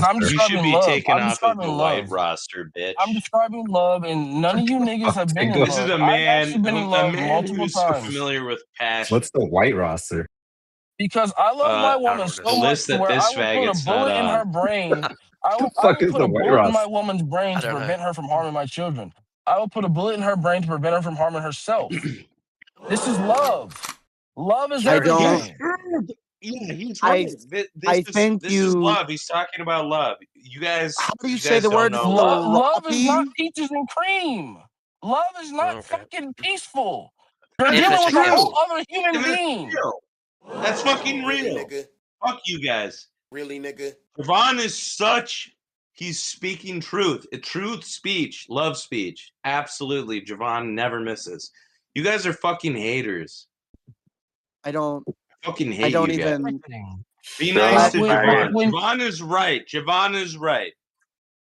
I'm You should describing be love. taken I'm off of describing the love. white roster, bitch. I'm describing love, and none of you niggas have been in This is love. a I've man, actually been in love multiple who's so times familiar with passion. What's the white roster? because I love my woman The so much list to that where I this will put a faggot's not bullet in her on. brain. The I fuck will is put the a white bullet in my roster? woman's brain to prevent her from harming my children. I will put a bullet in her brain to prevent her from harming herself. This is love. Love is I don't- everything. Yeah, he's right. This is love. He's talking about love. You guys, How do you you say guys the don't word know love. Love is not peaches and cream. Love is not fucking peaceful. You're If dealing it's with a true, whole other human then it's being. real. That's fucking Really, real. nigga? Fuck you guys. Really, nigga? Javon is he's speaking truth. Truth speech, love speech. Absolutely. Javon never misses. You guys are fucking haters. I don't Fucking hate I don't you guys. even Be nice to Javon. when- Javon is right. Javon is right.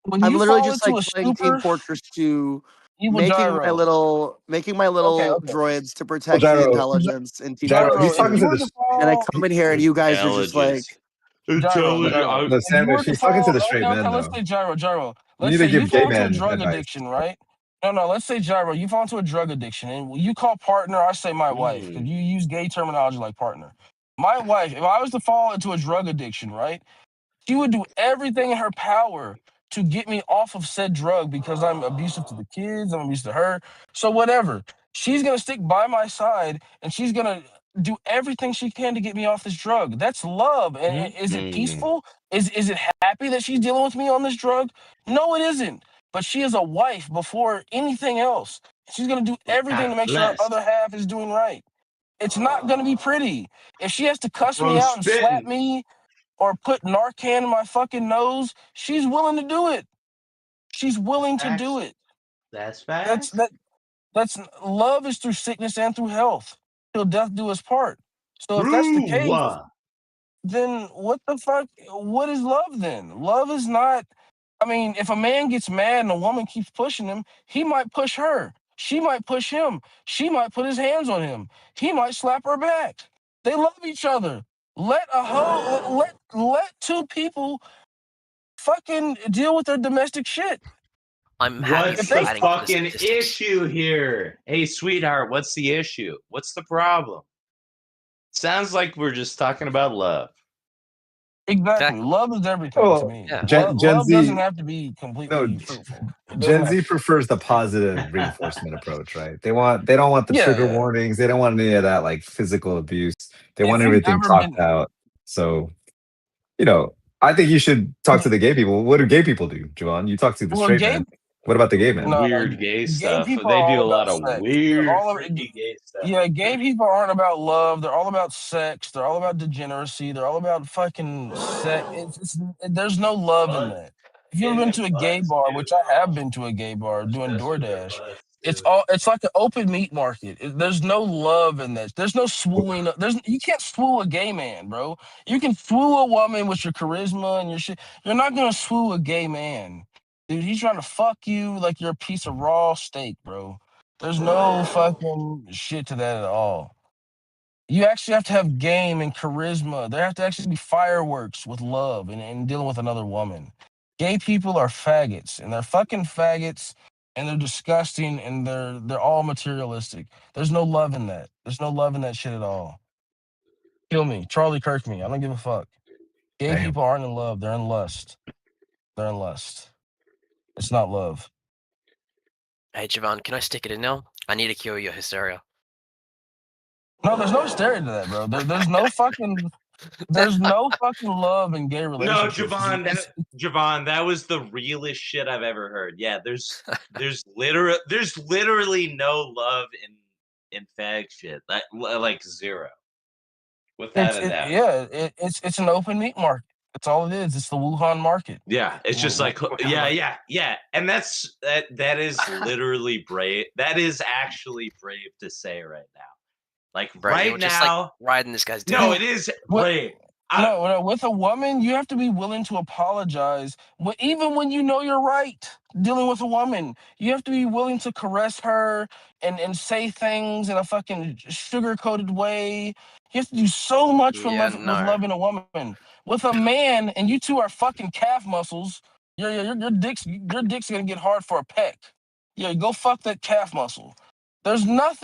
When I'm you literally fall just into like a playing Team stupor, Fortress 2, evil making gyro. my little Okay. droids to protect the Gyro. intelligence in Team Gyro, Fortress he's talking 2. to you were the to fall, And I come in here and you guys are just like, Gyro, the if you were sandwich. to He's talking to fall, the straight okay, men let's though. say Gyro. You Let's need say to you give gay fall into a men drug advice. addiction, right? No, let's say Gyro, you fall into a drug addiction, and you call partner. I say my wife, because you use gay terminology like partner. My wife, if I was to fall into a drug addiction, right? She would do everything in her power to get me off of said drug because I'm abusive to the kids, I'm abusive to her. So whatever. She's gonna stick by my side and she's gonna do everything she can to get me off this drug. That's love. And is it peaceful? Is it happy that she's dealing with me on this drug? No, it isn't. But she is a wife before anything else. She's gonna do everything to make sure her other half is doing right. It's not gonna be pretty. If she has to cuss me out and slap me or put Narcan in my fucking nose, she's willing to do it. She's willing to do it. That's That's facts. that's love is through sickness and through health. Till death do us part. So if that's the case, then what the fuck? What is love then? Love is not. I mean, if a man gets mad and a woman keeps pushing him, he might push her. She might push him. She might put his hands on him. He might slap her back. They love each other. Let two people fucking deal with their domestic shit. What's the fucking issue here? Hey, sweetheart, what's the issue? What's the problem? Sounds like we're just talking about love. Exactly. Love is everything to me. Gen Love Z doesn't have to be completely fruitful. Gen Z prefers the positive reinforcement approach, right? They don't want the trigger warnings. They don't want any of that like physical abuse. They want everything talked out. So, I think you should talk to the gay people. What do gay people do, Javon? You talk to the straight men. What about the gay men? Weird gay stuff. People They are do all a lot about of sex. weird, freaky gay stuff. Yeah, gay people aren't about love. They're all about sex. They're all about degeneracy. They're all about fucking sex. There's no love in that. If you've ever been to a gay bar, which I have been to a gay bar doing DoorDash, it's like an open meat market. There's no love in that. There's no swooing. You can't swoo a gay man, bro. You can swoo a woman with your charisma and your shit. You're not gonna swoo a gay man. Dude, he's trying to fuck you like you're a piece of raw steak, bro. There's no fucking shit to that at all. You actually have to have game and charisma. There have to actually be fireworks with love and dealing with another woman. Gay people are faggots, and they're fucking faggots, and they're disgusting, and they're all materialistic. There's no love in that. There's no love in that shit at all. Kill me. Charlie Kirk me. I don't give a fuck. Gay people aren't in love. They're in lust. They're in lust. It's not love. Hey, Javon, can I stick it in now? I need to cure your hysteria. No, there's no hysteria to that, bro. There's no fucking love in gay No, relationships. Javon, that was the realest shit I've ever heard. Yeah, there's literally no love in fag shit. Like zero. Without a doubt. Yeah, it's an open meat market. That's all it is. It's the Wuhan market. Yeah, it's just like yeah, and that is literally brave. That is actually brave to say right now. Like Bro, right you're now, just, like, riding this guy's dick. no, it is brave. No, with a woman, you have to be willing to apologize. Even when you know you're right, dealing with a woman, you have to be willing to caress her and say things in a fucking sugar-coated way. You have to do so much with loving a woman. With a man, and you two are fucking calf muscles, your dick's gonna get hard for a peck. Yeah, go fuck that calf muscle. There's none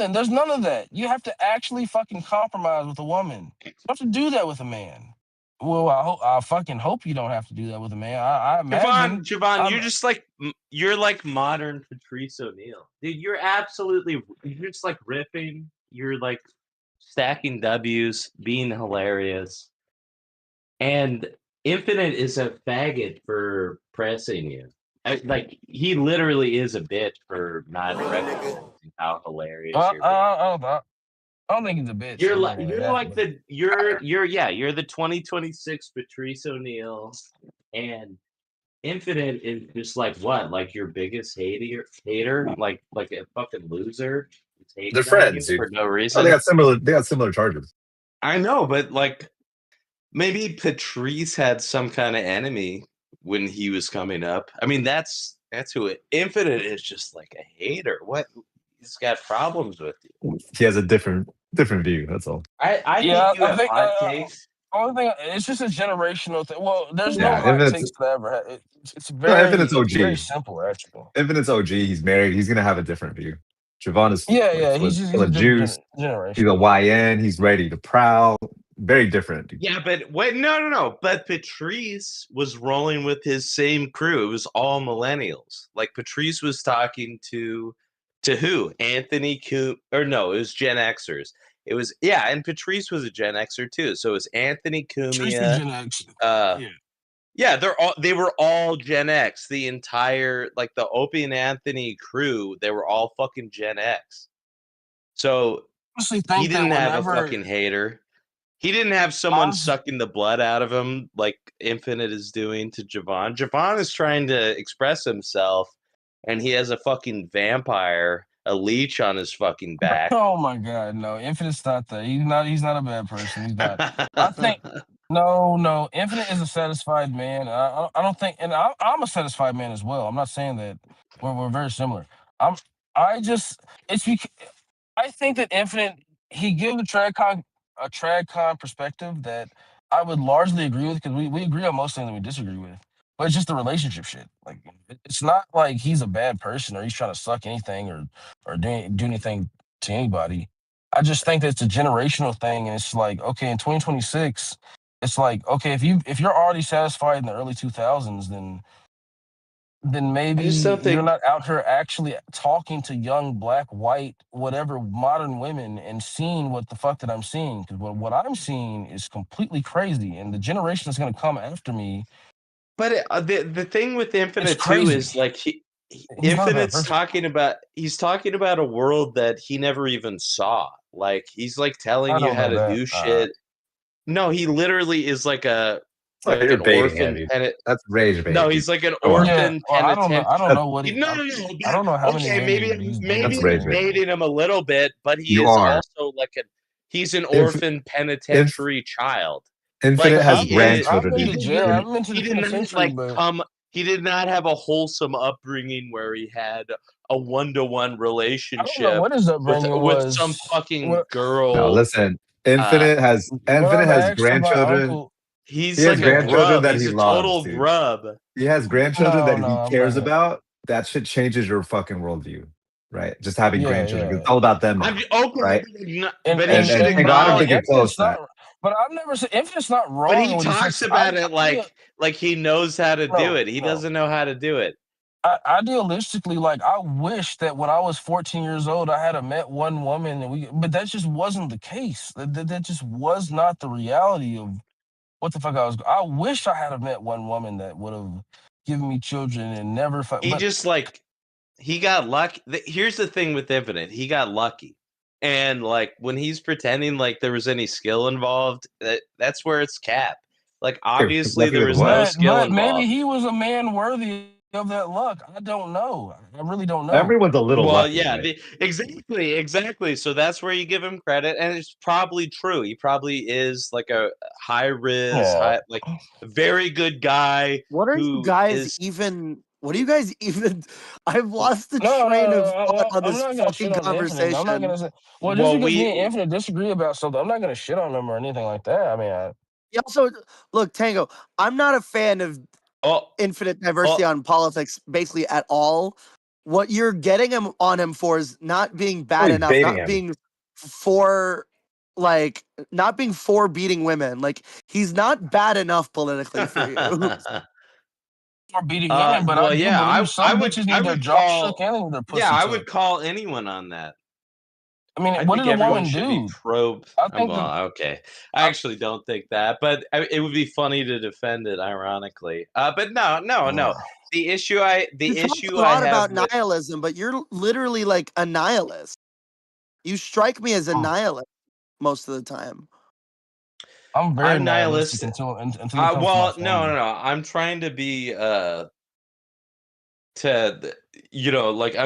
of that. You have to actually fucking compromise with a woman. You have to do that with a man. Well, I fucking hope you don't have to do that with a man. I imagine. Javon, you're like modern Patrice O'Neal, dude. You're just like riffing. You're like stacking W's, being hilarious, and Infinite is a faggot for pressing you. Like he literally is a bitch for not recognizing how hilarious I don't think he's a bitch. You're the 2026 Patrice O'Neal, and Infinite is just like what? Like your biggest hater? Like a fucking loser? They're friends, dude. For no reason. Oh, they got similar charges. I know, but like maybe Patrice had some kind of enemy when he was coming up. I mean, that's who Infinite is, just like a hater. What? He's got problems with you. He has a different view. That's all. I think hot takes. Only thing, it's just a generational thing. Well, there's no hot takes that ever had. It's very, Infinite's OG. Very simple, actually. Infinite's OG. He's married. He's gonna have a different view. Javon is he's a juice. He's a YN. He's ready to prowl. Very different. Yeah, but wait, no. But Patrice was rolling with his same crew. It was all millennials. Like Patrice was talking to who? Anthony or no, it was Gen Xers. It was and Patrice was a Gen Xer too. So it was Anthony Cumia. They were all Gen X. The entire the Opie and Anthony crew, they were all fucking Gen X. So he didn't have a fucking hater. He didn't have someone sucking the blood out of him like Infinite is doing to Javon. Javon is trying to express himself, and he has a fucking vampire, a leech on his fucking back. Oh my god, no! Infinite's not that. He's not a bad person. He's not. I think no. Infinite is a satisfied man. I don't think, and I'm a satisfied man as well. I'm not saying that we're very similar. I think that Infinite, he gives a TradCon perspective that I would largely agree with, because we agree on most things that we disagree with. But it's just the relationship shit. Like, it's not like he's a bad person or he's trying to suck anything or do anything to anybody. I just think that it's a generational thing, and it's like, okay, in 2026, it's like, okay, if you're already satisfied in the early 2000s, then maybe you're not out here actually talking to young black, white, whatever modern women and seeing what the fuck that I'm seeing. Because what I'm seeing is completely crazy, and the generation that's going to come after me. But the thing with Infinite too is like Infinite's talking about a world that he never even saw. Like he's like telling you how to do shit. No, he literally is like an orphan. That's rage bait. No, he's like an orphan. I don't know what he. No. I don't know how many. Okay, maybe baiting him a little bit, but he is also like he's an orphan penitentiary child. Infinite has grandchildren. He did not have a wholesome upbringing where he had a one-to-one relationship with some fucking girl. No, listen. Infinite has grandchildren. He has grandchildren that he loves. Total grub. He has grandchildren that he cares about. That shit changes your fucking worldview, right? Just having grandchildren. It's all about them, right? But he shouldn't get close. But I've never said Infinite's not wrong. But he talks about it like he knows how to do it. He doesn't know how to do it. Idealistically, like, I wish that when I was 14 years old, I had met one woman, but that just wasn't the case. That just was not the reality of what the fuck I wish I had met one woman that would have given me children and never. He got lucky. Here's the thing with Infinite: he got lucky. And like when he's pretending like there was any skill involved, that's where it's cap. Like obviously there was no skill involved. Maybe he was a man worthy of that luck? I don't know. I really don't know. Everyone's a little Well, lucky. yeah, Right? exactly. So that's where you give him credit, and it's probably true. He probably is like a high risk, like very good guy. What are you guys even? What are you guys even? I've lost the train of thought on I'm this not gonna shit fucking on Infinite. I'm not conversation. gonna say, well, just because me and Infinite disagree about something, I'm not gonna shit on him or anything like that. I mean, You also look, Tango. I'm not a fan of infinite diversity on politics, basically at all. What you're getting him on him for is not being bad enough, not being for like not being for beating women. Like he's not bad enough politically for you. For beating women, but I do believe some bitches need their jaw shook and their pussy. Yeah, I would call anyone on that. I mean, what did a woman do? I think okay. I actually don't think that, but it would be funny to defend it, ironically. But no. The issue I talk a lot about nihilism, but you're literally like a nihilist. You strike me as a nihilist most of the time. I'm very nihilistic until it comes to my family. No. I'm trying to be I'm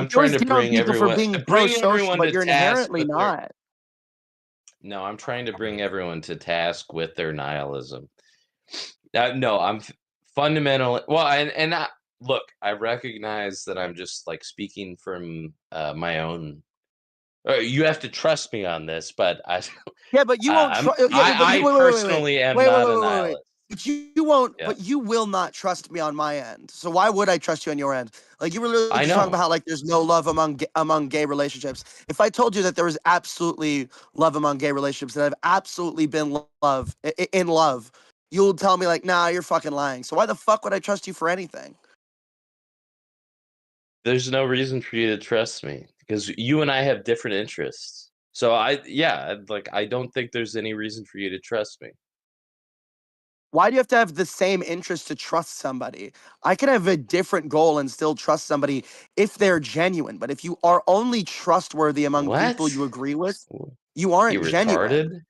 trying to bring everyone but you're to task inherently not. No, I'm trying to bring everyone to task with their nihilism. No, I'm fundamentally look, I recognize that I'm just like speaking from my own. You have to trust me on this, but but you won't. I personally am not a nihilist. But you won't. Yeah. But you will not trust me on my end. So why would I trust you on your end? Like you were literally talking about how like there's no love among gay relationships. If I told you that there was absolutely love among gay relationships, that I've absolutely been in love, you'll tell me like, nah, you're fucking lying. So why the fuck would I trust you for anything? There's no reason for you to trust me because you and I have different interests. So I don't think there's any reason for you to trust me. Why do you have to have the same interest to trust somebody? I can have a different goal and still trust somebody if they're genuine. But if you are only trustworthy among people you agree with, you aren't genuine.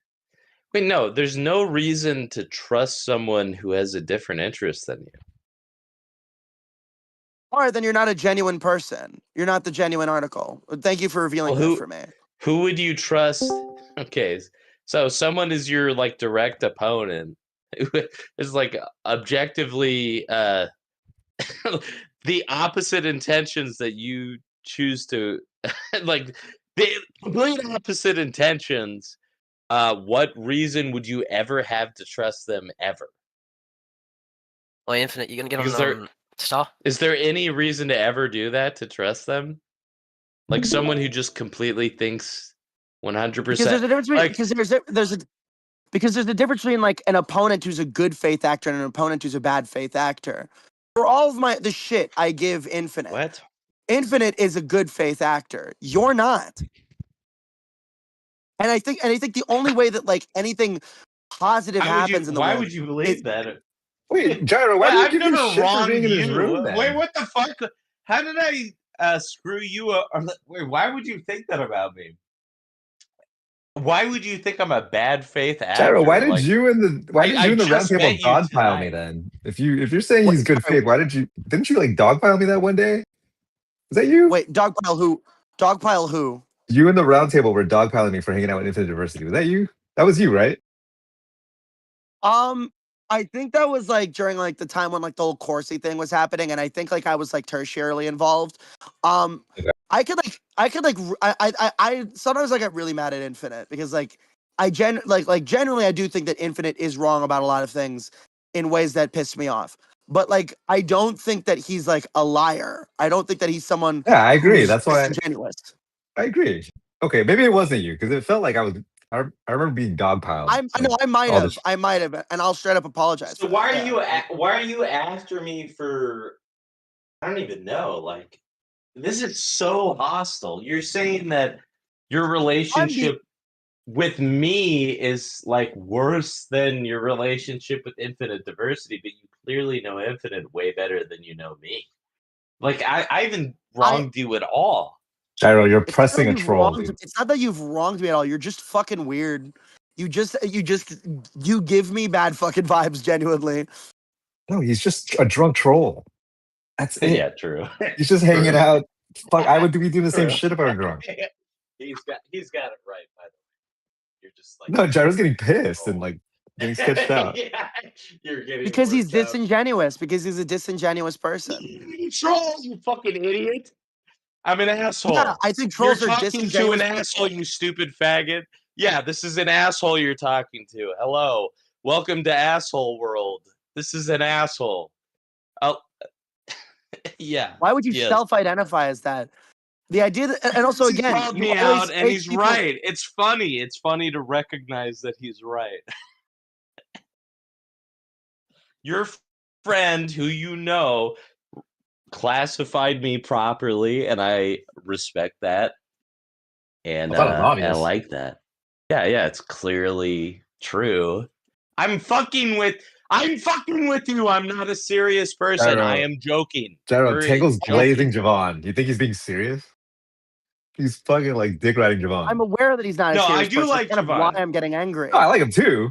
Wait, no, there's no reason to trust someone who has a different interest than you. All right, then you're not a genuine person. You're not the genuine article. Thank you for revealing that for me. Who would you trust? Okay, so someone is your like direct opponent. Is like objectively the opposite intentions that you choose to like the complete opposite intentions. What reason would you ever have to trust them ever? Well, Infinite, you gonna get on Star? Is there any reason to ever do that, to trust them? Like someone who just completely thinks 100%. Because there's a difference between, because there's a difference between like an opponent who's a good faith actor and an opponent who's a bad faith actor. For all of the shit I give Infinite. What? Infinite is a good faith actor. You're not. And I think the only way that like anything positive happens in the world. Why would you believe that? Wait, Gyro, why did you give me shit for being in his room? Wait, what the fuck? How did I screw you up? Wait, why would you think that about me? Why would you think I'm a bad faith actor? Gyro, why did you in the round table dogpile me then? If you're saying he's good faith, why didn't you like dogpile me that one day? Was that you? Wait, dogpile who? Dogpile who? You in the round table were dogpiling me for hanging out with Infinite Diversity. Was that you? That was you, right? I think that was like during like the time when like the whole Corsi thing was happening, and I think like I was like tertiarily involved. Okay. I sometimes I get really mad at Infinite because like generally I do think that Infinite is wrong about a lot of things in ways that piss me off. But like I don't think that he's like a liar. I don't think that he's someone. Yeah, I agree. That's why disingenuous. I agree. Okay, maybe it wasn't you because it felt like I remember being dogpiled. I might have, and I'll straight up apologize. So why are you after me for? I don't even know. Like, this is so hostile. You're saying that your relationship with me is like worse than your relationship with Infinite Diversity, but you clearly know Infinite way better than you know me. Like, I haven't wronged you at all. Gyro, you're pressing a troll. It's not that you've wronged me at all. You're just fucking weird. You give me bad fucking vibes, genuinely. No, he's just a drunk troll. That's it. Yeah, true. He's just hanging out. Fuck, I would be doing the same shit if I were drunk. He's got it right, by the way. You're just like No, Gyro's getting pissed and like getting sketched out. Yeah, you're getting Because he's worked up. disingenuous. Because he's a disingenuous person. You troll, you fucking idiot. I'm an asshole. Yeah, I think trolls you're are talking to disingenuous. an asshole, you stupid faggot. Yeah, this is an asshole you're talking to. Hello. Welcome to Asshole World. This is an asshole. Oh, yeah. Why would you self-identify as that? The idea that, and also He again, called me out, and he's right. It's funny. It's funny to recognize that he's right. Your friend, who you know, classified me properly, and I respect that. And I like that. Yeah, it's clearly true. I'm fucking with you. I'm not a serious person. Gyro. I am joking. Gyro, Tangle's glazing Javon. You think he's being serious? He's fucking like dick riding Javon. I'm aware that he's not a serious I do person. like That's kind of Javon. why I'm getting angry. No, I like him too.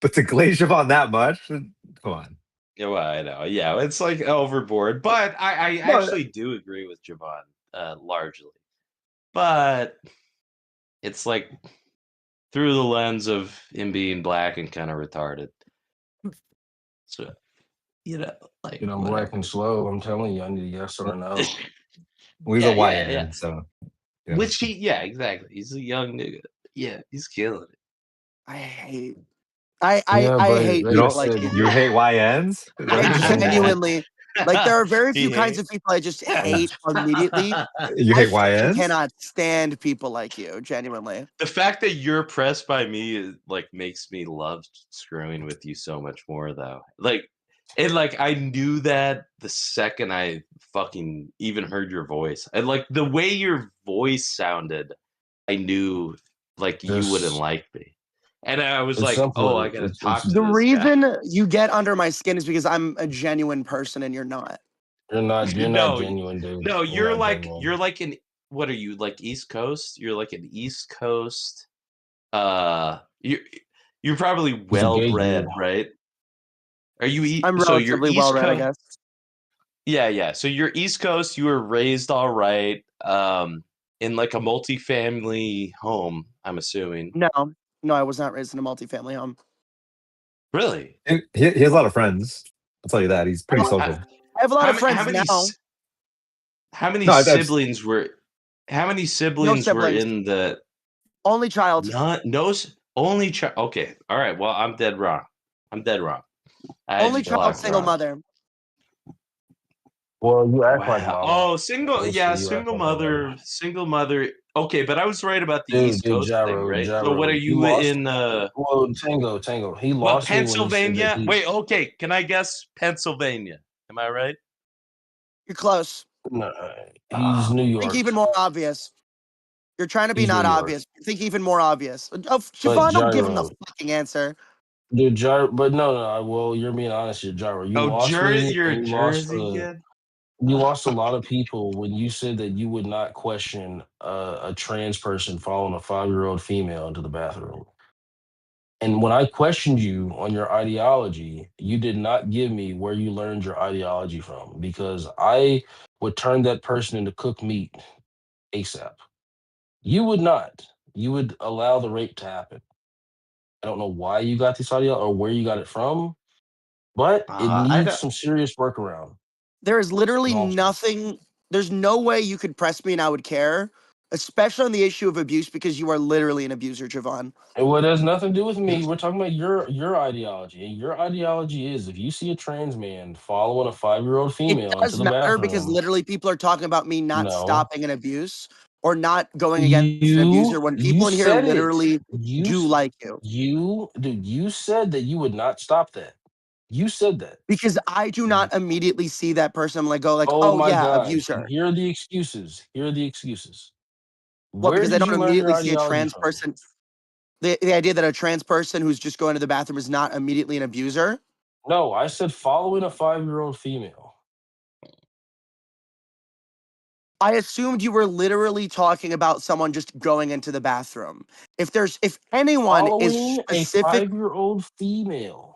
But to glaze Javon that much? Come on. Yeah, well, I know. Yeah, it's like overboard. But I actually do agree with Javon largely. But it's like through the lens of him being black and kind of retarded. So, like black and slow. I'm telling you, I need a yes or a no. Well, he's a YN, so. Yeah. Which exactly. He's a young nigga. Yeah, he's killing it. I hate people like you. You hate YNs? I genuinely like there are very few kinds of people I just hate immediately. You hate YNs? I cannot stand people like you, genuinely. The fact that you're pressed by me like makes me love screwing with you so much more, though. I knew that the second I fucking even heard your voice. And like the way your voice sounded, I knew like you wouldn't like me. And I was like, simple. I gotta talk to the this reason guy. You get under my skin is because I'm a genuine person and you're not. You're not genuine, dude. No, you're like an what are you, like East Coast? You're like an East Coast you're probably well bred, right? Are you I'm relatively well read, I guess. Yeah. So you're East Coast, you were raised all right, in like a multifamily home, I'm assuming. No, I was not raised in a multifamily home. Really? He has a lot of friends. I'll tell you that. He's pretty social. I have a lot of friends now. How many siblings were in the only child? Only child. Okay. All right. Well, I'm dead wrong. Only child, single mother. Well, you act like mama. Oh, single. Yeah, single mother. Single mother. Okay, but I was right about the East Coast thing, right? So what are you in? Well, Tango. He lost Pennsylvania. Wait, okay. Can I guess Pennsylvania? Am I right? You're close. No, he's New York. Think even more obvious. You're trying to be not obvious. Think even more obvious. Javon, don't give him the fucking answer. Dude, but no. Well, you're being honest here, Gyro. You're a Jersey kid? You lost a lot of people when you said that you would not question a trans person following a 5-year-old female into the bathroom. And when I questioned you on your ideology, you did not give me where you learned your ideology from, because I would turn that person into cooked meat ASAP. You would not. You would allow the rape to happen. I don't know why you got this ideology or where you got it from, but it needs some serious workaround. There is literally nothing. There's no way you could press me and I would care, especially on the issue of abuse, because you are literally an abuser, Javon. Well, it has nothing to do with me. We're talking about your ideology. And your ideology is if you see a trans man following a 5-year-old female into the bathroom. Because literally people are talking about me not stopping an abuse or not going against an abuser when people in here literally do like you. You said that you would not stop that. You said that. Because I do not immediately see that person oh yeah, God. abuser. Here are the excuses. Well, because I don't immediately see a trans person. The idea that a trans person who's just going to the bathroom is not immediately an abuser? No, I said following a 5-year-old female. I assumed you were literally talking about someone just going into the bathroom. If anyone following is specific, a 5-year-old female.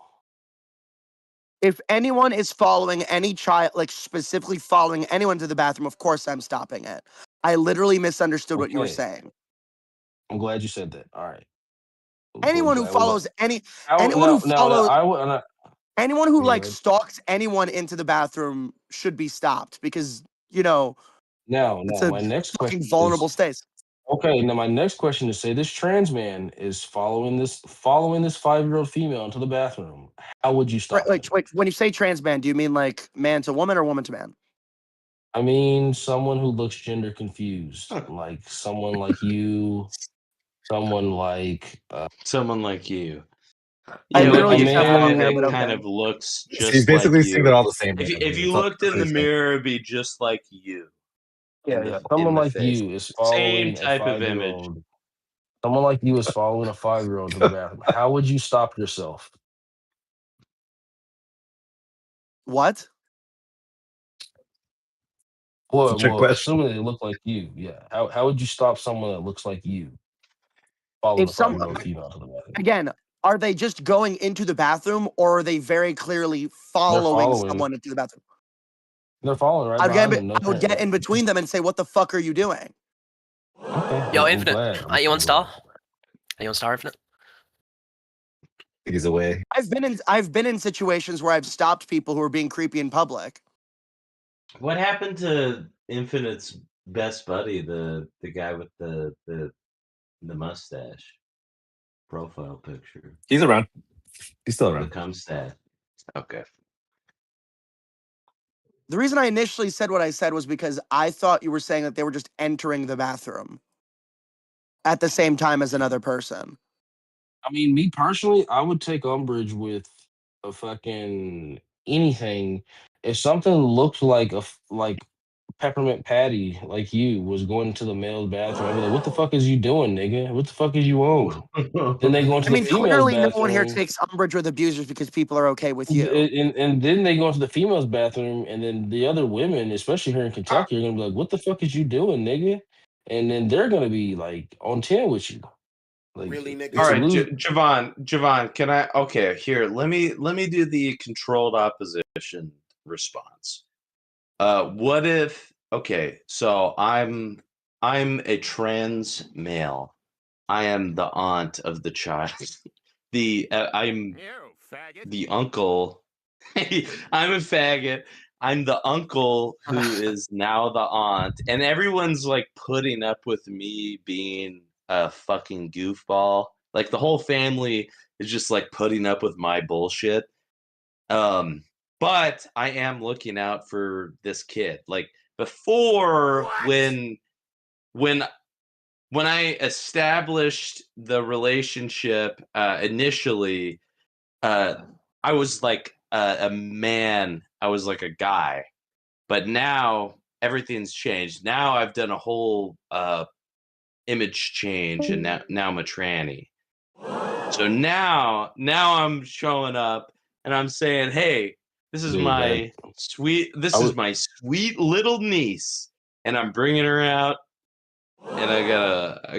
If anyone is following any child, like specifically following anyone to the bathroom, of course I'm stopping it. I literally misunderstood what you were saying. I'm glad you said that. All right. Anyone who follows anyone who like stalks anyone into the bathroom should be stopped because it's a my next question vulnerable space. Okay, now my next question is: say this trans man is following this 5-year-old female into the bathroom. How would you stop? Like, wait, when you say trans man, do you mean like man to woman or woman to man? I mean someone who looks gender confused, like someone like you, someone like you. I literally just have long hair, but but kind of looks just he's basically like saying you. they're all the same. If you looked in the mirror, it'd be just like you. Yeah, someone like you is following same type a 5-year-old. Someone like you is following a 5-year-old to the bathroom. How would you stop yourself? What? Well, assuming they look like you, yeah. How would you stop someone that looks like you following a 5-year-old female to the bathroom? Again, are they just going into the bathroom, or are they very clearly following someone into the bathroom? They're following right behind them. I would get in between them and say, "What the fuck are you doing?" Okay. Yo, Infinite, are you on Star? Are you on Star, Infinite? I think he's away. I've been in situations where I've stopped people who are being creepy in public. What happened to Infinite's best buddy, the guy with the mustache profile picture? He's around. He's still around. The Cumstat. Okay. The reason I initially said what I said was because I thought you were saying that they were just entering the bathroom at the same time as another person. I mean, me personally, I would take umbrage with a fucking anything. If something looked like Peppermint Patty, like you, was going to the male's bathroom, I'd be like, "What the fuck is you doing, nigga? What the fuck is you on?" Then they go into the female's clearly bathroom. No one here takes umbrage with abusers because people are okay with you. And then they go into the female's bathroom, and then the other women, especially here in Kentucky, are gonna be like, "What the fuck is you doing, nigga?" And then they're gonna be like on 10 with you. Like, really, nigga? All right, Javon, can I? Okay, here, let me do the controlled opposition response. What if? Okay, so I'm a trans male. I am the aunt of the child. I'm the uncle. I'm a faggot. I'm the uncle who is now the aunt, and everyone's like putting up with me being a fucking goofball. Like the whole family is just like putting up with my bullshit. But I am looking out for this kid. Like before, when I established the relationship initially, I was like a man. I was like a guy. But now everything's changed. Now I've done a whole image change, and now I'm a tranny. So now I'm showing up and I'm saying, "Hey, this is my sweet little niece, and I'm bringing her out, and I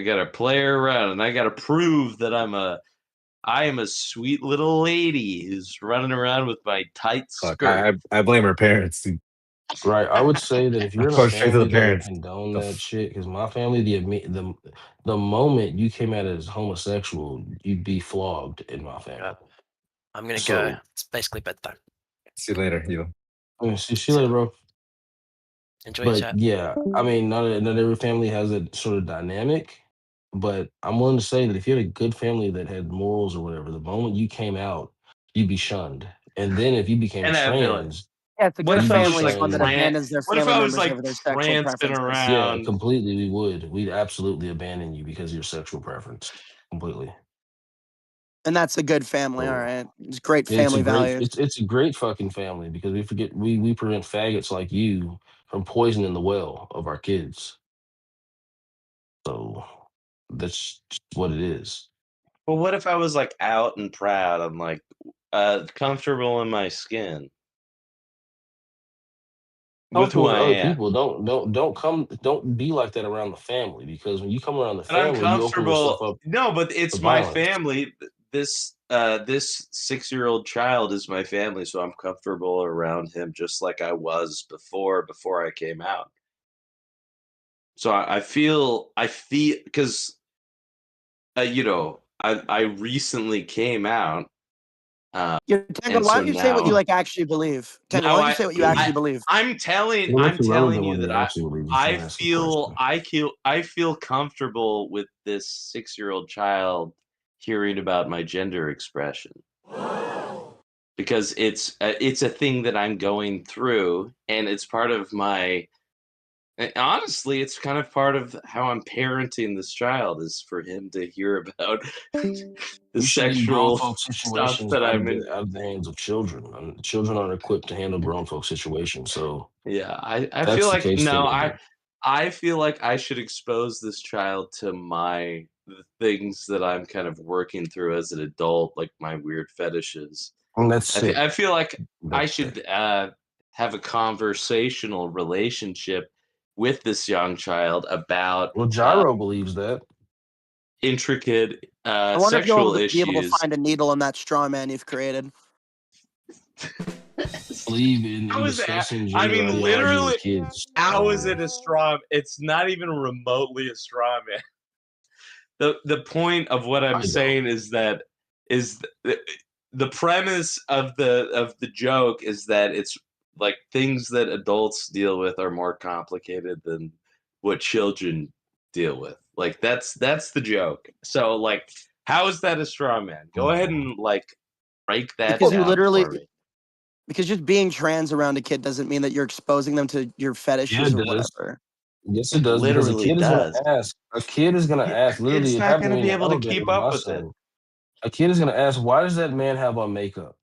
gotta play her around, and I gotta prove that I am a sweet little lady who's running around with my tight skirt." I blame her parents, dude. Right. I would say that if you're in a family that condone that shit, because my family, the moment you came out as homosexual, you'd be flogged in my family. I'm gonna go. It's basically bedtime. See you later, you. See you later, bro. Enjoy your chat. Yeah, I mean, not every family has a sort of dynamic, but I'm willing to say that if you had a good family that had morals or whatever, the moment you came out, you'd be shunned. And then if you became trans, yeah, it's a good family one that abandons their family members over their sexual preferences. Yeah, completely, we would. We'd absolutely abandon you because of your sexual preference, completely. And that's a good family, all right. It's great family values. It's a great fucking family because we prevent faggots like you from poisoning the well of our kids. So that's just what it is. Well, what if I was like out and proud? I'm like comfortable in my skin. With who I am. People don't be like that around the family, because when you come around the family, I'm comfortable. you open yourself up. No, but it's my family. This this 6-year-old child is my family, so I'm comfortable around him just like I was before I came out. So I feel because I recently came out. Tango, why don't you say what you like actually believe? Tango, why don't you say what you actually believe? I'm telling you that I feel comfortable with this 6-year-old child hearing about my gender expression because it's a thing that I'm going through, and it's part of my. And honestly, it's kind of part of how I'm parenting this child is for him to hear about the sexual stuff that I'm in. Out of the hands of children. Children aren't equipped to handle grown folk situations. So yeah, I feel like I feel like I should expose this child to the things that I'm kind of working through as an adult, like my weird fetishes. And that's I feel like I should have a conversational relationship with this young child about. Well, Gyro believes that. Intricate I wonder sexual if you'll issues. be able to find a needle in that straw man you've created. Believe in discussing gender literally, with kids. How is it a straw? It's not even remotely a straw man. The point of what I'm saying is that the premise of the joke is that it's like things that adults deal with are more complicated than what children deal with. Like that's the joke. So like, how is that a straw man? Go ahead and like break that because down you literally for me. Because just being trans around a kid doesn't mean that you're exposing them to your fetishes or whatever. Yes, it does. Literally because a kid is gonna ask. Literally, it's not going to be able to keep up with it. A kid is gonna ask, "Why does that man have on makeup?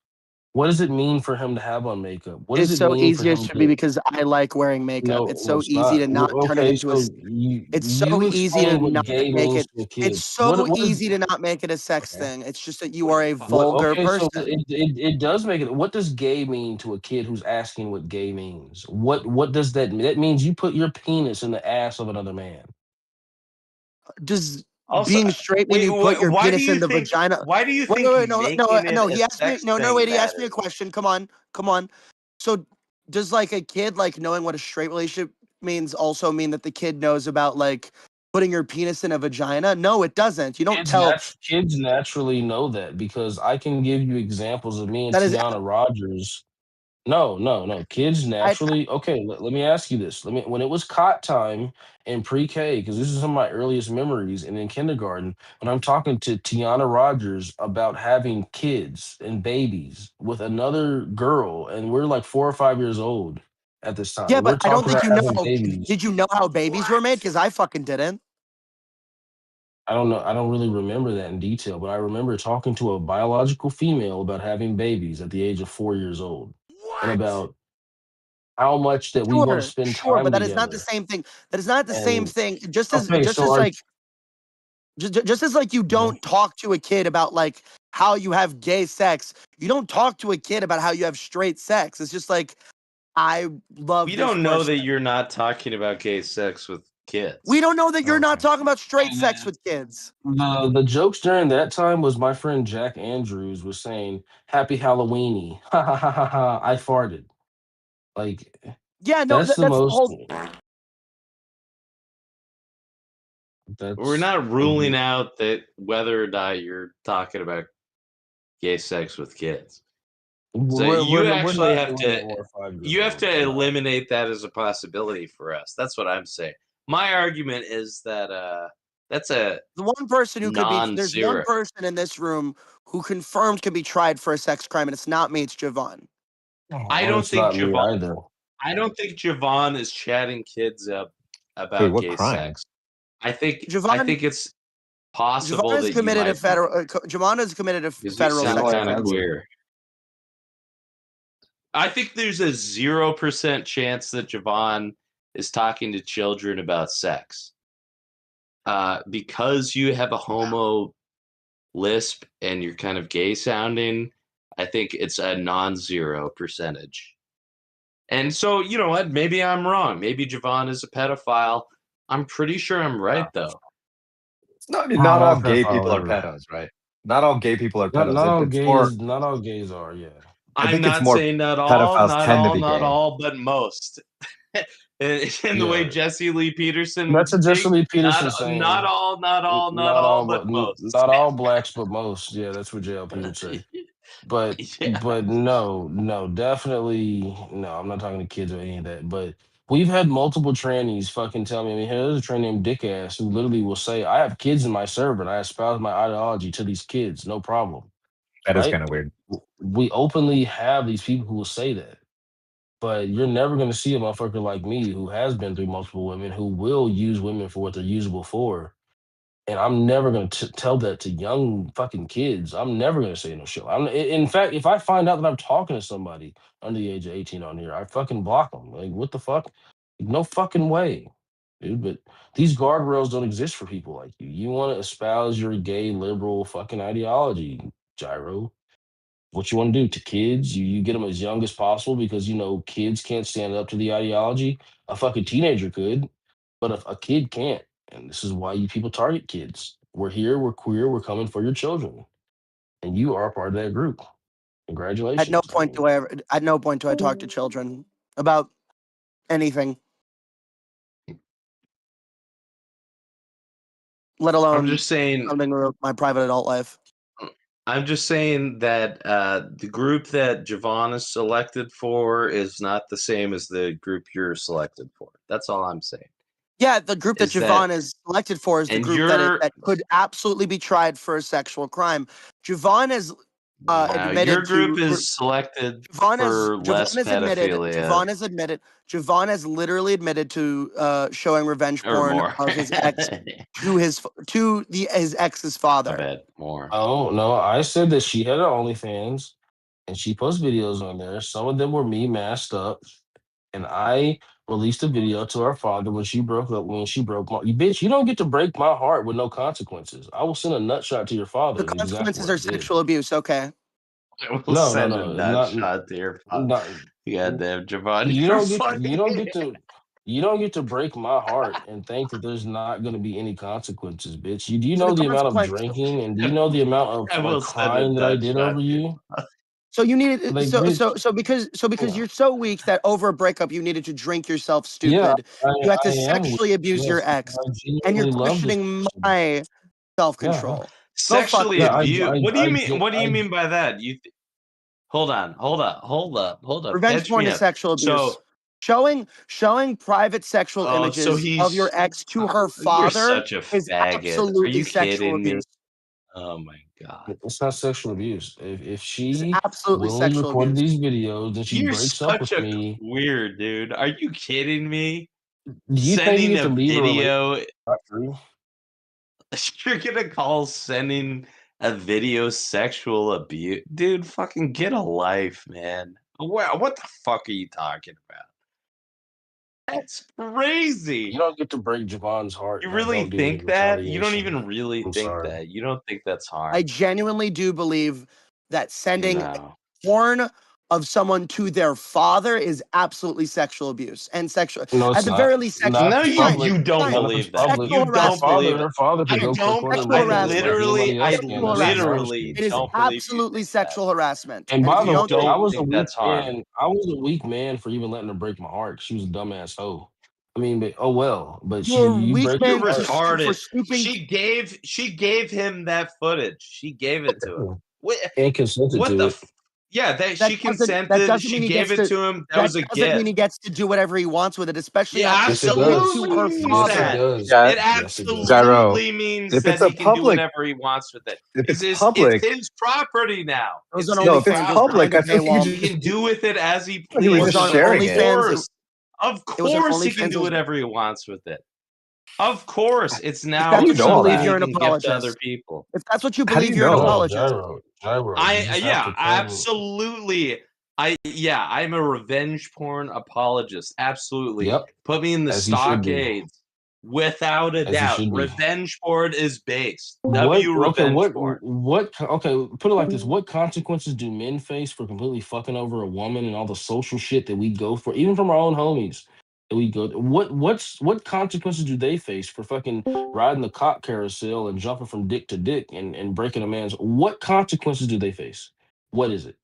What does it mean for him to have on makeup? What does It's it so mean easy for him to me because I like wearing makeup. It's so easy to not turn it into a. It's so easy to not make it. It's so easy to not make it a sex thing. It's just that you are a vulgar person. So it does make it. What does gay mean to a kid who's asking what gay means? What does that mean? That means you put your penis in the ass of another man. Does being straight mean you put your penis in the vagina? Why do you think? No. He asked me. No. Wait. He asked me a question. Come on. So, does like a kid like knowing what a straight relationship means also mean that the kid knows about like putting your penis in a vagina? No, it doesn't. You don't tell kids naturally know that because I can give you examples of me and Tiana Rogers. No. Kids naturally. Okay, let me ask you this. When it was cot time in pre-K, because this is some of my earliest memories, and in kindergarten, when I'm talking to Tiana Rogers about having kids and babies with another girl, and we're like 4 or 5 years old at this time. Yeah, but I don't think you know. Babies. Did you know how babies were made? Because I fucking didn't. I don't know. I don't really remember that in detail, but I remember talking to a biological female about having babies at the age of 4 years old. And about how much that we want to spend time but that together. is not the same thing. That is not the same thing. Just as like you don't talk to a kid about like how you have gay sex. You don't talk to a kid about how you have straight sex. It's just like I love. We don't know that you're not talking about gay sex with kids. We don't know that you're not talking about straight sex with kids. The jokes during that time was my friend Jack Andrews was saying "Happy Halloweeny," ha ha ha ha ha. I farted. Like yeah, no, that's the most. We're not ruling out that whether or not you're talking about gay sex with kids. So you actually have to eliminate that as a possibility for us. That's what I'm saying. My argument is that the one person who could be. There's one person in this room who confirmed can be tried for a sex crime, and it's not me. It's Javon. I don't think Javon. I don't think Javon is chatting kids up about gay sex. I think it's possible Javon has committed a federal. Javon has committed a federal sex crime. Weird. I think there's a 0% chance that Javon is talking to children about sex. Because you have a homo lisp and you're kind of gay sounding, I think it's a non-zero percentage. And so, you know what? Maybe I'm wrong. Maybe Javon is a pedophile. I'm pretty sure I'm right, though. Not all gay people are pedos, right? Not all gay people are Not pedophiles. It's more. not all gays are. Yeah. I I'm think it's not more saying not pedophiles tend to be not gay. all, but most. In the way Jesse Lee Peterson would That's a Jesse speak, Lee Peterson saying. not all, but most. Not all blacks, but most. Yeah, that's what JLP would say. But Yeah. but no, definitely no. I'm not talking to kids or any of that. But we've had multiple trannies fucking tell me. I mean, there's a tranny named Dick Ass who literally will say, "I have kids in my server, and I espouse my ideology to these kids, no problem." That is Right? kind of weird. We openly have these people who will say that. But you're never going to see a motherfucker like me who has been through multiple women who will use women for what they're usable for. And I'm never going to tell that to young fucking kids. I'm never going to say no shit. In fact, if I find out that I'm talking to somebody under the age of 18 on here, I fucking block them. Like, what the fuck? No fucking way, dude. But these guardrails don't exist for people like you. You want to espouse your gay liberal fucking ideology, Gyro. What you want to do to kids, you get them as young as possible because you know kids can't stand up to the ideology. A fucking teenager could, but a kid can't. And this is why you people target kids. We're here, we're queer, we're coming for your children. And you are a part of that group. Congratulations. At no point do I talk to children about anything. Let alone I'm just saying something about my private adult life. I'm just saying that the group that Javon is selected for is not the same as the group you're selected for. That's all I'm saying. Yeah, the group that Javon is selected for is the group that could absolutely be tried for a sexual crime. Javon is admitted your group is selected for less pedophilia. Javon has literally admitted to showing revenge porn of his ex to his ex's father. I bet more. Oh no, I said that she had her OnlyFans and she posts videos on there. Some of them were me masked up, and I released a video to her father when she broke up. When she broke my bitch, you don't get to break my heart with no consequences. I will send a nut shot to your father. The consequences are sexual abuse. Okay. No, nut shot to your father. Goddamn, Javon, you don't get to break my heart and think that there's not going to be any consequences, bitch. Do you know the amount of drinking and do you know the amount of crying that I did over you? So you needed because you're so weak that over a breakup you needed to drink yourself stupid. You had to sexually abuse your ex, and you're questioning my self-control. Sexually abuse? What do you mean? What do you mean by that? Hold up. Revenge porn is sexual abuse. Showing private sexual images of your ex to her father is absolutely sexual abuse. Oh my god, it's not sexual abuse. If she willingly recorded these videos and she breaks up with me, weird dude. Are you kidding me? Do you sending a video? You're gonna call sending a video sexual abuse, dude? Fucking get a life, man. What the fuck are you talking about? That's crazy. You don't get to break Javon's heart. You really think that? You don't even really think that. You don't think that's hard. I genuinely do believe that sending porn of someone to their father is absolutely sexual abuse and sexual. No, at the very least, sexual. No, you don't believe that. You don't believe her father. I literally it is absolutely sexual harassment. And by the way, I was a weak man. I was a weak man for even letting her break my heart. She was a dumbass hoe. I mean, but, oh well. But you're retarded. She gave him that footage. She gave it to him. And consented to it. Yeah, she consented. She gave it to him. That was a gift. Doesn't mean he gets to do whatever he wants with it, especially absolutely to her father. It absolutely means that he can do whatever he wants with it. If it's public, it's his property now. If it's public, I think he can do with it as he pleases. He was just sharing it. Of course, he can do whatever he wants with it. Of course, it's now. If that's what you believe, you're an apologist. To other people. If that's what you believe, you're an apologist. Absolutely. I'm a revenge porn apologist. Absolutely. Yep. Put me in the stockades. Without a doubt, revenge porn is based. Okay, put it like this: what consequences do men face for completely fucking over a woman and all the social shit that we go for, even from our own homies? we go. What consequences do they face for fucking riding the cock carousel and jumping from dick to dick and breaking a man's? What consequences do they face? What is it?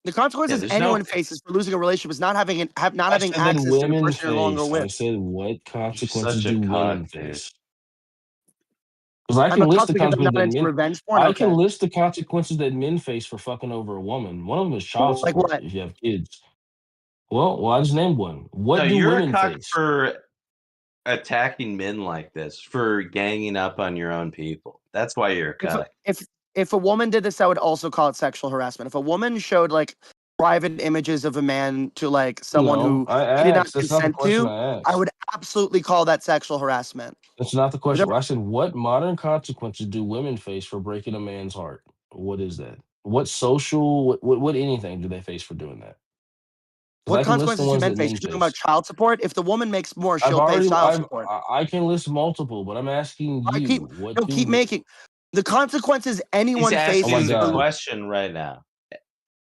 The consequences anyone faces for losing a relationship is not having access to the person you're longer with. I said, what consequences do women face? Because I can list the consequences that men face for fucking over a woman. One of them is child support if you have kids. Well, I just named one. What do women face? For attacking men like this, for ganging up on your own people. That's why you're a cuck. If a woman did this, I would also call it sexual harassment. If a woman showed like private images of a man to like someone who he did not consent to, I would absolutely call that sexual harassment. That's not the question. I said, what modern consequences do women face for breaking a man's heart? What is that? What social, what anything do they face for doing that? What consequences do men face? You're talking about child support? If the woman makes more, she'll pay child support. I can list multiple, but I'm asking you. Keep making. The consequences anyone faces. He's asking the question right now.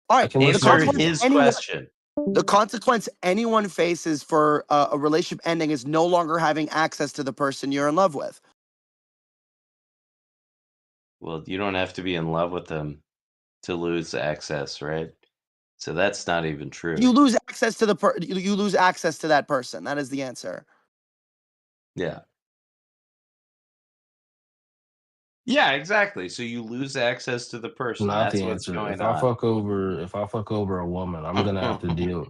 All right, answer his question. The consequence anyone faces for a relationship ending is no longer having access to the person you're in love with. Well, you don't have to be in love with them to lose access, right? So that's not even true. You lose access to you lose access to that person. That is the answer. Yeah. Yeah, exactly. So you lose access to the person. Not That's the what's answer. going if on. If I fuck over a woman, I'm gonna have to deal.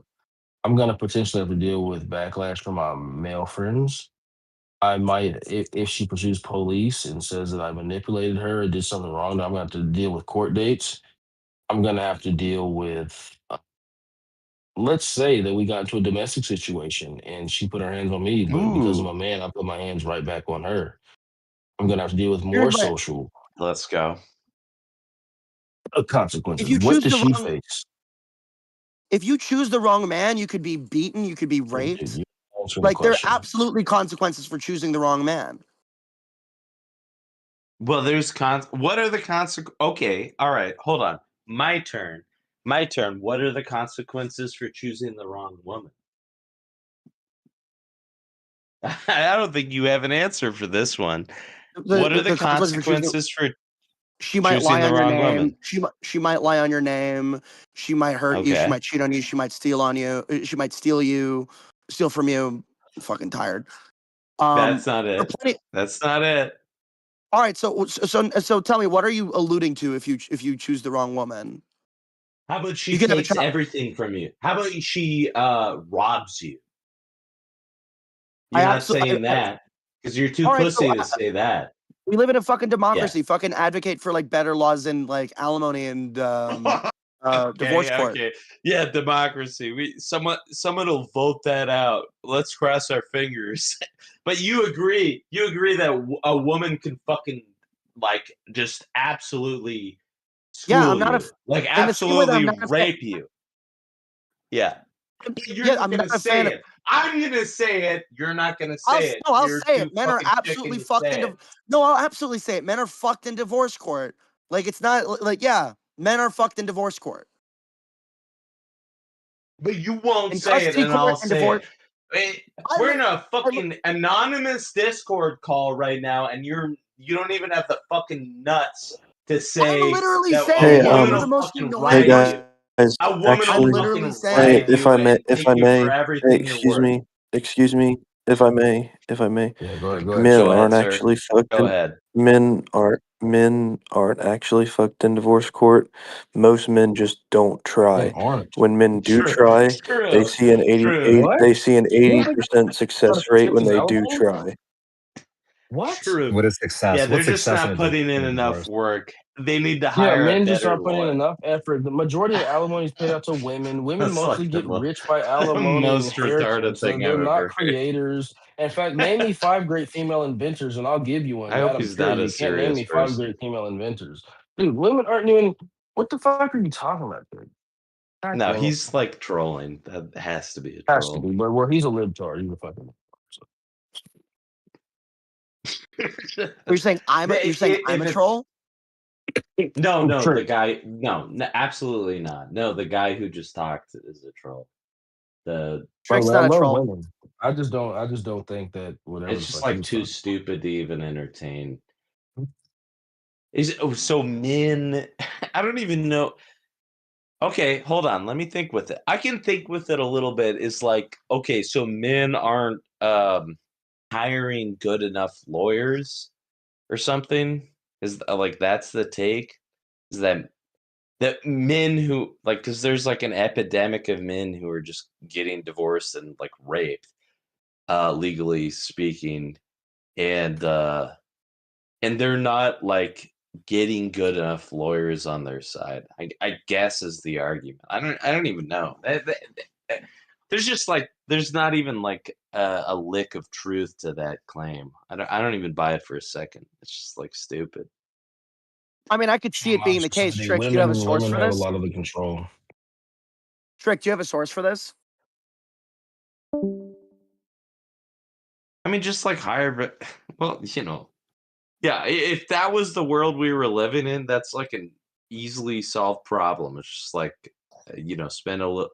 I'm gonna potentially have to deal with backlash from my male friends. I might, if she pursues police and says that I manipulated her or did something wrong, I'm gonna have to deal with court dates. I'm gonna have to deal with. Let's say that we got into a domestic situation and she put her hands on me, but because I'm a man, I put my hands right back on her. I'm gonna have to deal with more social. Let's go. Consequences. What does she face? If you choose the wrong man, you could be beaten, you could be raped. Like there are absolutely consequences for choosing the wrong man. Well, there's what are the consequences? Okay, all right, hold on. My turn. What are the consequences for choosing the wrong woman? I don't think you have an answer for this one. What are the consequences for she might lie on your name. She might lie on your name. She might hurt you. She might cheat on you. She might steal on you. She might steal from you. I'm fucking tired. That's not it. That's not it. All right, so tell me, what are you alluding to if you choose the wrong woman? How about she takes everything from you? How about she robs you? You're not saying that because you're too pussy to say that. We live in a fucking democracy. Yeah. Fucking advocate for like better laws and like alimony and divorce court. Okay. Yeah, democracy. Someone will vote that out. Let's cross our fingers. But you agree that a woman can fucking like just absolutely absolutely rape you. Yeah. I'm not saying it. I'm gonna say it. You're not gonna say it. No, I'll say it. Men are absolutely fucked No, I'll absolutely say it. Men are fucked in divorce court. Like it's not like men are fucked in divorce court. But you won't say it, and I'll say it. We're in a fucking anonymous Discord call right now, and you don't even have the fucking nuts to say. I'm literally saying you're the most hey guys. Actually, hey, if I may, hey, excuse me, if I may. Yeah, go ahead. Men aren't actually fucked. Men aren't actually fucked in divorce court. Most men just don't try. When men do try, they see an 80% success rate when they do try. What? True. What is success? Yeah, they're just not putting in enough work. They need to hire. Yeah, men just aren't putting in enough effort. The majority of alimony is paid out to women. Women mostly get rich by alimony. Most retarded thing they're not creators. In fact, name me 5 great female inventors, and I'll give you one. I hope he's not a serious name me 5 great female inventors. Dude, women aren't even. What the fuck are you talking about, dude? No, he's like trolling. That has to be a troll. Has to be, but where he's a libtard, he's a fucking. You're saying I'm a troll? No, the guy. No, absolutely not. No, the guy who just talked is a troll. Trick's not a troll. Women. I just don't think that whatever. It's just like too stupid to even entertain. So men? I don't even know. Okay, hold on. Let me think with it. I can think with it a little bit. It's like, okay, so men aren't hiring good enough lawyers or something. Is like that's the take? Is that men who like because there's like an epidemic of men who are just getting divorced and like raped, legally speaking, and they're not like getting good enough lawyers on their side. I guess is the argument. I don't even know. There's just like there's not even like a lick of truth to that claim. I don't even buy it for a second. It's just like stupid. I mean, I could see it being the case. Trick, do you have a source for this? Women have a lot of the control. Trick, do you have a source for this? I mean, just like hire, but well, you know, yeah. If that was the world we were living in, that's like an easily solved problem. It's just like, spend a little,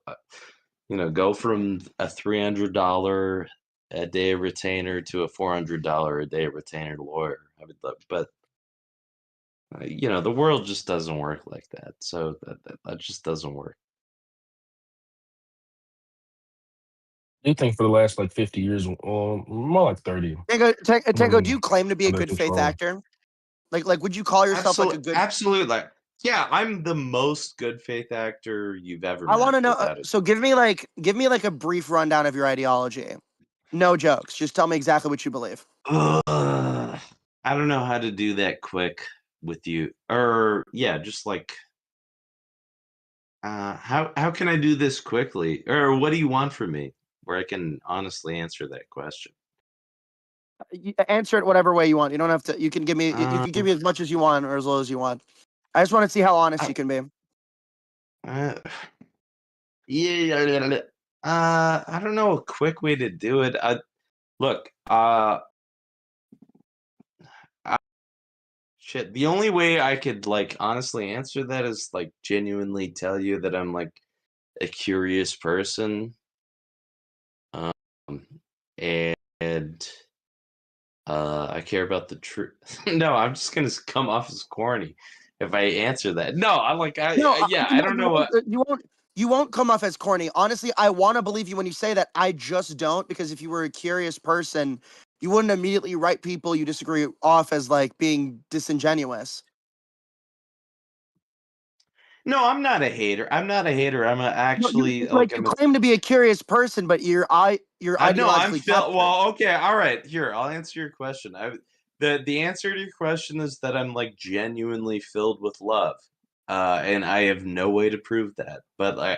go from a $300 a day retainer to a $400 a day retainer lawyer. I would love, but the world just doesn't work like that. So that just doesn't work. I do think for the last like 50 years, more like 30. Tango, do you claim to be a good faith actor? Like, would you call yourself like a good? Absolutely. Yeah, I'm the most good faith actor you've ever met. I want to know. So give me like a brief rundown of your ideology. No jokes. Just tell me exactly what you believe. I don't know how to do that quick with you. Or yeah, just like how can I do this quickly? Or what do you want from me where I can honestly answer that question? Answer it whatever way you want. You don't have to. You can give me. You can give me as much as you want or as little as you want. I just want to see how honest you can be. Yeah. I don't know a quick way to do it. Look. Shit. The only way I could like honestly answer that is like genuinely tell you that I'm like a curious person. And I care about the truth. No, I'm just gonna come off as corny if I answer that. No, I'm like, I don't know what you won't come off as corny. Honestly, I want to believe you when you say that. I just don't, because if you were a curious person, you wouldn't immediately write people you disagree off as like being disingenuous. No, I'm not a hater. I'm actually you claim to be a curious person, but you're ideologically well, okay, all right. Here, I'll answer your question. The answer to your question is that I'm like genuinely filled with love. And I have no way to prove that. But I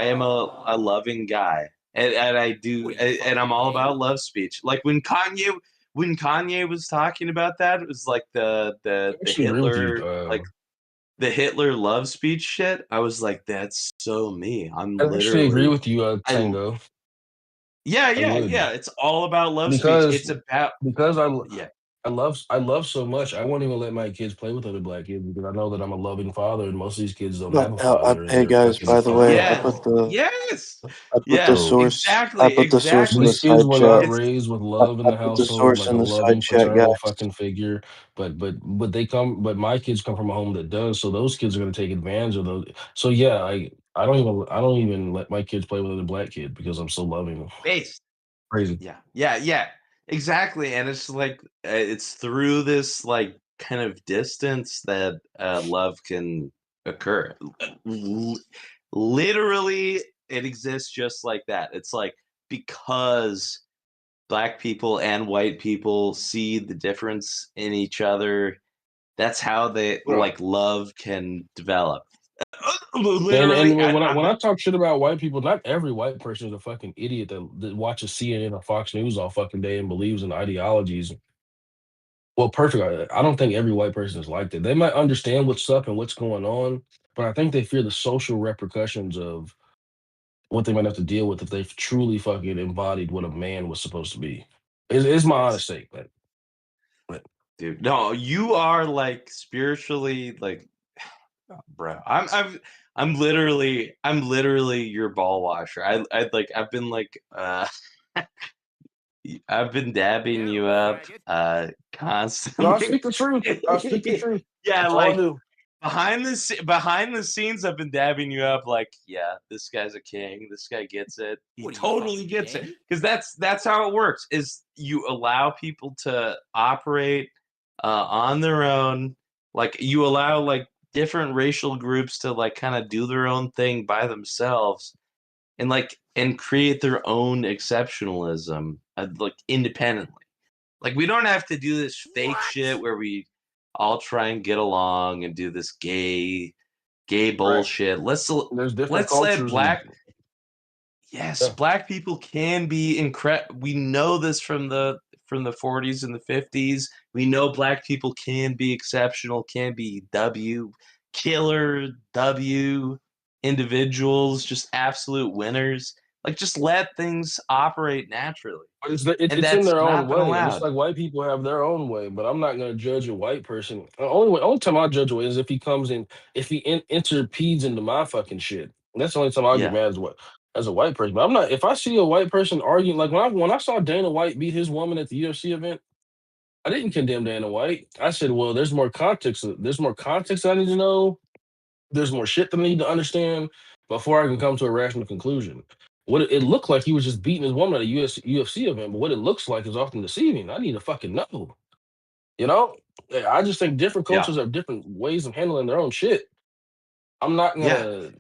am a loving guy. And I do and I'm all about love speech. Like when Kanye was talking about that, it was like the Hitler like the Hitler love speech shit. I was like, that's so me. I actually agree with you, Tango. Yeah. It's all about love speech. It's about I love so much. I won't even let my kids play with other black kids because I know that I'm a loving father, and most of these kids don't have a father. Hey guys, by the way, I put the source. Exactly. I put the source in the These kids side were chat. not raised with love in the household, the source like in a the loving side chat, paternal guys. fucking figure. But my kids come from a home that does. So those kids are gonna take advantage of those. So yeah, I don't even let my kids play with other black kids because I'm so loving. Crazy. Yeah. Exactly. And it's like it's through this like kind of distance that love can occur. Literally, it exists just like that. It's like because black people and white people see the difference in each other. That's how they like love can develop. And when I talk shit about white people, not every white person is a fucking idiot that watches CNN or Fox News all fucking day and believes in ideologies. Well, perfect. I don't think every white person is like that. They might understand what's up and what's going on, but I think they fear the social repercussions of what they might have to deal with if they've truly fucking embodied what a man was supposed to be. It's my honest take, but dude, no, you are like spiritually like bro. I'm literally your ball washer. I've been dabbing you up constantly. No, I speak the truth. I speak the truth. Yeah, That's like all I do. behind the scenes, I've been dabbing you up. Like, yeah, this guy's a king. This guy gets it. He totally gets it. Because that's how it works. Is you allow people to operate on their own. Like you allow like different racial groups to like kind of do their own thing by themselves, and create their own exceptionalism, like independently. Like we don't have to do this fake shit where we all try and get along and do this gay bullshit. There's different Let's let black people can be incredible. We know this from the 40s and the 50s. We know black people can be exceptional, can be killer individuals, just absolute winners. Like just let things operate naturally. It's in their own way. It's like white people have their own way, but I'm not going to judge a white person. The only time I judge a way is if he comes in, if he interpedes into my fucking shit. And that's the only time I get mad as a white person. But I'm not. If I see a white person arguing, like when I saw Dana White beat his woman at the UFC event, I didn't condemn Dana White. I said, well, there's more context. There's more context I need to know. There's more shit that I need to understand before I can come to a rational conclusion. What it looked like he was just beating his woman at a UFC event, but what it looks like is often deceiving. I need to fucking know. You know? I just think different cultures have different ways of handling their own shit. I'm not gonna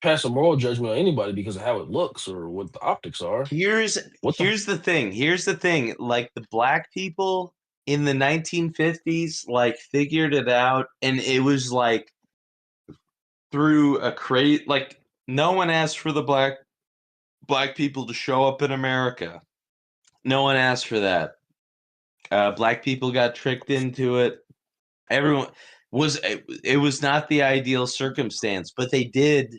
pass a moral judgment on anybody because of how it looks or what the optics are. Here's the thing. Like the black people in the 1950s, like figured it out, and it was like through a like no one asked for the black people to show up in America. No one asked for that. Black people got tricked into it. Everyone it was not the ideal circumstance, but they did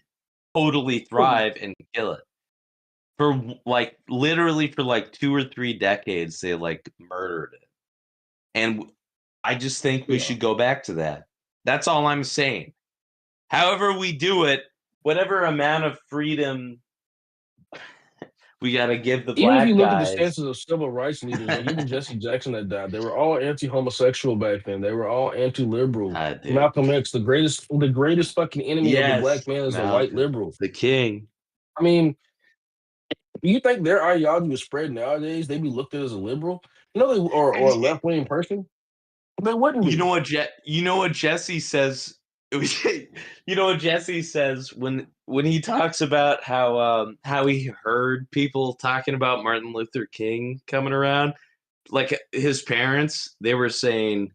totally thrive and kill it. For like literally for like 2 or 3 decades, they like murdered it. And I just think we should go back to that. That's all I'm saying. However we do it, whatever amount of freedom we got to give the black guys. Even if you look at the stances of civil rights leaders, like even Jesse Jackson that died, they were all anti-homosexual back then. They were all anti-liberal. Malcolm X, the greatest fucking enemy of the black man is the white liberal. The king. I mean, you think their ideology was spread nowadays? They'd be looked at as a liberal, or a left-wing person. They wouldn't be. You know what Jesse says. You know what Jesse says when he talks about how he heard people talking about Martin Luther King coming around, like his parents, they were saying,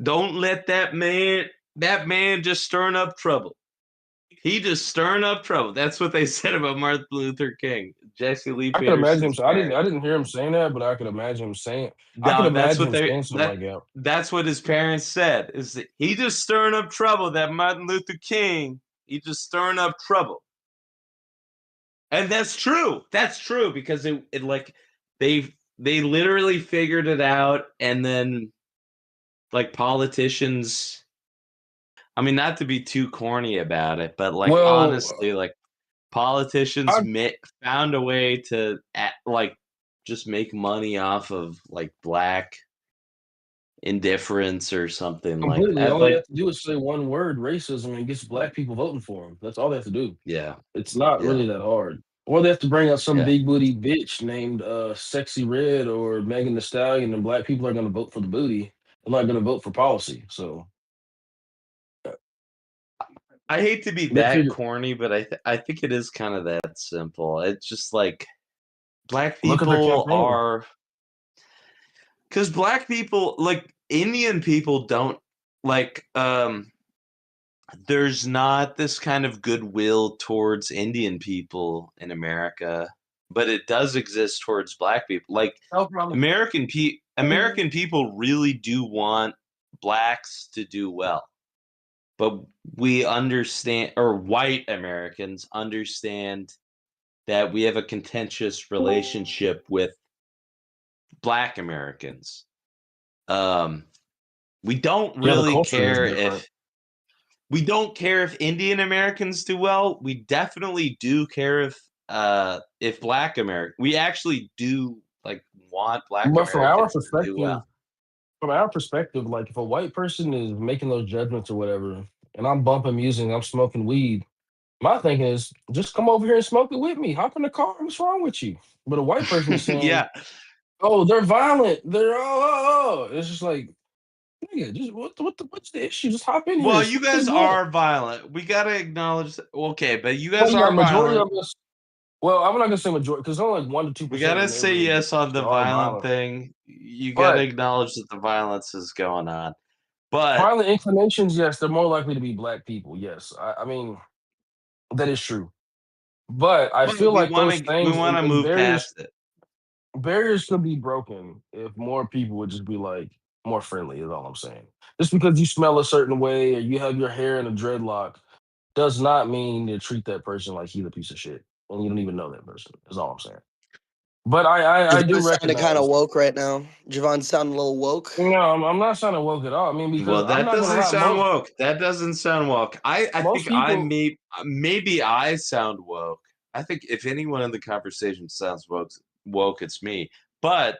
"Don't let that man just stirring up trouble. He just stirring up trouble." That's what they said about Martin Luther King. Jesse Lee. I could imagine him. I didn't hear him saying that, but I could imagine him saying. I could imagine him saying something like that. That's what his parents said. Is that he just stirring up trouble? That Martin Luther King, he just stirring up trouble. And that's true. That's true because it like they literally figured it out, and then like politicians. I mean, not to be too corny about it, but like honestly, like politicians found a way to like just make money off of like black indifference or something like that. All they have to do is say one word, racism, and gets black people voting for them. That's all they have to do. Yeah, it's not really that hard. Or they have to bring out some big booty bitch named Sexy Red or Megan Thee Stallion, and black people are going to vote for the booty. They're not going to vote for policy. So. I hate to be that corny, but I think it is kind of that simple. It's just like black people are, because black people, like Indian people, don't like. There's not this kind of goodwill towards Indian people in America, but it does exist towards black people. Like American people really do want blacks to do well. But we understand, or white Americans understand, that we have a contentious relationship with black Americans. We don't really care if we don't care if Indian Americans do well. We definitely do care if Black American. We actually do like want Black But Americans to do well. from our perspective, like if a white person is making those judgments or whatever, and I'm bumping music, I'm smoking weed, my thinking is just come over here and smoke it with me. Hop in the car. What's wrong with you? But a white person is saying, yeah, "Oh, they're violent. They're oh." It's just like, nigga, just what's the issue? Just hop in here. well, you guys are violent. We gotta acknowledge. Okay, but you guys yeah, are majority violent. of us. Well, I'm not gonna say majority because only like 1 to 2%. We gotta say yes on the violent thing. You gotta acknowledge that the violence is going on. But violent inclinations, yes, they're more likely to be Black people. Yes, I mean that is true. But I feel like those things we want to move past it. Barriers could be broken if more people would just be like more friendly. Is all I'm saying. Just because you smell a certain way or you have your hair in a dreadlock does not mean to treat that person like he's a piece of shit and you don't even know that person. Is all I'm saying. But I do recognize. Kind of woke right now. Javon sounding a little woke. No, I'm not sounding woke at all. I mean, because that doesn't sound woke. That doesn't sound woke. I think people, maybe I sound woke. I think if anyone in the conversation sounds woke, it's me. But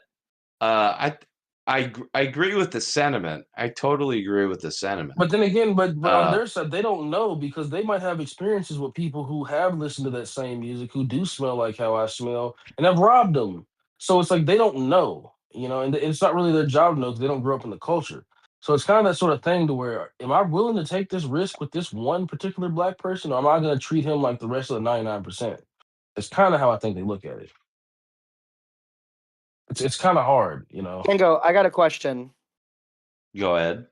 I agree with the sentiment. I totally agree with the sentiment. But then again, but on their side, they don't know because they might have experiences with people who have listened to that same music, who do smell like how I smell, and have robbed them. So it's like they don't know, and it's not really their job to know because they don't grow up in the culture. So it's kind of that sort of thing to where, am I willing to take this risk with this one particular Black person, or am I going to treat him like the rest of the 99%? It's kind of how I think they look at it. It's kind of hard, Tango, I got a question. Go ahead.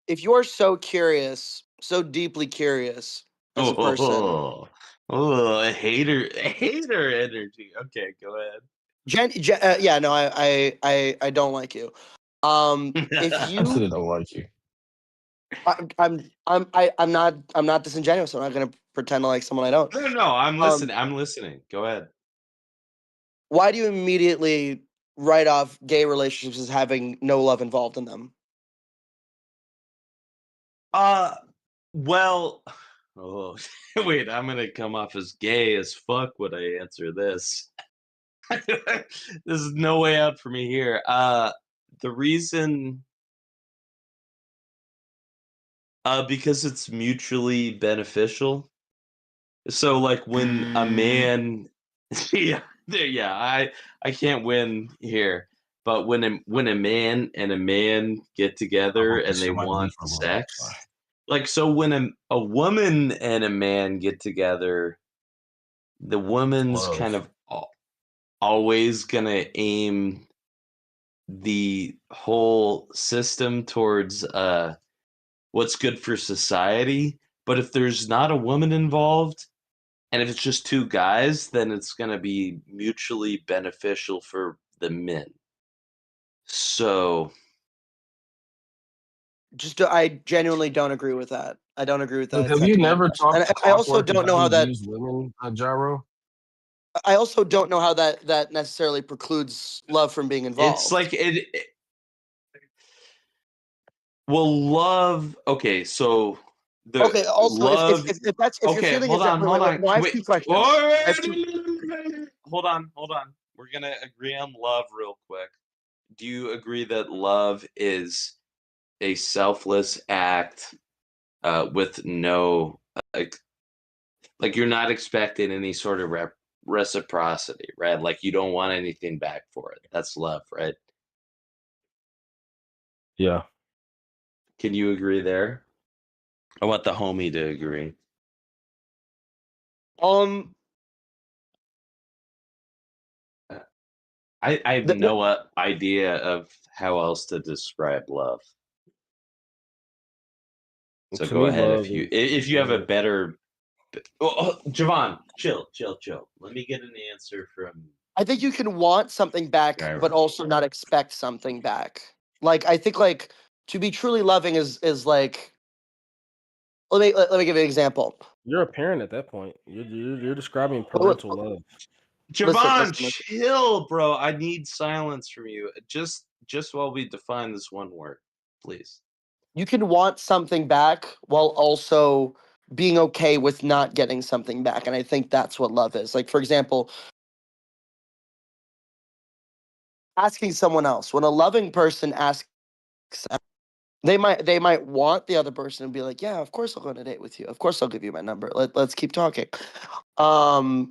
If you're so curious, so deeply curious as a person. A hater energy. Okay, go ahead. Yeah, no, I don't like you. If you I don't like you. I'm not disingenuous. I'm not gonna pretend to like someone I don't. No, I'm listening. I'm listening. Go ahead. Why do you immediately write off gay relationships as having no love involved in them? Well, wait, I'm gonna come off as gay as fuck when I answer this. There's no way out for me here. The reason, because it's mutually beneficial. So, like, when a man, I can't win here. But when a man and a man get together and they want sex, like, so when a woman and a man get together, the woman's kind of always gonna aim the whole system towards what's good for society. But if there's not a woman involved, and if it's just two guys, then it's gonna be mutually beneficial for the men. So, I genuinely don't agree with that. I don't agree with that. Have you never talked? And I also don't know how that women, Gyro. I also don't know how that necessarily precludes love from being involved. It's like well, love. Okay, so Also, love. if you're feeling hold on. I have two questions. Hold on. We're gonna agree on love real quick. Do you agree that love is a selfless act with no like you're not expecting any sort of reciprocity, right? Like you don't want anything back for it. That's love, right? Yeah. Can you agree there? I want the homie to agree. I have no idea of how else to describe love. So go ahead if you have a better. Javon, chill. Let me get an answer from. I think you can want something back, but also not expect something back. Like I think, like to be truly loving is like. Let me give you an example. You're a parent at that point. You're describing parental love. Javon, chill, bro. I need silence from you. Just while we define this one word, please. You can want something back while also being okay with not getting something back. And I think that's what love is. Like, for example, asking someone else. When a loving person asks, they might want the other person to be like, yeah, of course I'll go on a date with you. Of course I'll give you my number. Let's keep talking. But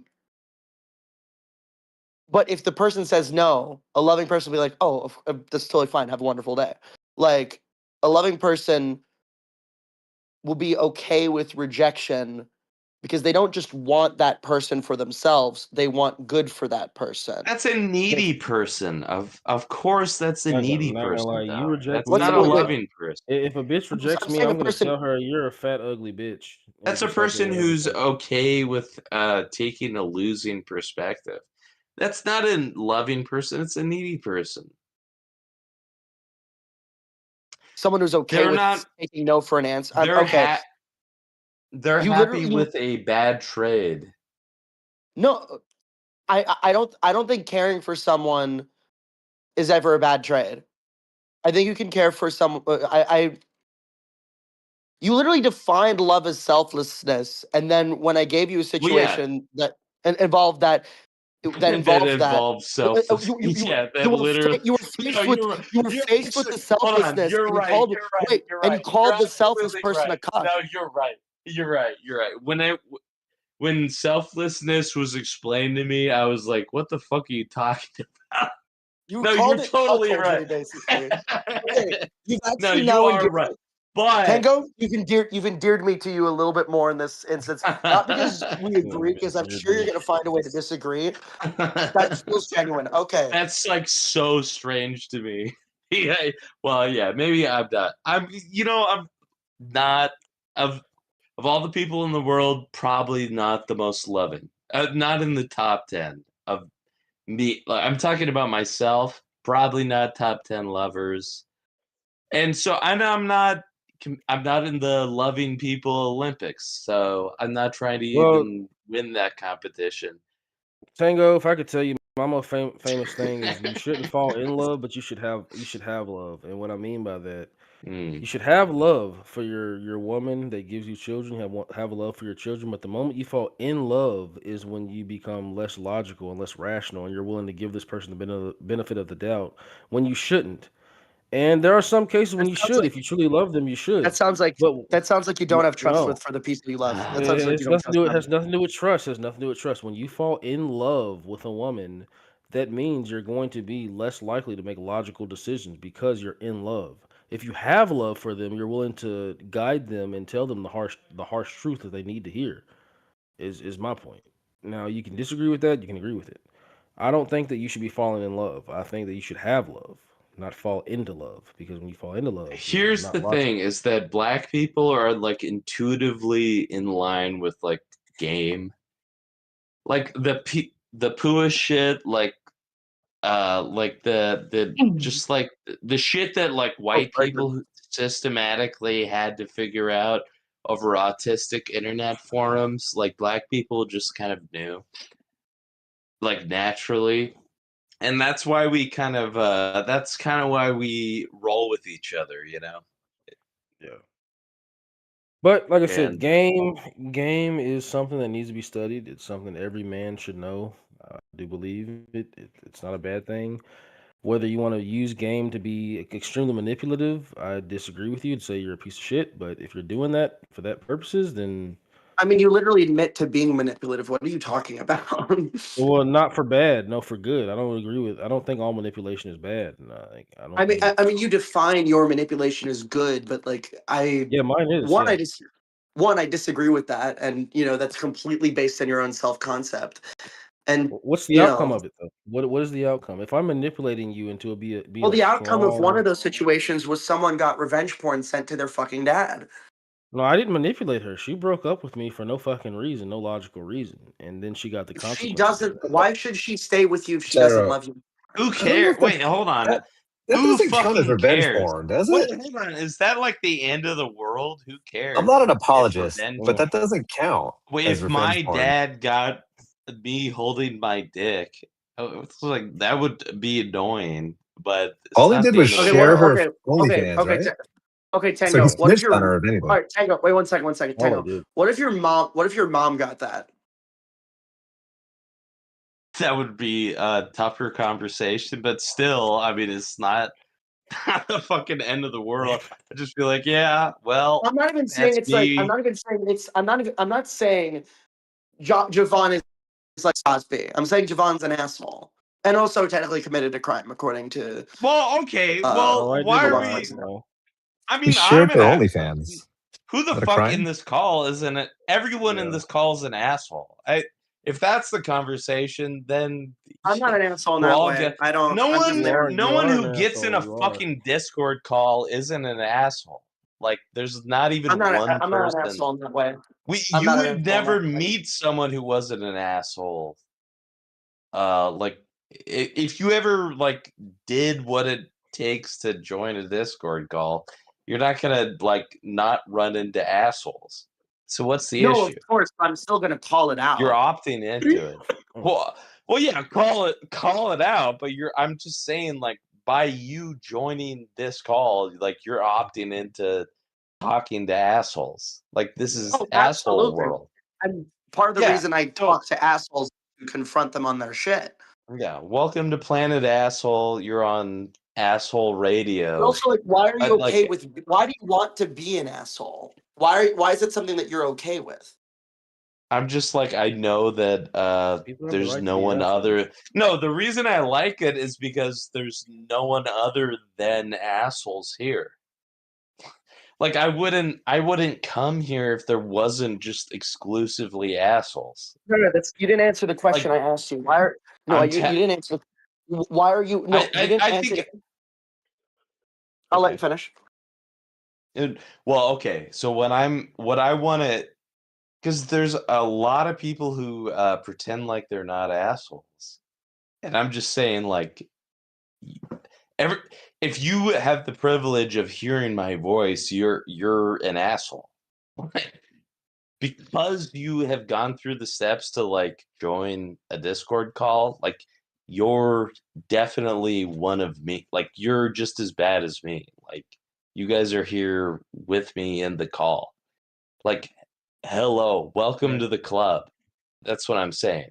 if the person says no, a loving person will be like, oh, that's totally fine. Have a wonderful day. Like, a loving person will be okay with rejection because they don't just want that person for themselves. They want good for that person. That's a needy person. Of course, that's a needy person. You reject that's not a loving person. If a bitch rejects me, I'm gonna tell her you're a fat, ugly bitch. That's a person who's okay with taking a losing perspective. That's not a loving person. It's a needy person. Someone who's okay with taking no for an answer. They're happy with a bad trade. No, I don't think caring for someone is ever a bad trade. I think you can care for someone. You literally defined love as selflessness, and then when I gave you a situation that involved that. That involves selflessness. You were faced with the selflessness. You're right. And you called the selfless person a cunt. No, you're right. When selflessness was explained to me, I was like, "What the fuck are you talking about?" You're totally right. Basically, you've actually right. But Tango, you've endeared me to you a little bit more in this instance, not because we agree, because I'm sure you're going to find a way to disagree. That feels genuine. Okay, that's like so strange to me. Yeah, well, yeah, maybe I'm not. I'm not of all the people in the world, probably not the most loving. Not in the top 10 of me. I'm talking about myself. Probably not top 10 lovers. And so I'm not in the loving people Olympics, so I'm not trying to even win that competition. Tango, if I could tell you, my most famous thing is you shouldn't fall in love, but you should have love. And what I mean by that, you should have love for your woman that gives you children. Have a love for your children, but the moment you fall in love is when you become less logical and less rational, and you're willing to give this person the benefit of the doubt when you shouldn't. And there are some cases when you should. If you truly love them, you should. That sounds like you don't have trust for the people you love. That sounds like you don't trust them. It has nothing to do with trust. It has nothing to do with trust. When you fall in love with a woman, that means you're going to be less likely to make logical decisions because you're in love. If you have love for them, you're willing to guide them and tell them the harsh truth that they need to hear. Is my point. Now you can disagree with that. You can agree with it. I don't think that you should be falling in love. I think that you should have love, not fall into love, because when you fall into love, here's the thing is that black people are like intuitively in line with like game, like the Pua shit, like the just like the shit that like white people systematically had to figure out over autistic internet forums, like black people just kind of knew, like naturally. And that's why we kind of why we roll with each other, you know. Yeah. But like I said, game is something that needs to be studied. It's something every man should know. I do believe it's not a bad thing. Whether you want to use game to be extremely manipulative, I disagree with you and say you're a piece of shit. But if you're doing that for that purposes, then I mean, you literally admit to being manipulative. What are you talking about? Well, not for bad, no, for good. I don't think all manipulation is bad. I mean, you define your manipulation as good, but like mine is. I disagree with that, and that's completely based on your own self-concept. And what's the outcome of it, though? What is the outcome? If I'm manipulating you into the outcome of one of those situations was someone got revenge porn sent to their fucking dad. No, I didn't manipulate her. She broke up with me for no fucking reason, no logical reason, and then she got the consequences. She doesn't. Why should she stay with you if she doesn't love you? Who cares? Wait, hold on. That doesn't count as revenge porn, does it? Hold on. Is that like the end of the world? Who cares? I'm not an apologist, but that doesn't count. Wait, if my dad got me holding my dick, it's like that would be annoying. But all he did was share her OnlyFans, right? Okay, So Tango. he's What if snitched your on her, if all anything. right, Tango? Wait 1 second. 1 second, Oh, Tango. dude. What if your mom got that? That would be a tougher conversation, but still, I mean, it's not the fucking end of the world. I just feel like, yeah, well, I'm not even saying that's it's like. I'm me. not even saying it's. I'm not saying Javon is like Cosby. I'm saying Javon's an asshole and also technically committed a crime according to. Well, okay. Oh, Well, I why did are lie, we? bro. I He mean, shared I'm an their ass. OnlyFans. Who the Is that a fuck crime? in this call isn't it? Everyone in Yeah. this call is an asshole. If that's the conversation, then I'm not an asshole in we're that all way. get. I don't. No I'm just one, there. no You one are who an gets in asshole. a You are. fucking Discord call isn't an asshole. Like, there's not even I'm not. one I'm not an person. asshole in that way. I'm You not an would asshole in never that way. meet someone who wasn't an asshole. Like, if you ever like did what it takes to join a Discord call, you're not gonna like not run into assholes. So what's the No, of issue? course. I'm still gonna call it You're out. opting into it. Well, yeah, call it out. But I'm just saying, like, by you joining this call, like, you're opting into talking to assholes. Like, this is Oh, asshole absolutely. world. And part of the Yeah, reason I talk to assholes is to confront them on their shit. Yeah, welcome to Planet Asshole. You're on Asshole But Radio. also, like, why are you okay Like, with? Why do you want to be an asshole? Why is it something that you're okay with? I'm just like, I know that People have the there's right to no be one assholes. other. No, the reason I like it is because there's no one other than assholes here. Like, I wouldn't come here if there wasn't just exclusively assholes. No, you didn't answer the question Like, I asked you. Why are no? You didn't answer. Why are you? No, you didn't I answer. think. I'll let you finish. Well, okay. So what I want to, because there's a lot of people who pretend like they're not assholes, and I'm just saying, like, if you have the privilege of hearing my voice, you're an asshole. Because you have gone through the steps to like join a Discord call, like, you're definitely one of me. Like, you're just as bad as me. Like, you guys are here with me in the call. Like, hello, welcome to the club. That's what I'm saying.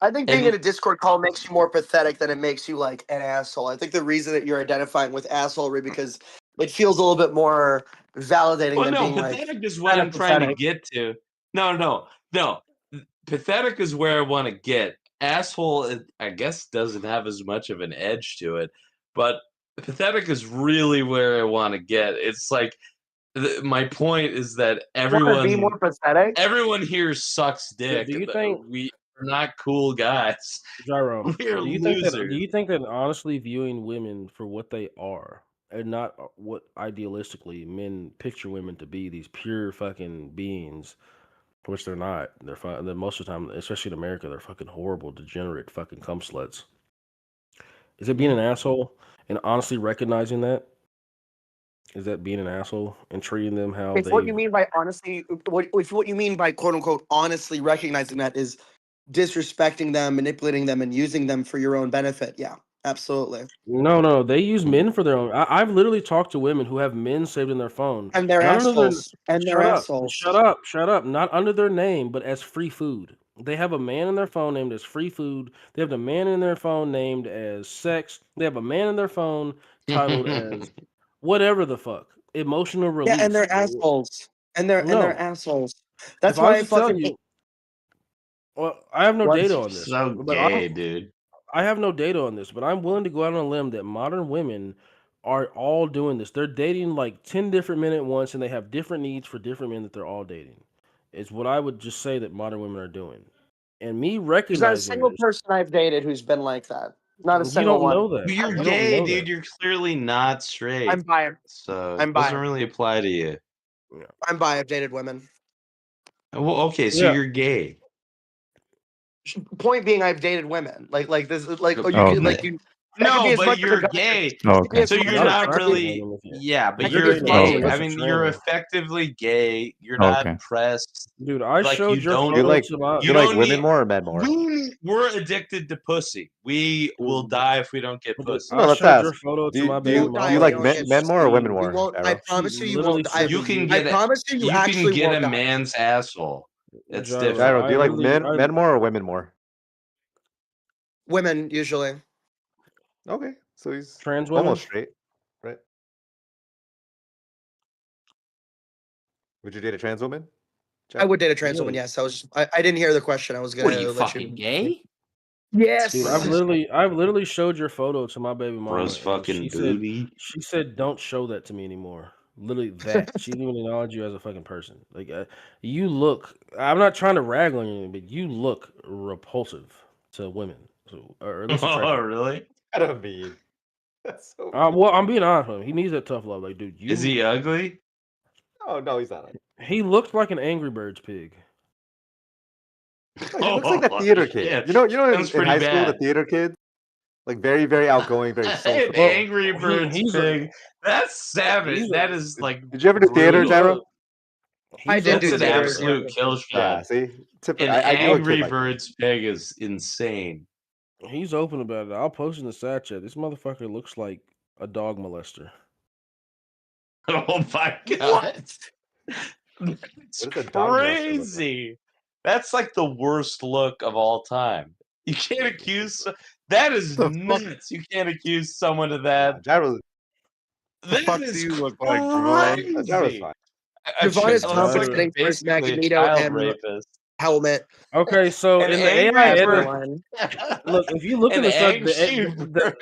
I think being in a Discord call makes you more pathetic than it makes you like an asshole. I think the reason that you're identifying with assholery because it feels a little bit more validating than being pathetic like is what I'm trying to get to. No. Pathetic is where I want to get. Asshole, I guess, doesn't have as much of an edge to it, but pathetic is really where I want to get. It's like, my point is that be more pathetic. Everyone here sucks dick. Do you think we are not cool guys? Gyro, We're do you losers. think that honestly viewing women for what they are and not what idealistically men picture women to be, these pure fucking beings, which they're not. They're most of the time, especially in America, they're fucking horrible, degenerate fucking cum sluts. Is it being an asshole and honestly recognizing that? Is that being an asshole and treating them how If what you mean by honestly, what you mean by quote unquote honestly recognizing that is disrespecting them, manipulating them, and using them for your own benefit, yeah, absolutely. No, they use men for their own. I've literally talked to women who have men saved in their phone, and they're assholes. Shut up. Not under their name, but as free food. They have a man in their phone named as free food. They have a man in their phone named as sex. They have a man in their phone titled as whatever the fuck. Emotional release. Yeah, and they're assholes. And they're assholes. That's why I fucking. Well, I have no data on this. So gay, dude. I have no data on this, but I'm willing to go out on a limb that modern women are all doing this. They're dating like 10 different men at once, and they have different needs for different men that they're all dating. It's what I would just say that modern women are doing. And me recognizing there's not a single person I've dated who's been like that. Not a single one. You don't know that. You're gay, dude. You're clearly not straight. I'm bi. So it doesn't really apply to you. Yeah. I'm bi. I've dated women. Well, okay, so you're gay. Point being, I've dated women. Like this. Like No, but you're gay. Oh, okay. So you're not really. Yeah, but you're gay. I mean, you're effectively gay. You're not pressed. Dude, I like, showed you your don't. photo like to my. you like women more or men more? We're addicted to pussy. We will die if we don't get pussy. No, let's showed your ask. photo Do to my you, baby do mama. you like and men, she men more or women screamed. more? You won't. I Arrow? promise you, you Literally won't. I, You can I get it. promise you, you You actually can get won't a die. man's asshole. It's Gyro, different. Gyro, do you I like literally- men more or women more? Women usually. Okay, so he's Trans women? almost straight, right? Would you date a trans woman? Jack? I would date a trans woman. Yes, I was. I didn't hear the question. I was gonna. What are you let fucking gay? Yes. Dude, I've literally showed your photo to my baby mama. Bro's and fucking booty. She said, "Don't show that to me anymore." Literally that. She didn't even acknowledge you as a fucking person. Like you look. I'm not trying to rag on you, but you look repulsive to women. So, or at least Oh, attractive. really? I don't mean. That's so. Well, I'm being honest with him. He needs that tough love. Like, dude, Is he ugly? Oh no, he's not. He looked like an Angry Birds pig. He looks like the theater kid. Yeah. You know, in high school, bad. the theater kid, like very, very outgoing, very An social. Angry Birds he's pig. That's savage. That is like. Did you ever do theater, brutal. Gyro? I did That's do an theater, absolute kill Yeah, shot. see, An I knew a Angry kid like that. Birds pig is insane. He's open about it. I'll post in the side chat. This motherfucker looks like a dog molester. Oh my god. That's What is a dog molester look like? crazy. That's like the worst look of all time. You can't accuse that is nuts. You can't accuse someone of that. Gyro, That fuck is do you look like, bro? Gyro's crazy. fine. Javon is Looks Thompson like getting first basically a Magneto child and rapist. helmet. Okay, so An in the Angry AI Bird- edit, look, if you look An at the Angry Bird.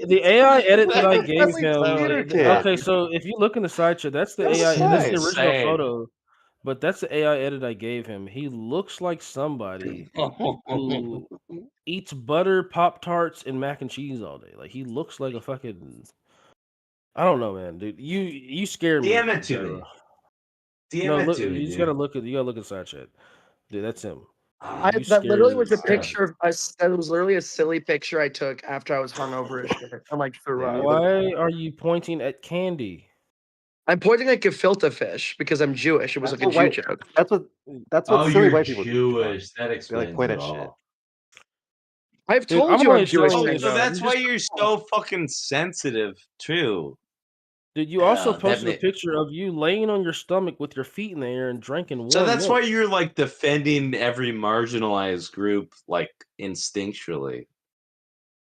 the AI edit that I That's gave like him. theater kid. Okay, so if you look in the side chat, that's the That's AI. That's the nice. original Insane. photo, but that's the AI edit I gave him. He looks like somebody who eats butter, Pop Tarts, and mac and cheese all day. Like he looks like a fucking. I don't know, man, dude. You scare me. DM it to Gyro. me. DM No, it look, to me. you just dude. gotta look at the side chat, dude. That's him. You That literally scare was a me. picture of us. That was literally a silly picture I took after I was hungover as shit. I'm like, threw up. Why are you pointing at candy? I'm pointing at gefilte fish because I'm Jewish. It was That's like a what Jew joke. That's what Oh, silly you're white people do. Jewish. That They explains like point it at shit. all. I've Dude, told I'm you I'm only Jewish. showing Oh, you so though. that's You why just- you're so fucking sensitive too. Dude, you also Yeah, that posted a ma- picture of you laying on your stomach with your feet in the air and drinking warm So that's milk. why you're like defending every marginalized group like instinctually.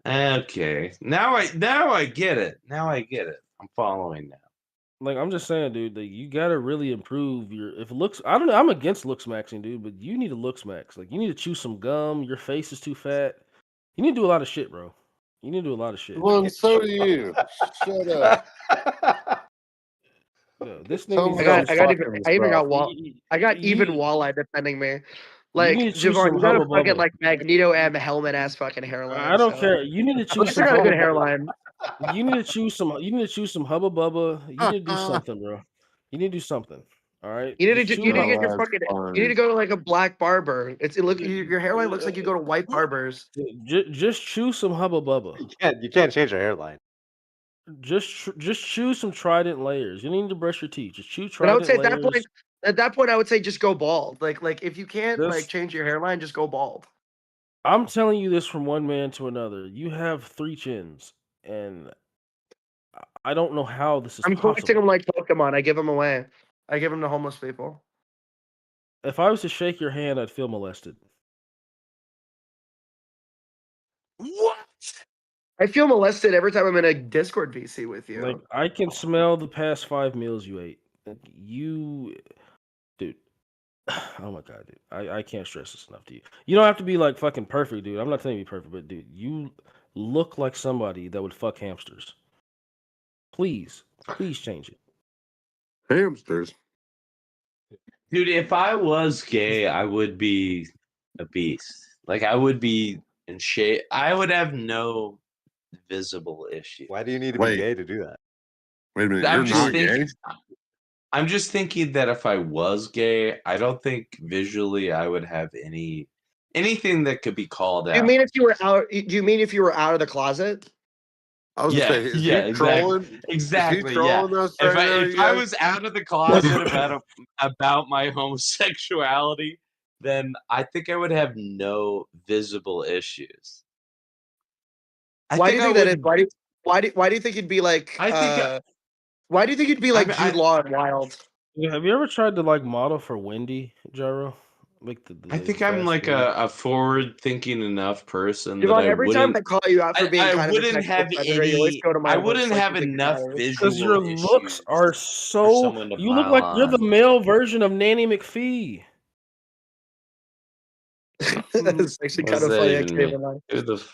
Okay. Now I get it. Now I get it. I'm following now. Like I'm just saying, dude, that you gotta really improve your if looks. I don't know. I'm against looks maxing, dude, but you need to looks max. Like you need to chew some gum. Your face is too fat. You need to do a lot of shit, bro. You need to do a lot of shit. Well, so do you. Shut up. Yo, this Tell nigga. me I got even You- walleye defending me. Like need to choose Javon, some you got a Hubba fucking Bubba. like Magneto and helmet ass fucking hairline. I don't so- care. You need to choose Unless you some. got a good Hubba Bubba. hairline. You need to choose some. You need to choose some Hubba Bubba. You need to do something, bro. You need to do something. All right. You need Just to chew you need to Hubba- get your fucking. You need to go to like a black barber. Your hairline looks like you go to white barbers. Just choose some Hubba Bubba. You can't change your hairline. Just choose some Trident layers. You need to brush your teeth. Just chew But I would Trident say layers. at that point, I would say just go bald. Like if you can't This- like change your hairline, just go bald. I'm telling you this from one man to another. You have 3 chins, and I don't know how this is I'm collecting possible. them like Pokemon. I give them away. I give them to homeless people. If I was to shake your hand, I'd feel molested. What? I feel molested every time I'm in a Discord VC with you. Like I can smell the past 5 meals you ate. Like, you, dude. Oh my god, dude. I can't stress this enough to you. You don't have to be like fucking perfect, dude. I'm not telling you to be perfect, but dude, you look like somebody that would fuck hamsters. Please change it. Hamsters. Dude, if I was gay, I would be a beast. Like I would be in shape. I would have no visible issue. Why do you need to Wait. be gay to do that? Wait a minute. I'm You're just not thinking. gay? I'm just thinking that if I was gay, I don't think visually I would have anything that could be called out. Do you mean if you were out? Do you mean if you were out of the closet? I was gonna say, is he trolling? Exactly. Is he trolling us If right now? if I was out of the closet about my homosexuality, then I think I would have no visible issues. Why do you think that is? Why do you think you'd be like? Why do you think you'd be like Jude Law and Wild? Yeah, have you ever tried to like model for Wendy, Gyro? Like I think I'm like a forward-thinking enough person Javon, that I every wouldn't. time I call you out for being kind of a wouldn't have sexual predator, you always any. go to my I looks wouldn't like have you think it enough matters. visual Because your looks issues are for so. someone to You look like you're the on. male version of Nanny McPhee. That's actually What kind does of that funny. I even can't mean? even lie. Who the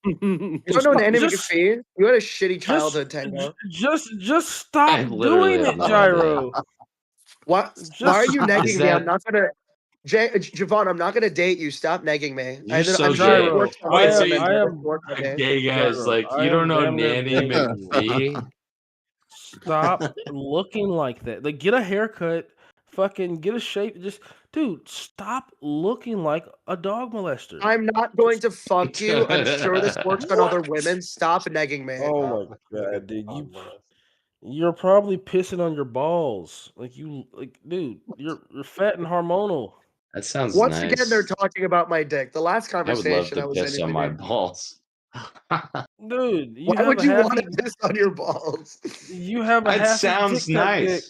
You don't know Nanny McPhee? You had a shitty childhood, Tango. Just stop I literally doing have it, no Gyro. Why are you negging me? I'm not gonna. Javon, I'm not gonna date you. Stop negging me. You're so I'm sure gay. it works on Wait, other so women, you, but it am doesn't work on me. gay guys Gyro, like I you don't am know damn near Nanny begging you. McPhee? Stop looking like that. Like, get a haircut. Fucking get a shape. Just, dude, stop looking like a dog molester. I'm not going to fuck you. I'm sure this works on other women. Stop negging me. Oh my god, dude, you're probably pissing on your balls. Dude, you're fat and hormonal. That sounds Once nice. again, they're talking about my dick. The last I would love conversation, to piss on my balls. Dude, why would you want to piss on your balls? You have a That half sounds nice. dick.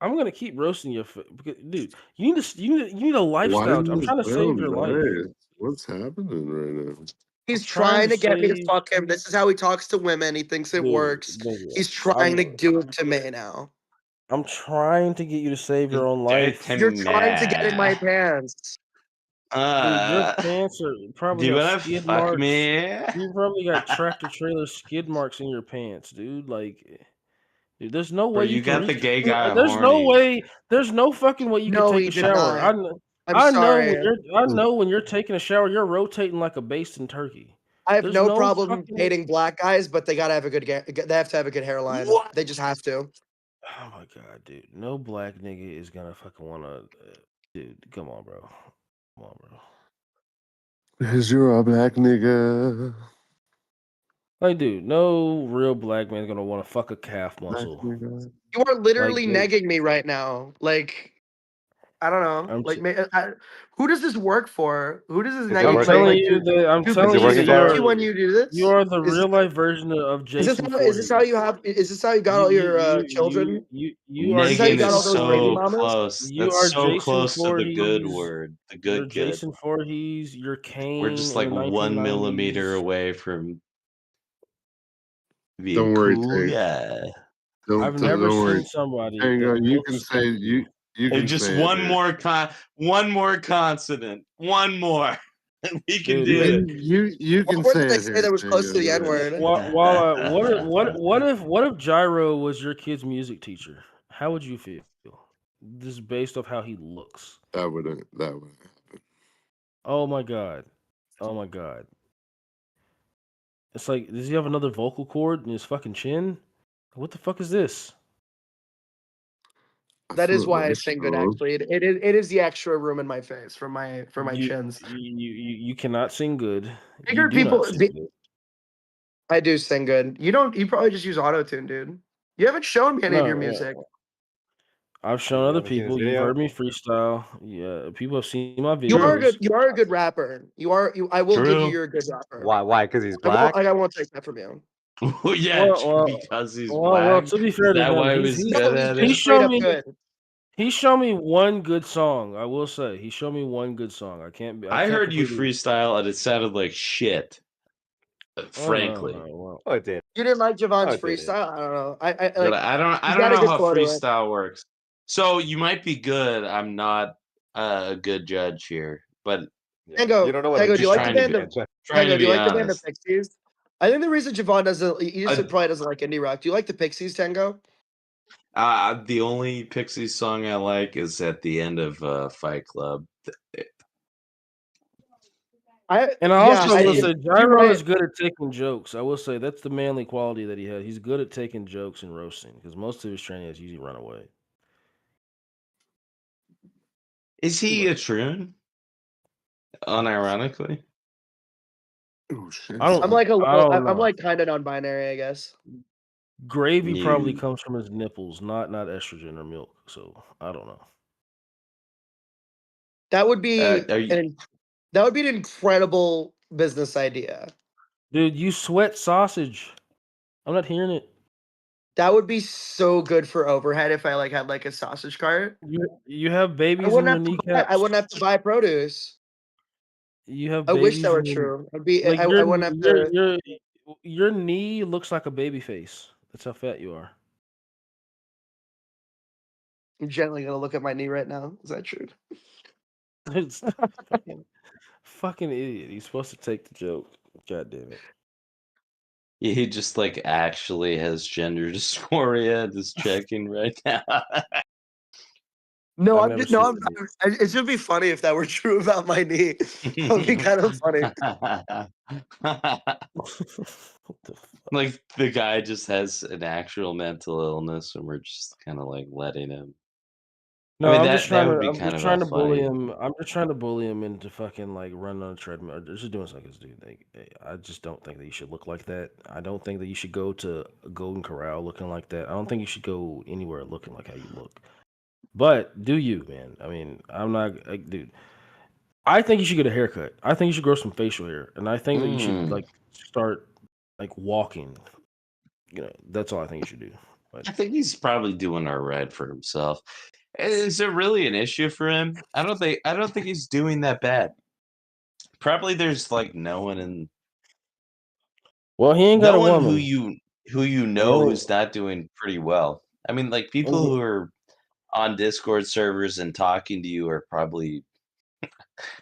I'm gonna keep roasting you, because, dude. You need a lifestyle. I'm trying to save your life. What's happening right now? He's trying to get me to fuck him. This is how he talks to women. He thinks it works. He's trying to do it to me now. I'm trying to get you to save your own life. You're trying to get in my pants. Dude, your pants are probably do you have wanna skid fuck marks. me? You probably got tractor trailer skid marks in your pants, dude. Like, dude, there's no way you can got the reach. gay guy There's no horny. way. There's no fucking way you can take he a did shower. not. I know sorry. when you're taking a shower, you're rotating like a basting turkey. I have no problem dating black guys, but they gotta have a good. They have to have a good hairline. What? They just have to. Oh my god, dude! No black nigga is gonna fucking wanna. Dude, come on, bro. Come on, bro. Because you're a black nigga. Like, dude, no real black man's gonna want to fuck a calf muscle. You are literally negging me right now. Like, I don't know. Who does this work for? Who does this neg? I'm telling you that. I'm telling you, when you do this. You are the real life version of Jason. Is this how you have? Is this how you got all your children? Negging is so close. That's so close to the good word. The good. You're Jason Voorhees. You're Kane. We're just like 1 millimeter away from. Don't worry, cool guy. I've never seen somebody. You can say you. You can just say one more consonant. One more. We can do it. You can say it. Say that was close to the N word. What if Gyro was your kid's music teacher? How would you feel? This is based off how he looks. That would happen. Oh my god. It's like, does he have another vocal cord in his fucking chin? What the fuck is this? That is why I sing good. Actually, it is the extra room in my face for my chins. You cannot sing good. Bigger people. I do sing good. You don't. You probably just use auto-tune, dude. You haven't shown me any of your music. I've shown other people. You've heard me freestyle. Yeah, people have seen my videos. You are a good rapper. I will give you. You're a good rapper. Why? Because he's black. I won't take that from you. Because he's black. Well, to be fair to him, he showed me one good song. I will say he showed me one good song. I heard you freestyle and it sounded like shit. Frankly, it did. You didn't like Javon's freestyle? I don't know. I don't know how freestyle works. So you might be good. I'm not a good judge here, but Tango, you don't know what Tango, do you like the band of Pixies? I think the reason Javon doesn't, he just probably doesn't like indie rock. Do you like the Pixies, Tango? The only Pixies song I like is at the end of Fight Club. I also will say Gyro is good at taking jokes. I will say that's the manly quality that he had. He's good at taking jokes and roasting because most of his training has usually run away. Is he a troon? Unironically? Oh shit. I'm like I'm like kind of non-binary, I guess. Gravy probably comes from his nipples, not estrogen or milk. So I don't know. That would be an incredible business idea. Dude, you sweat sausage. I'm not hearing it. That would be so good for overhead if I had a sausage cart. You have babies in your kneecaps. I wouldn't have to buy produce. You have I wish babies that were in true. I'd be. like I wouldn't have to. your knee looks like a baby face. That's how fat you are. I'm gently gonna look at my knee right now. Is that true? It's fucking idiot. He's supposed to take the joke. God damn it. He just like actually has gender dysphoria. Just checking right now. No, I'm just no. It should be funny if that were true about my knee. That would be kind of funny. Like the guy just has an actual mental illness, and we're just kind of like letting him. No, I mean, I'm just trying to bully funny. him. I'm just trying to bully him into fucking like running on a treadmill. Or just doing something, dude. Like, I just don't think that you should look like that. I don't think that you should go to Golden Corral looking like that. I don't think you should go anywhere looking like how you look. But do you, man? I mean, I'm not, like, dude. I think you should get a haircut. I think you should grow some facial hair, and I think that you should like start like walking. You know, that's all I think you should do. But I think he's probably doing all right for himself. Is it really an issue for him? I don't think he's doing that bad. Probably there's like no one in. Well, he ain't got no a one woman who you know who's not doing pretty well. I mean, like people who are on Discord servers and talking to you are probably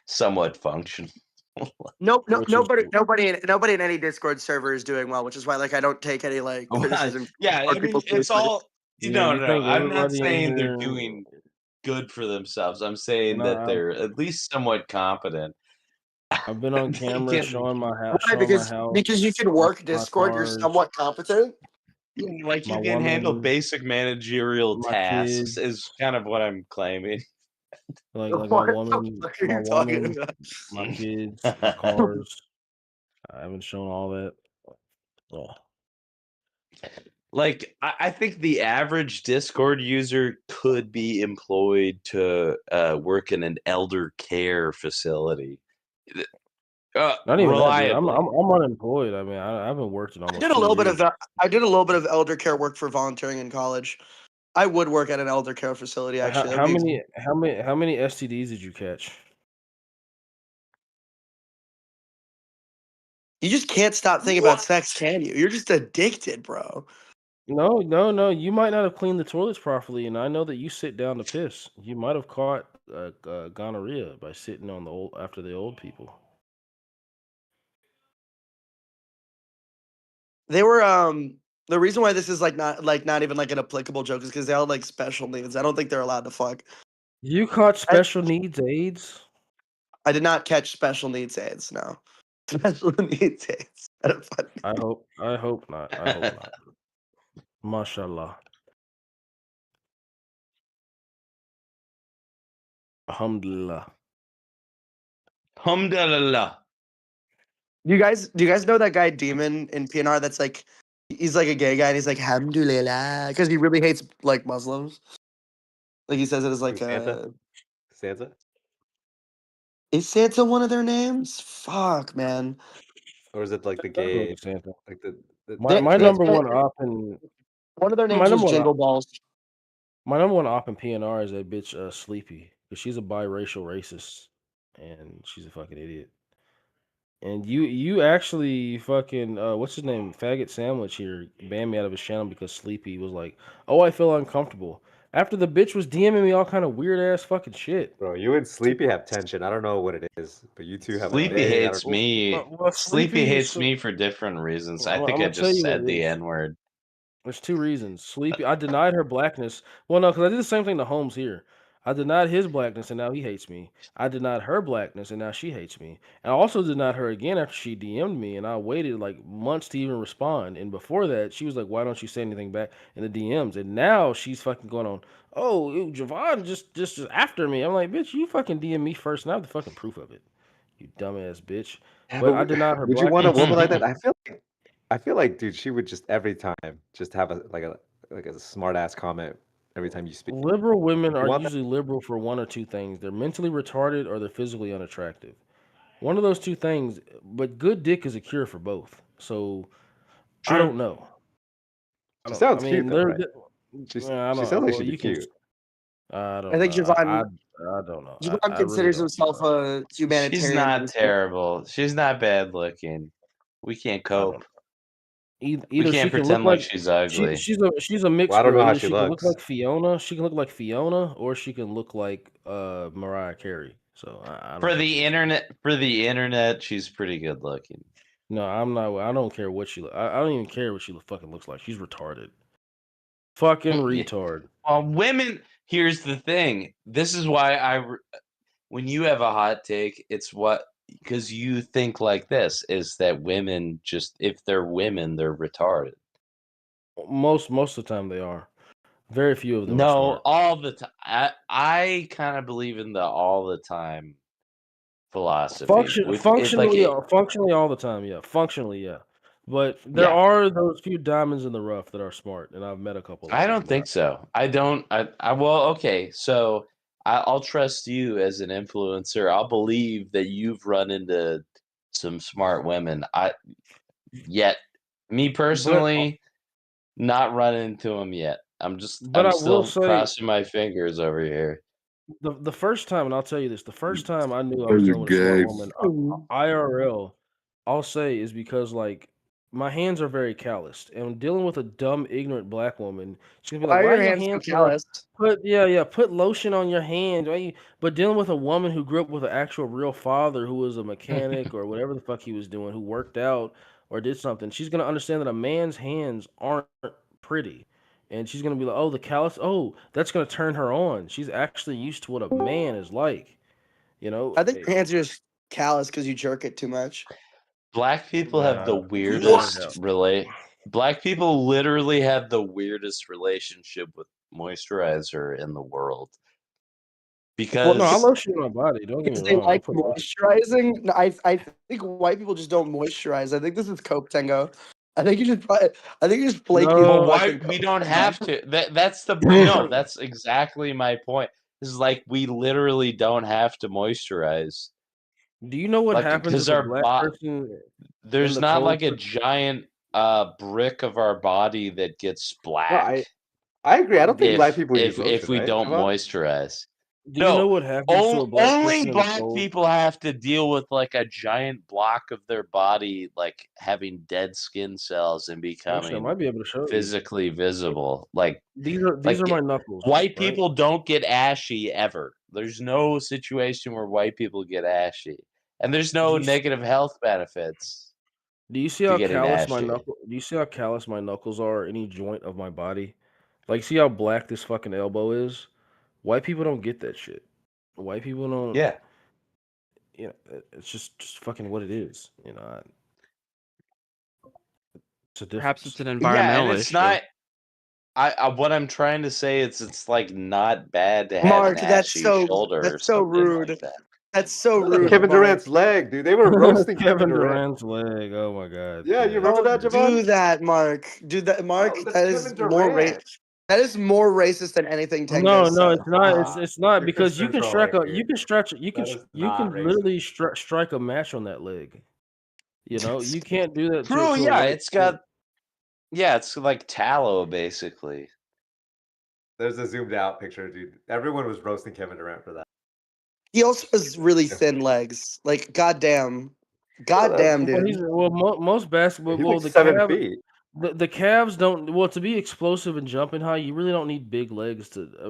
somewhat functional. Nobody in any Discord server is doing well, which is why I don't take any criticism. Yeah, I mean, it's all no. I'm not saying they're doing good for themselves. I'm saying that they're at least somewhat competent. I've been on camera showing my house. Because you can work Discord, you're somewhat competent. Yeah, like you can handle basic managerial tasks is kind of what I'm claiming. Like my woman, my kids, my cars. I haven't shown all that. Oh. Like I think the average Discord user could be employed to work in an elder care facility. Not even that, I'm unemployed. I mean, I haven't worked in almost. I did a little bit of elder care work for volunteering in college. I would work at an elder care facility actually. How many STDs did you catch? You just can't stop thinking about sex, can you? You're just addicted, bro. No. You might not have cleaned the toilets properly, and I know that you sit down to piss. You might have caught gonorrhea by sitting on after the old people. They were the reason why this is not even an applicable joke is because they all special needs. I don't think they're allowed to fuck. You caught special needs AIDS? I did not catch special needs AIDS. No, special needs AIDS. I hope not. Mashallah. Alhamdulillah. Alhamdulillah. Do you guys know that guy Demon in PNR? That's he's a gay guy and he's alhamdulillah because he really hates Muslims. He says it as Santa. Is Santa one of their names? Fuck, man. Or is it the gay Santa? Like the my number one op in one of their names is Jingle Balls. My number one op in PNR is that bitch Sleepy, because she's a biracial racist and she's a fucking idiot. And you actually fucking what's his name? Faggot Sandwich here banned me out of his channel because Sleepy was like, "Oh, I feel uncomfortable." After the bitch was DMing me all kind of weird ass fucking shit. Bro, you and Sleepy have tension. I don't know what it is, but you two have. Sleepy hates me. Sleepy hates me for different reasons. I think I just said the N-word. There's two reasons. Sleepy, I denied her blackness. Well, no, because I did the same thing to Holmes here. I denied his blackness, and now he hates me. I denied her blackness, and now she hates me. And I also denied her again after she DM'd me, and I waited months to even respond. And before that, she was like, "Why don't you say anything back in the DMs?" And now she's fucking going on, "Oh, Javon just after me." I'm like, "Bitch, you fucking DM me first, and I have the fucking proof of it. You dumbass bitch. Yeah, But I denied her would you black want a woman like privilege. that? I feel like, dude, she would just every time just have a smart ass comment every time you speak. Liberal women Would you are want that? usually liberal for one or two things. They're mentally retarded or they're physically unattractive. One of those two things, but good dick is a cure for both. So I don't know. She sounds I cute mean, though, right? I She don't. sounds like Well, she'd be you can. cute. I I don't think know. Javon I don't know. Javon I really considers don't. himself a She's humanitarian. not terrible. She's not bad looking. We can't cope. Either we can't she can pretend look like she's ugly. she's a mixed Well, I don't know girl. how Either she she can look looks. like Fiona. She can look like Fiona, or she can look like Mariah Carey. So I don't For think the internet, she's pretty good looking. No, I'm not. I don't care what she. I don't even care what she fucking looks like. She's retarded. Fucking retard. Well, women. Here's the thing. This is why when you have a hot take, it's because you think like this is that women just if they're women, they're retarded. Most of the time they are. Very few of them. No, are smart. all the time. I kind of believe in the all the time philosophy. Functionally all the time. Yeah, functionally, yeah. But there are those few diamonds in the rough that are smart, and I've met a couple. I don't think so. I don't. Well, okay. So I'll trust you as an influencer. I'll believe that you've run into some smart women. Me personally, not run into them yet. I'm still crossing my fingers over here. The first time, and I'll tell you this, the first time I knew I was dealing with a smart woman, IRL, I'll say, is because like my hands are very calloused, and dealing with a dumb, ignorant black woman, she's gonna be like, "Why are your hands so calloused?" Put lotion on your hands. But dealing with a woman who grew up with an actual real father who was a mechanic or whatever the fuck he was doing, who worked out or did something, she's gonna understand that a man's hands aren't pretty. And she's gonna be like, "Oh, the callus. Oh, that's gonna turn her on. She's actually used to what a man is like." You know. I think your hands are just callous because you jerk it too much. Black people have the weirdest Black people literally have the weirdest relationship with moisturizer in the world. Because I lotion my body. Don't get me wrong. They like moisturizing. No, I think white people just don't moisturize. I think this is Coke Tango. I think you just flaky. Why we don't have to? That's the no. That's exactly my point. This is like we literally don't have to moisturize. Do you know what happens because our there's not like a giant brick of our body that gets black. Well, I agree. I don't think black people use lotion, if we don't moisturize. Do you know what happens to a black only black people have to deal with like a giant block of their body, like having dead skin cells and becoming I might be able to show physically visible. Like these are my knuckles. White people don't get ashy ever. There's no situation where white people get ashy, and there's no negative health benefits. Do you see how callous my knuckles? Do you see how callous my knuckles are? Any joint of my body, like see how black this fucking elbow is. White people don't get that shit. White people don't. Yeah. You know, it's just fucking what it is. You know. Perhaps it's an environmental it's issue. Not. What I'm trying to say is it's like not bad to have an ashy shoulder. That's so rude. Like that. That's so rude. Kevin Durant's leg, dude. They were roasting Kevin Durant's leg. Oh my god. Yeah, you remember that, Javon? Do that, Mark. Do that, Mark. No, that is more racist. That is more racist than anything. No, it's not. It's not because you can literally strike a match on that leg. You know, you can't do that. True. Yeah, it's got. Yeah, it's like tallow, basically. There's a zoomed out picture, dude. Everyone was roasting Kevin Durant for that. He also has really thin legs. Like, goddamn, dude. Most basketball. He's like 7 feet. The calves don't. Well, to be explosive and jumping high, you really don't need big legs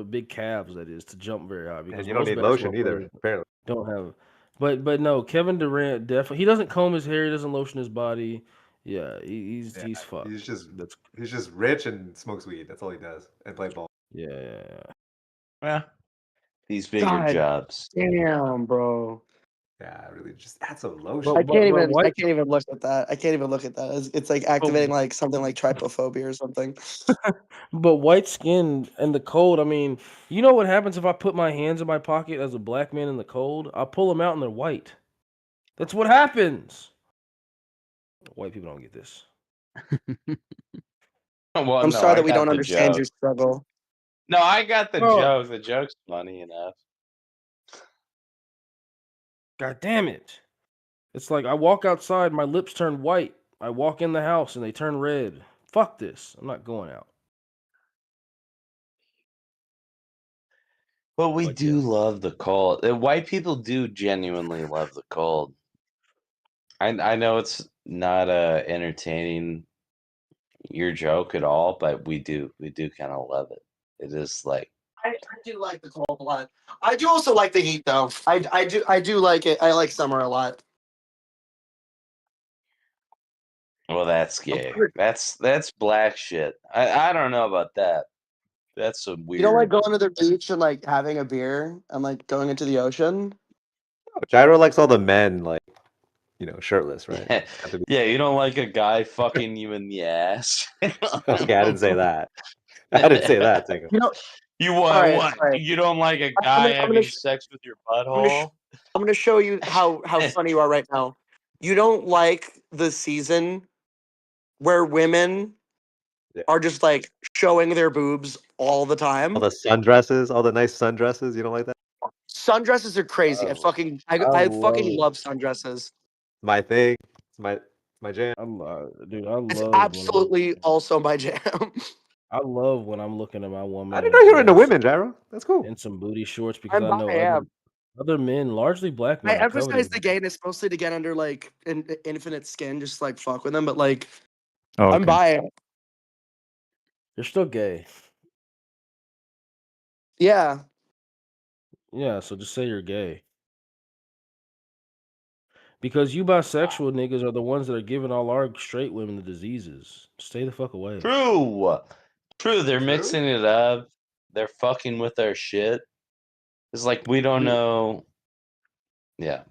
big calves. That is to jump very high because and you don't need lotion either. Apparently, don't have. But no, Kevin Durant definitely. He doesn't comb his hair. He doesn't lotion his body. Yeah, he's fucked. He's just rich and smokes weed. That's all he does, and play ball. Yeah. These bigger jobs. Damn, bro. Yeah, really, just add some lotion. I can't even look at that. I can't even look at that. It's like activating like something like trypophobia or something. But white skin and the cold. I mean, you know what happens if I put my hands in my pocket as a black man in the cold? I pull them out and they're white. That's what happens. White people don't get this. Well, I'm no, sorry I that we got don't the understand your joke. struggle. No, I got the Oh. joke. The joke's funny enough. God damn it. It's like I walk outside, my lips turn white. I walk in the house and they turn red. Fuck this. I'm not going out. But we do love the cold. White people do genuinely love the cold. I know it's not entertaining your joke at all, but we do kind of love it. It is like I do like the cold a lot. I do also like the heat though. I do like it. I like summer a lot. well, that's gay. That's black shit. I don't know about that. That's a weird. You don't like going to the beach and like having a beer and like going into the ocean? Gyro likes all the men like, shirtless, right? Yeah, you don't like a guy fucking you in the ass. Okay, I didn't say that. I didn't say that, Tango. You what? All right, What? all right. You don't like a guy having sex with your butthole? I'm gonna show you how funny you are right now. You don't like the season where women are just like showing their boobs all the time. All the sundresses, all the nice sundresses. You don't like that? Sundresses are crazy. I fucking love sundresses. My thing. It's my jam. Dude, I love. It's absolutely also my jam. I love when I'm looking at my woman. I didn't know you were into women, Gyro. That's cool. And some booty shorts because I I know am. other men, largely black men. I emphasize the gayness mostly to get under like infinite skin, just like fuck with them. But like, I'm buying. You're still gay. Yeah. Yeah, so just say you're gay. Because you bisexual niggas are the ones that are giving all our straight women the diseases. Stay the fuck away. True. They're mixing it up. They're fucking with our shit. It's like we don't know. Yeah.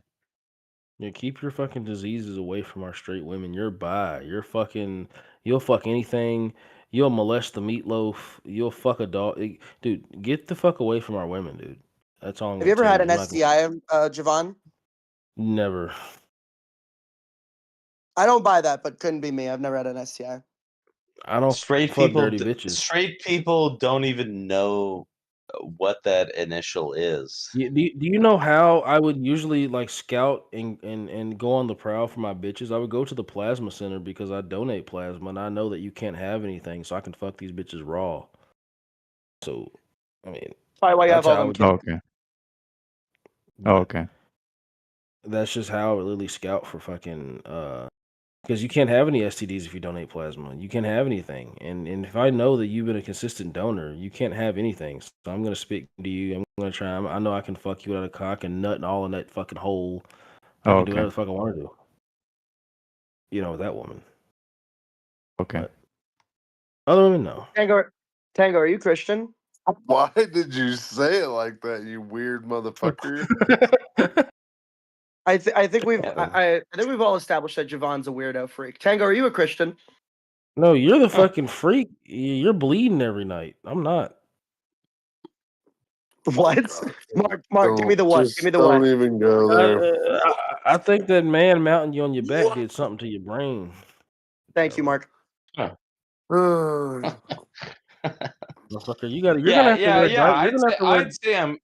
Yeah, keep your fucking diseases away from our straight women. You're bi. You'll fuck anything. You'll molest the meatloaf. You'll fuck a dog. Dude, get the fuck away from our women, dude. That's all. Have you ever had an STI, Javon? Never. I don't buy that, but couldn't be me. I've never had an STI. I don't straight fuck people. Dirty bitches. Straight people don't even know what that initial is. Do you know how I would usually like scout and go on the prowl for my bitches? I would go to the plasma center because I donate plasma and I know that you can't have anything, so I can fuck these bitches raw. So, I mean, probably why you have all them kids. Okay. Oh, okay. That's just how I would literally scout for fucking because you can't have any STDs if you donate plasma. You can't have anything. And if I know that you've been a consistent donor, you can't have anything. So I'm going to speak to you. I'm going to try. I know I can fuck you out of a cock and nut and all in that fucking hole. I can do whatever the fuck I want to do. You know, with that woman. Okay. But other women, no. Tango, are you Christian? Why did you say it like that, you weird motherfucker? I think we've all established that Javon's a weirdo freak. Tango, are you a Christian? No, you're the fucking freak. You're bleeding every night. I'm not. What? Mark, give me the what? Give me the what? Don't even go there. I think that man mounting you on your back did something to your brain. Thank you, Mark. Motherfucker, you're gonna have to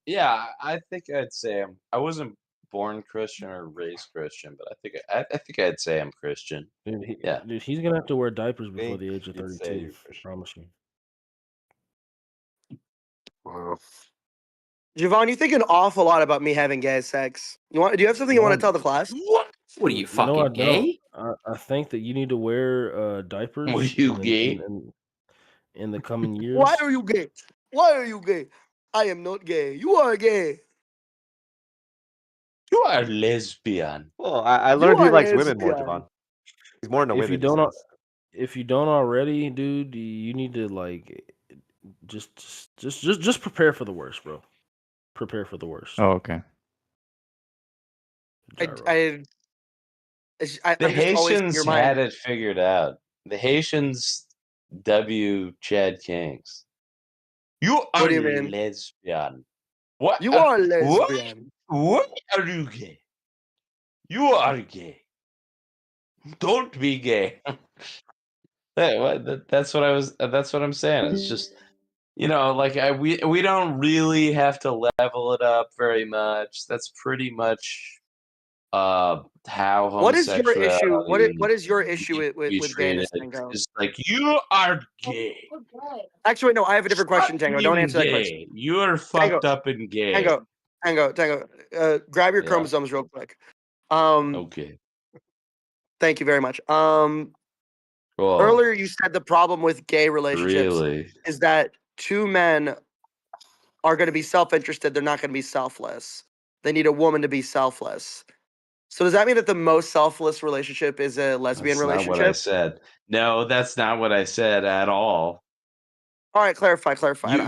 wear I think I'd say I wasn't born Christian or raised Christian, but I think I'd say I'm Christian. Dude, he's gonna have to wear diapers before the age of 32. I promise you. Wow. Javon, you think an awful lot about me having gay sex. Do you have something you want to tell the class? What are you fucking gay? I think that you need to wear diapers. Were you gay? In the coming years. Why are you gay? Why are you gay? I am not gay. You are gay. You are lesbian. Well, I learned he likes women more, Javon. He's more into women. If you don't already, dude, you need to like just prepare for the worst, bro. Prepare for the worst. Oh, okay. The Haitians had it figured out. The Haitians Chad Kings. You are what do you mean? Lesbian. What? You are lesbian. What are you gay? You are gay. Don't be gay. That's what I was. That's what I'm saying. It's just, like we don't really have to level it up very much. That's pretty much how What is your issue? homosexuality What is your needs issue to be with treated. gayness, Tango? It's like you are gay. Actually, no, I have a different question, Stop Tango. Don't being answer that question. gay. You are Tango, fucked up and gay. Tango. Grab your Yeah. chromosomes real quick. Okay. Thank you very much. Well, Earlier you said the problem with gay relationships really? is that two men are going to be self-interested. They're not going to be selfless. They need a woman to be selfless. So does that mean that the most selfless relationship is a lesbian That's relationship? not what I said. No, that's not what I said at all. All right, clarify. I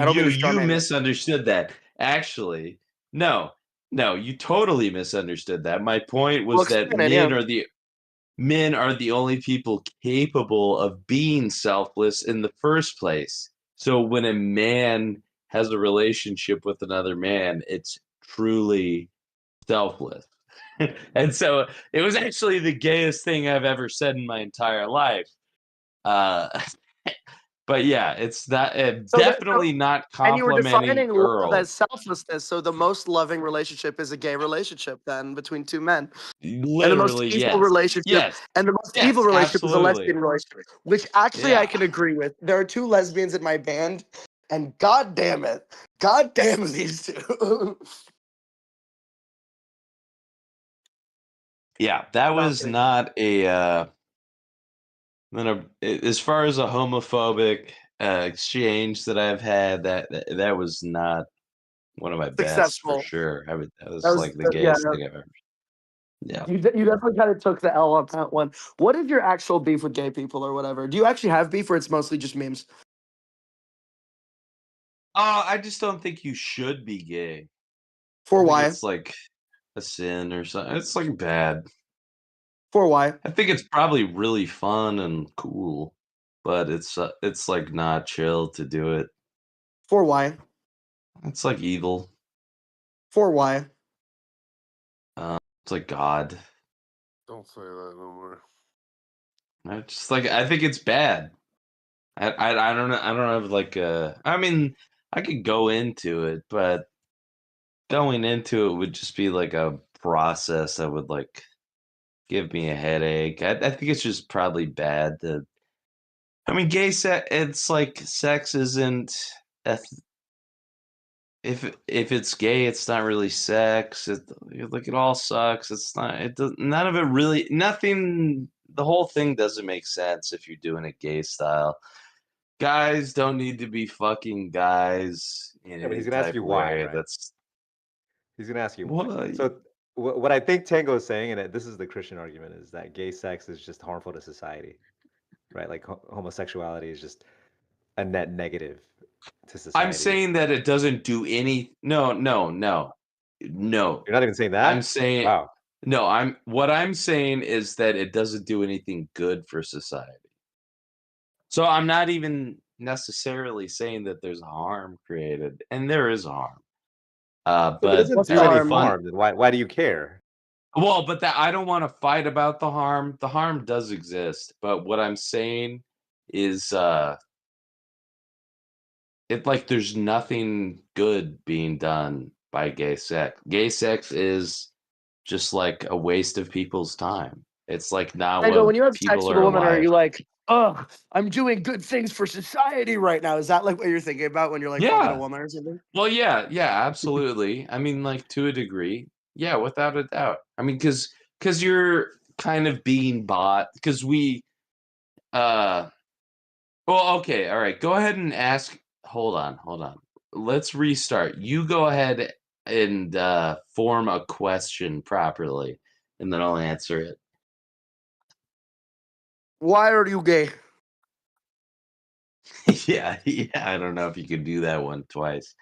don't mean to You misunderstood that. Actually, no, you totally misunderstood that. My point was that men are the only people capable of being selfless in the first place. So when a man has a relationship with another man, it's truly selfless. And so it was actually the gayest thing I've ever said in my entire life. But yeah, it's not definitely not and you were complimenting defining girls. love as selflessness. So the most loving relationship is a gay relationship then between two men. Literally, and the most evil relationship, and the most evil relationship is a lesbian relationship, which actually I can agree with. There are two lesbians in my band, and god damn these two. Yeah, that was not a as far as a homophobic exchange that I've had, that was not one of my best for sure. That was like the gayest thing I've ever. Yeah. You definitely kind of took the L on that one. What is your actual beef with gay people or whatever? Do you actually have beef, or it's mostly just memes? I just don't think you should be gay. For why? It's like a sin or something. It's like bad. For why? I think it's probably really fun and cool, but it's like not chill to do it. For why? It's like evil. For why? It's like God. Don't say that no more. I think it's bad. I don't know. I don't have like I mean, I could go into it, but going into it would just be like a process that would like give me a headache. I think it's just probably bad to. I mean, gay sex. It's like sex isn't. If it's gay, it's not really sex. It all sucks. It's not. It does. None of it really. Nothing. The whole thing doesn't make sense if you're doing it gay style. Guys don't need to be fucking guys in but any he's gonna ask type you of why, way. right? He's gonna ask you why. What? So what I think Tango is saying, and this is the Christian argument, is that gay sex is just harmful to society, right? Like homosexuality is just a net negative to society. I'm saying that it doesn't do any. No. You're not even saying that? I'm saying wow. No, what I'm saying is that it doesn't do anything good for society. So I'm not even necessarily saying that there's harm created, and there is harm. But it doesn't do any harm. Then why do you care? Well, but I don't want to fight about the harm. The harm does exist, but what I'm saying is there's nothing good being done by gay sex. Gay sex is just like a waste of people's time. It's like not what when you have sex people with a are woman, are alive. you like, oh, I'm doing good things for society right now? Is that like what you're thinking about when you're like fucking a woman or something? Well, yeah, absolutely. I mean, like to a degree, yeah, without a doubt. I mean, because you're kind of being bought. Because we, well, okay, all right. Go ahead and ask. Hold on. Let's restart. You go ahead and form a question properly, and then I'll answer it. Why are you gay? yeah. I don't know if you could do that one twice.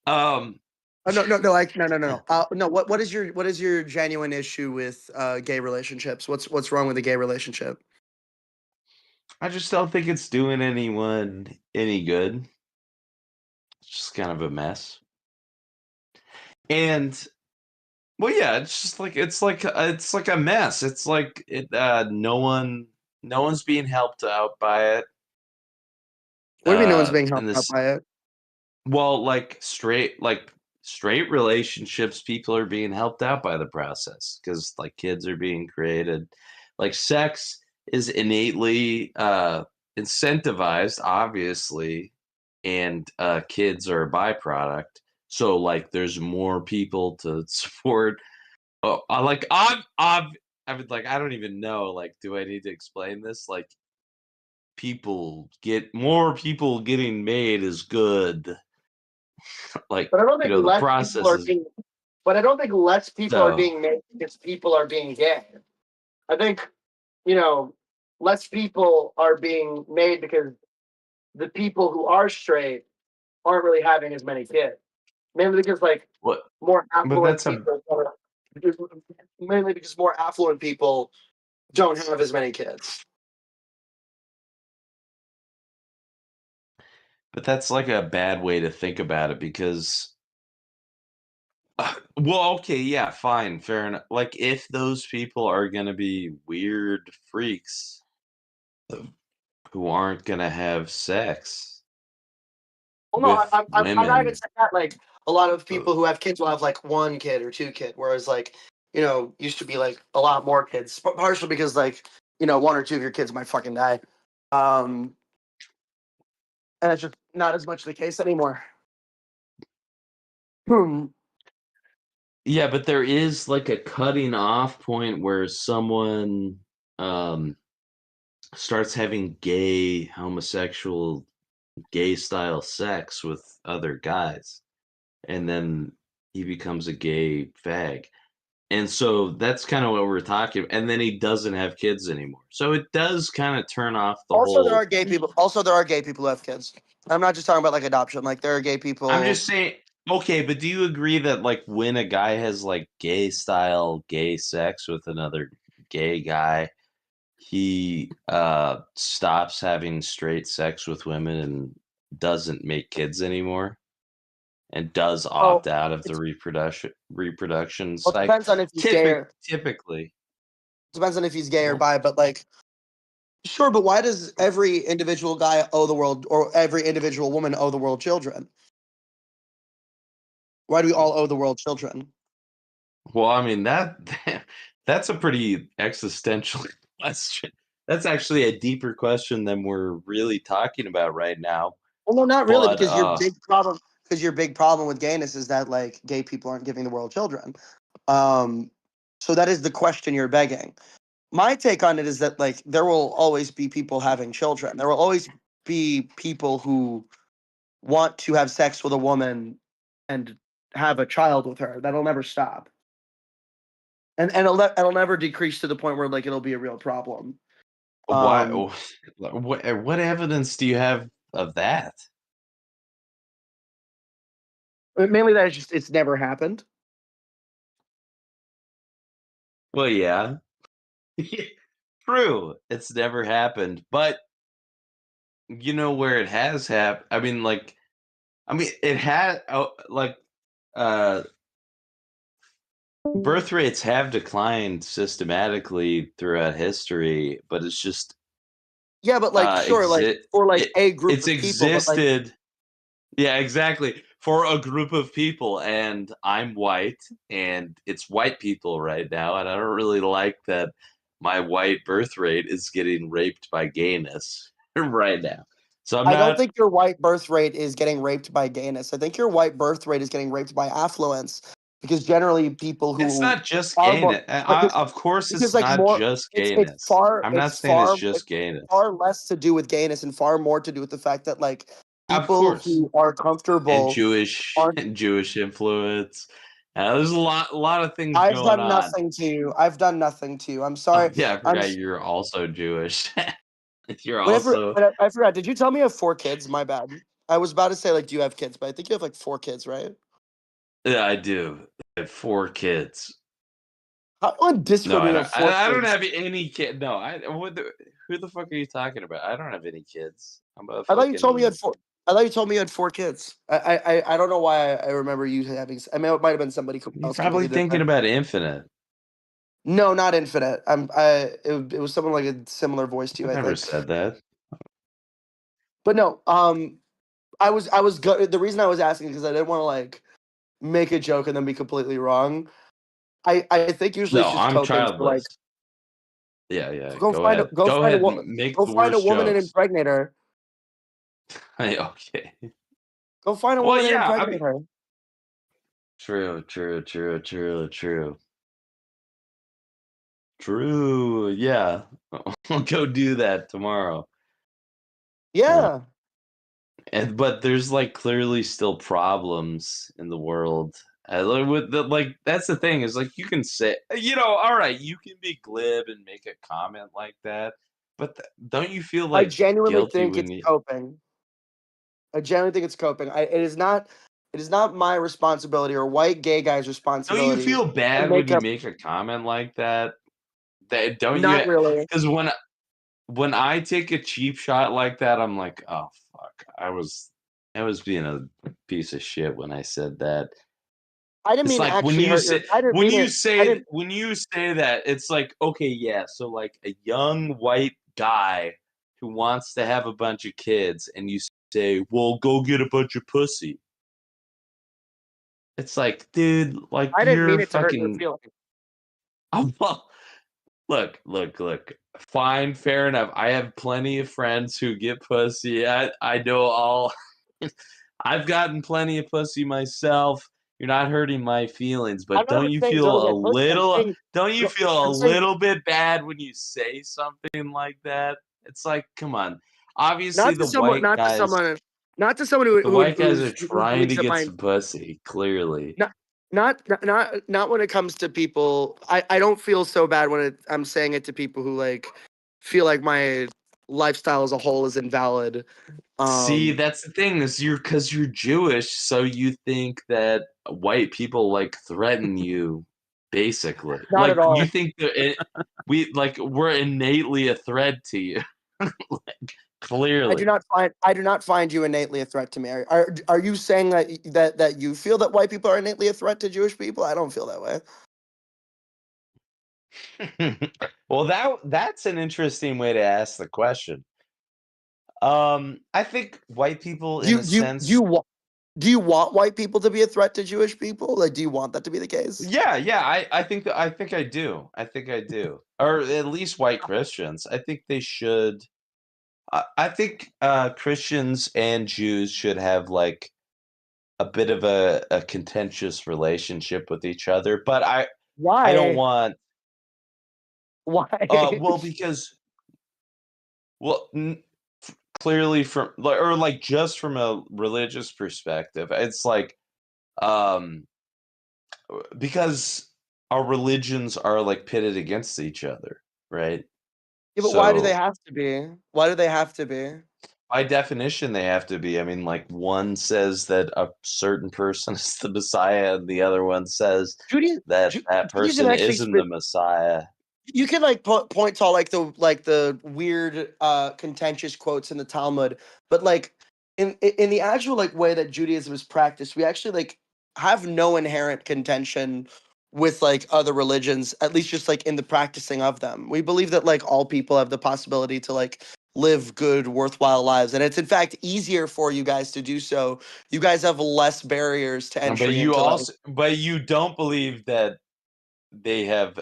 No. No. What is your genuine issue with gay relationships? What's wrong with a gay relationship? I just don't think it's doing anyone any good. It's just kind of a mess. And Well, yeah, it's like a mess. It's like no one's being helped out by it. What do you mean no one's being And helped out this, by it? well, straight relationships, people are being helped out by the process because like kids are being created. Like sex is innately incentivized, obviously, and kids are a byproduct. So like, there's more people to support. Oh, I mean, like, I don't even know. Like, do I need to explain this? Like, more people getting made is good. Like, But I don't think the less people process are is being. But I don't think less people are so. being made because people are being gay. I think, less people are being made because the people who are straight aren't really having as many kids. Mainly because What? more But affluent that's a people. Mainly because more affluent people don't have as many kids. but that's like a bad way to think about it because well, okay, yeah, fine, fair enough. Like, if those people are gonna be weird freaks who aren't gonna have sex Well, no, with I'm not even women. saying that. Like a lot of people who have kids will have like one kid or two kid, whereas used to be like a lot more kids. Partially because one or two of your kids might fucking die, and it's just not as much the case anymore. Yeah, but there is like a cutting off point where someone starts having homosexual, gay style sex with other guys, and then he becomes a gay fag. And so that's kind of what we're talking. And then he doesn't have kids anymore. So it does kind of turn off the Also, there whole. are gay people. Also, there are gay people who have kids. I'm not just talking about like adoption. Like there are gay people. I'm just saying. Okay, but do you agree that like when a guy has like gay style gay sex with another gay guy, he stops having straight sex with women and doesn't make kids anymore, and does Oh, opt out of the reproduction well, it cycle? depends on if he's gay. Typically, Depends on if he's gay or bi. But sure, but why does every individual guy owe the world, or every individual woman owe the world children? Why do we all owe the world children? well, I mean that's a pretty existential question. That's actually a deeper question than we're really talking about right now. Well, no, not really, But because your big problem with gayness is that gay people aren't giving the world children. So that is the question you're begging. My take on it is that there will always be people having children. There will always be people who want to have sex with a woman and have a child with her. That'll never stop. And it'll never decrease to the point where it'll be a real problem. why? What evidence do you have of that? Mainly that it's never happened. Well, yeah. True. It's never happened. But you know where it has happened? It had birth rates have declined systematically throughout history, but it's just yeah, but sure, a group it's of existed. people, yeah, exactly. For a group of people, and I'm white, and it's white people right now, and I don't really like that my white birth rate is getting raped by gayness right now. So I don't think your white birth rate is getting raped by gayness. I think your white birth rate is getting raped by affluence, because generally people who it's not just gayness. Of course, it's not just gayness. I'm not saying it's just gayness. Far less to do with gayness and far more to do with the fact that Of people course. who are comfortable and Jewish influence. There's a lot of things I've going done on. nothing to you. I've done nothing to you. I'm sorry. Yeah, I forgot you're also Jewish. You're also. I forgot. Did you tell me you have 4 kids? My bad. I was about to say do you have kids? But I think you have 4 kids, right? Yeah, I do. I have 4 kids. How on this No, for me of 4 kids? I don't have any kid. No, who the fuck are you talking about? I don't have any kids. I thought you told me you had 4. I thought you told me you had 4 kids. I don't know why I remember you having. I mean, it might have been somebody You're else. probably thinking about Infinite. No, not Infinite. It was someone like a similar voice to you. I I never think. said that. But no, the reason I was asking because I didn't want to like make a joke and then be completely wrong. I think usually No, it's just I'm coping. So like, childless. Yeah. go find ahead. go find a ahead. woman. Make Go the find a worst woman and jokes. impregnate her. Okay. Go find a Well, woman and yeah. impregnate her. True. True. Yeah. I'll go do that tomorrow. Yeah. But there's like clearly still problems in the world. Like that's the thing is like you can say all right, you can be glib and make a comment like that, but don't you feel I like genuinely guilty think when it's you? coping. I genuinely think it's coping. It is not my responsibility or white gay guy's Don't you responsibility feel to bad when make you up. make a comment like that? Don't you? Not really. Because when I take a cheap shot like that, I'm like, oh fuck, I was being a piece of shit when I said that. I didn't It's mean like when actually you hurt your. say I didn't when mean you it. I say didn't. when you say that, it's like, okay, yeah, so like a young white guy who wants to have a bunch of kids, and you say, "Well, go get a bunch of pussy." It's like, dude, like I didn't you're mean it to hurt your fucking. feelings. Oh, well, look. Fine, fair enough. I have plenty of friends who get pussy. I know all. I've gotten plenty of pussy myself. You're not hurting my feelings, I'm but not saying go get pussy. don't you feel a I'm saying little bit bad when you say something like that? It's like, come on. Obviously not to someone. Not to someone. Not to someone the white guys are who trying to believes that get my some pussy, clearly. not when it comes to people. I don't feel so bad when I'm saying it to people who like feel like my lifestyle as a whole is invalid. See, that's the thing is because you're Jewish, so you think that white people like threaten you, basically. Not Like at all. you think that we're innately a threat to you. Like, clearly. I do not find you innately a threat to me. Are you saying that you feel that white people are innately a threat to Jewish people? I don't feel that way. Well, that's an interesting way to ask the question. I think white people, in a sense, do you want white people to be a threat to Jewish people? Like, do you want that to be the case? Yeah. I think I do. I think I do, or at least white Christians. I think they should. I think Christians and Jews should have like a bit of a contentious relationship with each other, but I don't Why? want. Why? Well, because clearly just from a religious perspective, it's like because our religions are like pitted against each other, right? Yeah, but why do they So have to be? Why do they have to be? by definition, they have to be. I mean, like one says that a certain person is the Messiah, and the other one says that Judaism person actually isn't the Messiah. You can like point to all like the weird contentious quotes in the Talmud, but like in the actual like way that Judaism is practiced, we actually like have no inherent contention with like other religions, at least just like in the practicing of them. We believe that like all people have the possibility to like live good, worthwhile lives, and it's in fact easier for you guys to do so. You guys have less barriers to entry But you don't believe that they have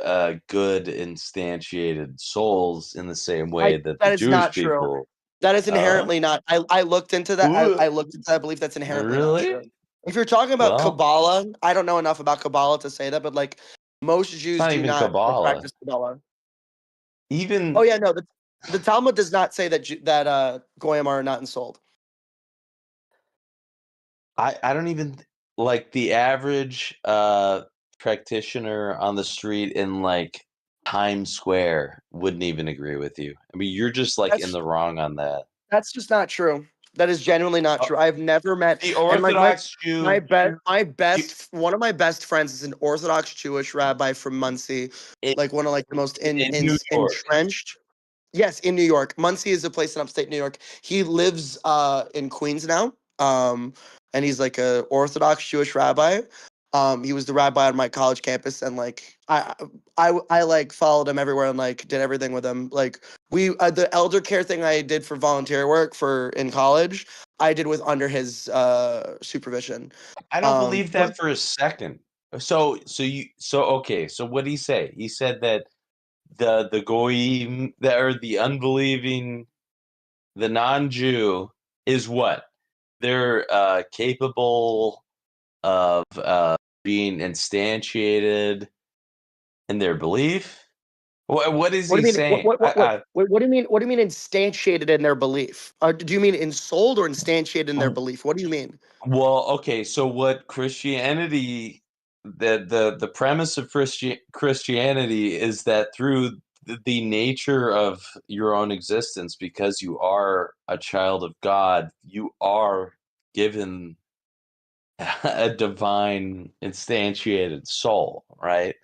good instantiated souls in the same way that the that is Jewish not true. people. That is inherently not. I looked into that. I looked into that. I believe that's inherently not Really? true. If you're talking about Well, Kabbalah, I don't know enough about Kabbalah to say that, but like most Jews not do even not Kabbalah. practice Kabbalah. Even Oh yeah, no, the Talmud does not say that Goyim are not ensouled. I don't even like the average practitioner on the street in like Times Square wouldn't even agree with you. I mean, you're just like in the wrong on that. That's just not true. That is genuinely not true. I've never met the Orthodox Jew. One of my best friends is an Orthodox Jewish rabbi from Muncie, like one of like the most in New York. entrenched. Yes, in New York. Muncie is a place in upstate New York. He lives in Queens now. And he's like a Orthodox Jewish rabbi. He was the rabbi on my college campus, and like I like followed him everywhere and like did everything with him. Like we the elder care thing I did for volunteer work for in college, I did with under his supervision. I don't believe that for a second. So okay. So what did he say? He said that the goyim that are the unbelieving, the non-Jew is what? They're capable of being instantiated in their belief. What is he saying? What do you mean? What do you mean instantiated in their belief? Do you mean ensouled or instantiated in their belief? What do you mean? Well, okay. So what Christianity, the premise of Christianity is that through the nature of your own existence, because you are a child of God, you are given a divine instantiated soul, right?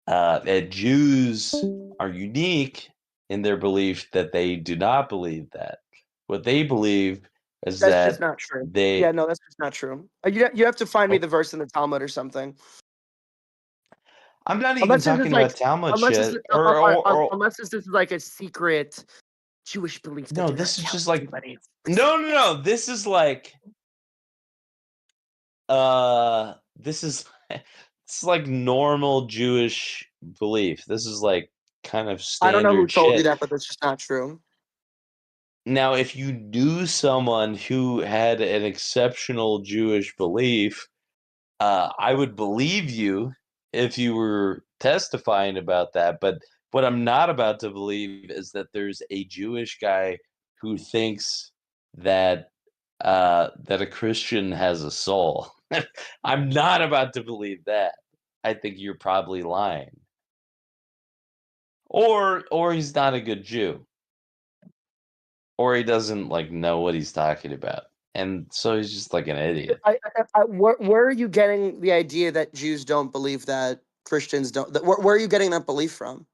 That Jews are unique in their belief that they do not believe that. What they believe is that's that just not true. Yeah, no, that's just not true. You have to find me the verse in the Talmud or something. I'm not even talking about Talmud shit. Unless this is like a secret Jewish belief. No, this is just like no. This is like this is it's like normal Jewish belief. This is like kind of standard I don't know who told you shit. that, but that's just not true. Now, if you knew someone who had an exceptional Jewish belief, I would believe you if you were testifying about that. But what I'm not about to believe is that there's a Jewish guy who thinks that that a Christian has a soul. I'm not about to believe that. I think you're probably lying. Or he's not a good Jew. Or he doesn't like know what he's talking about. And so he's just like an idiot. Where are you getting the idea that Jews don't believe that Christians don't? Where are you getting that belief from?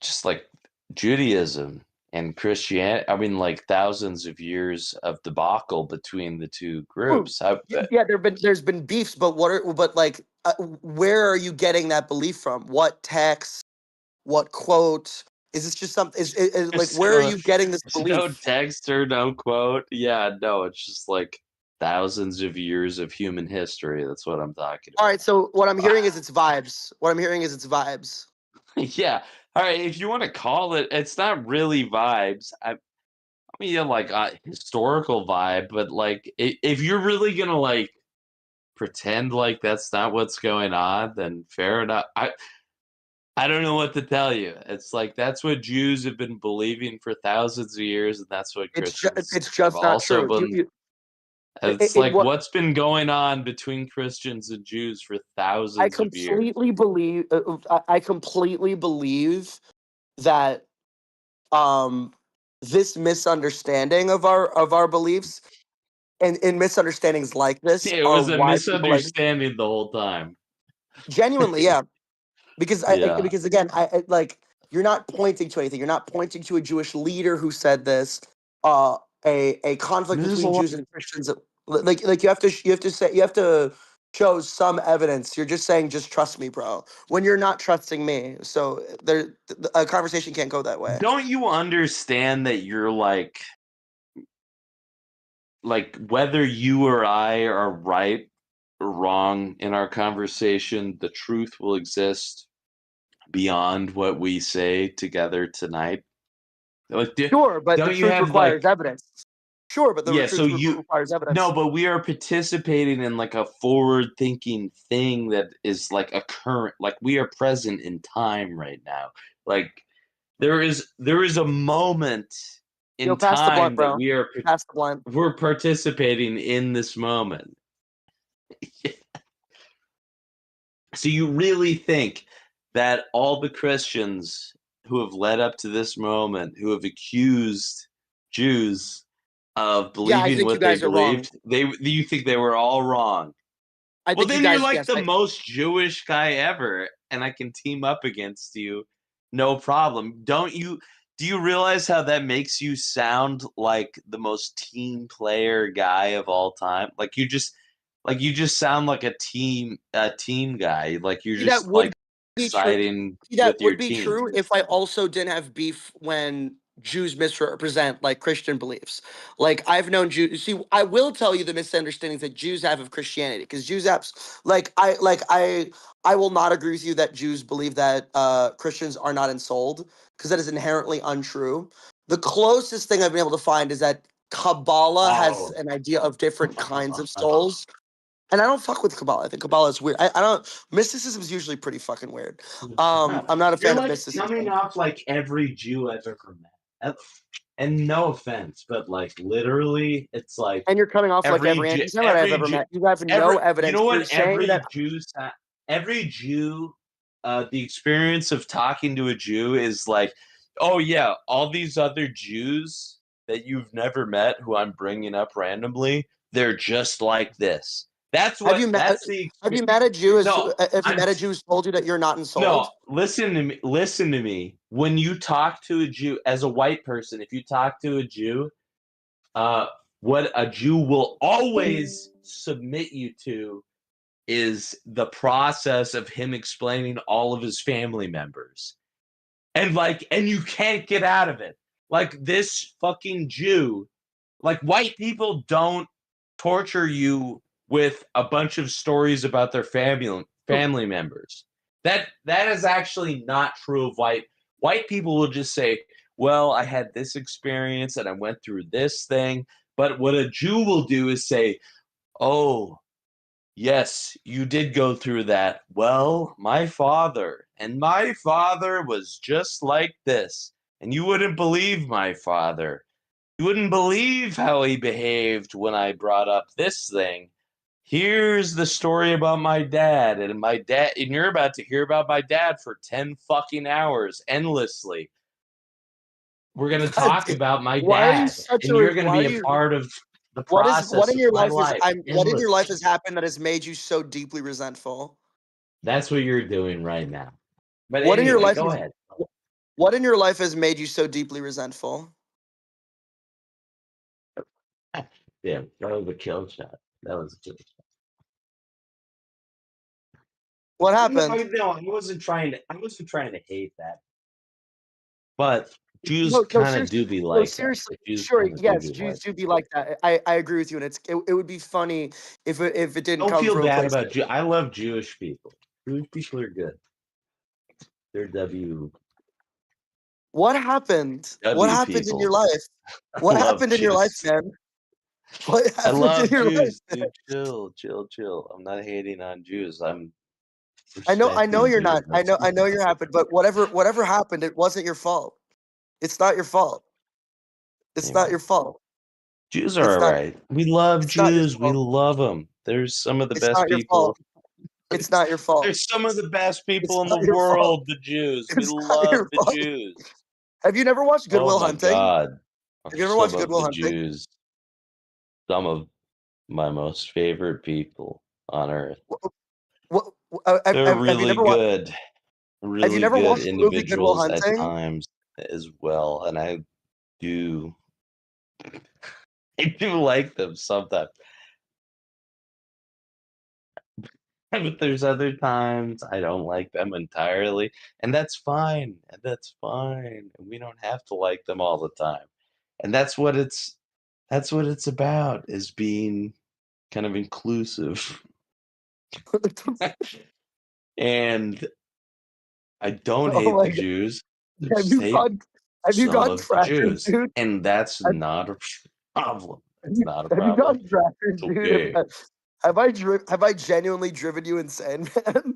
Just like Judaism and Christianity. I mean, like thousands of years of debacle between the two groups. Yeah, there's been beefs, but where are you getting that belief from? What text? What quote? Is this just something? Like where are you getting this belief? No text or no quote. Yeah, no, it's just like thousands of years of human history. That's what I'm talking about. All right, so what I'm hearing is it's vibes. Yeah. All right, if you want to call it, it's not really vibes. I mean, like a historical vibe, but like if you're really gonna like pretend like that's not what's going on, then fair enough. I don't know what to tell you. It's like that's what Jews have been believing for thousands of years, and that's what Christians it's just not also true. been. It's like what's been going on between Christians and Jews for thousands of years. I completely believe that this misunderstanding of our beliefs and misunderstandings like this it was a misunderstanding the whole time. Genuinely, yeah. Because because again, I like you're not pointing to anything. You're not pointing to a Jewish leader who said this. A conflict between Jews and Christians. Like you have to show some evidence. You're just saying, just trust me, bro. When you're not trusting me, so a conversation can't go that way. Don't you understand that you're like whether you or I are right or wrong in our conversation, the truth will exist beyond what we say together tonight. Like, sure, but the truth requires evidence. Sure, but the truth requires evidence. No, but we are participating in like a forward-thinking thing that is like a current, like we are present in time right now. Like there is a moment in time that we are we're participating in this moment. So you really think that all the Christians who have led up to this moment, who have accused Jews of believing what they believed, you think they were all wrong? Well, then you're like the most Jewish guy ever, and I can team up against you no problem. Do you realize how that makes you sound like the most team player guy of all time? Like you just sound like a team guy. Like you're just like siding that with your would be team. true if I also didn't have beef when Jews misrepresent like Christian beliefs. Like I've known Jews. See, I will tell you the misunderstandings that Jews have of Christianity, because Jews have I will not agree with you that Jews believe that Christians are not ensouled, because that is inherently untrue. The closest thing I've been able to find is that Kabbalah has an idea of different kinds of souls. And I don't fuck with Kabbalah. I think Kabbalah is weird. I don't. Mysticism is usually pretty fucking weird. I'm not a fan of mysticism. Coming off like every Jew I've ever met. And no offense, but like literally, it's like. And you're coming off like every anti-Semite I've ever met. You have no evidence. You know what? Every Jew, the experience of talking to a Jew is like, oh yeah, all these other Jews that you've never met, who I'm bringing up randomly, they're just like this. That's what. Have you met a Jew? Have you met a Jew who's told you that you're not ensouled? No, listen to me. Listen to me. When you talk to a Jew, as a white person, if you talk to a Jew, what a Jew will always submit you to is the process of him explaining all of his family members, and you can't get out of it. Like this fucking Jew, like white people don't torture you with a bunch of stories about their family members. That is actually not true of white people. Will just say, well, I had this experience and I went through this thing. But what a Jew will do is say, oh, yes, you did go through that. Well, my father was just like this, and you wouldn't believe my father. You wouldn't believe how he behaved when I brought up this thing. Here's the story about my dad, and you're about to hear about my dad for 10 fucking hours endlessly. We're going to talk about my dad, and you're going to be a part of the process what in your of my life life. what in your life has happened that has made you so deeply resentful? That's what you're doing right now. But what anyway, in your life go ahead. What in your life has made you so deeply resentful? Yeah, that was a kill shot. That was a kill shot. What happened? No, I wasn't trying to hate that. But Jews kind of do be like seriously, that. sure, yes, Jews do be like that. I agree with you, and it would be funny if it didn't come feel from bad a place. About Jew. I love Jewish people. Jewish people are good. They're What happened? What happened in your life? What happened in your life, man? What happened I love in your Jews, life? dude. Chill. I'm not hating on Jews. I know you're Jews. not. I know you're happy, but whatever happened, it wasn't your fault. It's not your fault. It's not your fault. Jews are all right. We love Jews. We love them. They're some of the best people. It's not your fault. They're some of the best people in the world, the Jews. We love the Jews. Have you never watched Good Will Hunting? God. Have you ever watched Good Will Hunting? Jews, some of my most favorite people on earth. They're really good. Really have you never good watched the movie Good Will individuals at Hunting? times as well. And I do like them sometimes. But there's other times I don't like them entirely. And that's fine. We don't have to like them all the time. And that's what it's about, is being kind of inclusive. And I don't hate the Jews. Have you gone Jews, dude? And that's not a problem. It's not a problem. Have you gone tracking, it's okay. Dude? Have I genuinely driven you insane, man?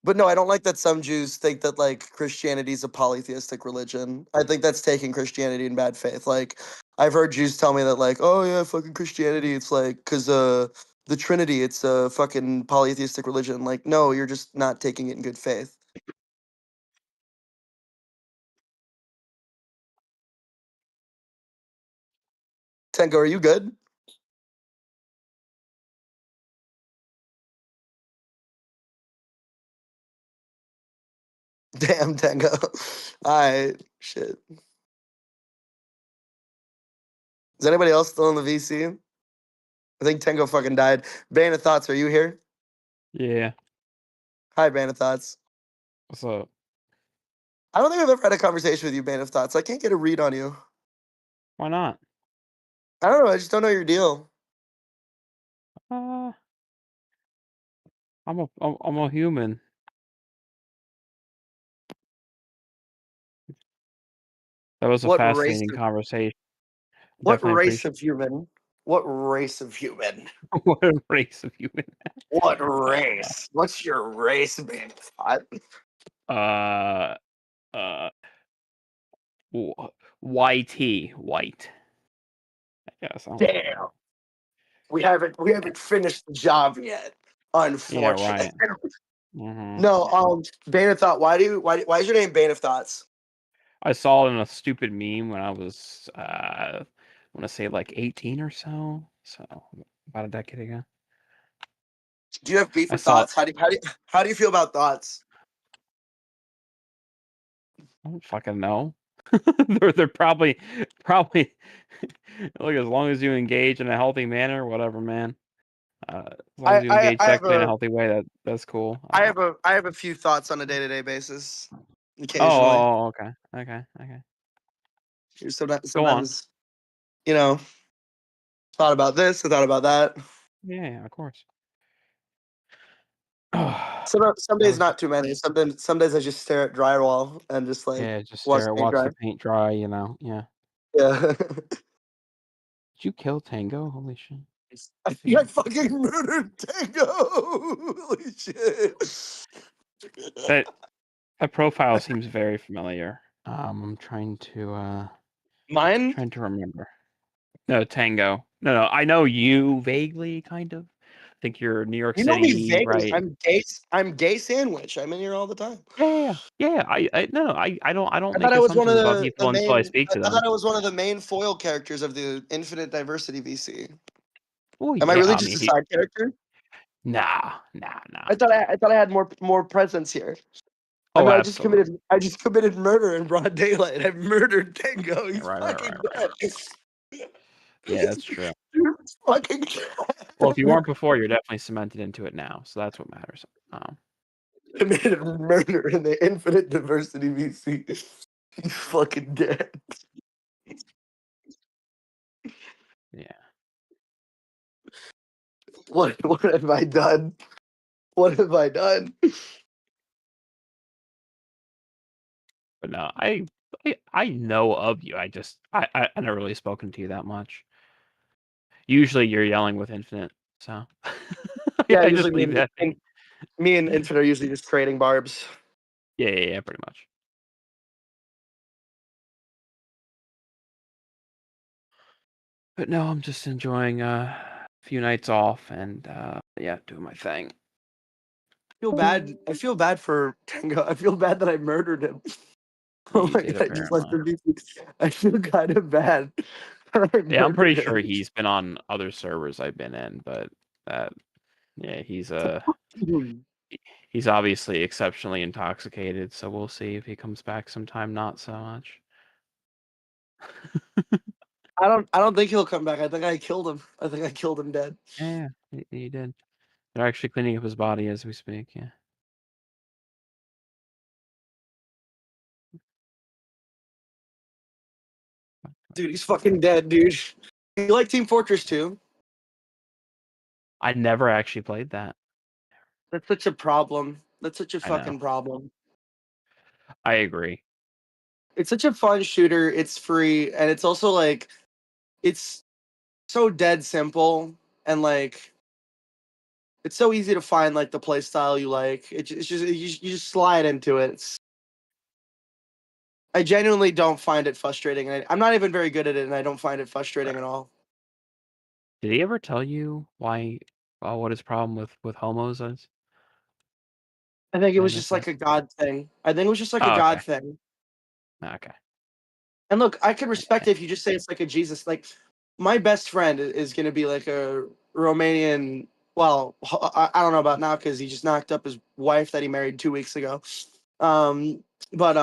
But no, I don't like that some Jews think that like Christianity is a polytheistic religion. I think that's taking Christianity in bad faith. Like I've heard Jews tell me that like, oh yeah, fucking Christianity, it's like because the Trinity, it's a fucking polytheistic religion. Like no, you're just not taking it in good faith. Tengo, are you good? Damn, Tango. Alright, shit. Is anybody else still in the VC? I think Tango fucking died. Bane of Thoughts, are you here? Yeah. Hi, Bane of Thoughts. What's up? I don't think I've ever had a conversation with you, Bane of Thoughts. I can't get a read on you. Why not? I don't know. I just don't know your deal. I'm a human. That was a What race? fascinating conversation. What Definitely race appreciate. of human? What race of human? What race of human? What race? What's your race, Bane of Thought? YT, white. I guess. Damn. We haven't finished the job yet. Unfortunately. Yeah, right. Mm-hmm. No, Bane of Thought. Why is your name Bane of Thoughts? I saw it in a stupid meme when I was I want to say like 18 or so. So about a decade ago. Do you have beef with Thoughts? How do you feel about Thoughts? I don't fucking know. they're probably look, as long as you engage in a healthy manner, whatever, man. As long as you engage sexually in a healthy way, that's cool. I have a few thoughts on a day-to-day basis. Occasionally. Oh, okay. Sometimes, thought about this, I thought about that. Yeah, of course. Some days not too many. Some days I just stare at drywall and just like watch the paint dry. Yeah. Yeah. Did you kill Tango? Holy shit! I think I fucking murdered Tango. Holy shit! That profile seems very familiar. I'm trying to Mine? Trying to remember. No, Tango. No, I know you vaguely, kind of. I think you're New York City, know me vaguely. right? I'm gay sandwich. I'm in here all the time. Yeah. I don't I make thought I was one of assumptions about the people until I main. speak to I them. thought I was one of the main foil characters of the Infinite Diversity VC. Oh, Am I really just a side character? Nah. I thought I had more presence here. I just committed murder in broad daylight. I murdered Tango. He's fucking dead. Yeah, that's true. He's fucking dead. Well, if you weren't before, you're definitely cemented into it now. So that's what matters. Committed murder in the Infinite Diversity VC. He's fucking dead. Yeah. What have I done? What have I done? But no, I know of you. I never really spoken to you that much. Usually you're yelling with Infinite, so Yeah, I just leave that. Me and Infinite are usually just trading barbs. Yeah, pretty much. But no, I'm just enjoying a few nights off and doing my thing. I feel bad for Tango. I feel bad that I murdered him. Oh my God, I just left the VC. I feel kind of bad. Yeah, I'm pretty sure he's been on other servers I've been in, but he's obviously exceptionally intoxicated, so we'll see if he comes back sometime not so much. I don't think he'll come back. I think I killed him. I think I killed him dead. Yeah, he did. They're actually cleaning up his body as we speak, yeah. Dude, he's fucking dead, dude. You like Team Fortress 2? I never actually played that. That's such a problem. That's such a fucking problem. I agree. It's such a fun shooter. It's free, and it's also like, it's so dead simple, and like, it's so easy to find like the play style you like. It's just you just slide into it. I genuinely don't find it frustrating. I'm not even very good at it, and I don't find it frustrating at all. Did he ever tell you what his problem with homos is? I think it was just like a God thing. A God thing. Okay. And look, I can respect it if you just say it's like a Jesus. Like, my best friend is going to be like a Romanian. Well, I don't know about now because he just knocked up his wife that he married 2 weeks ago. But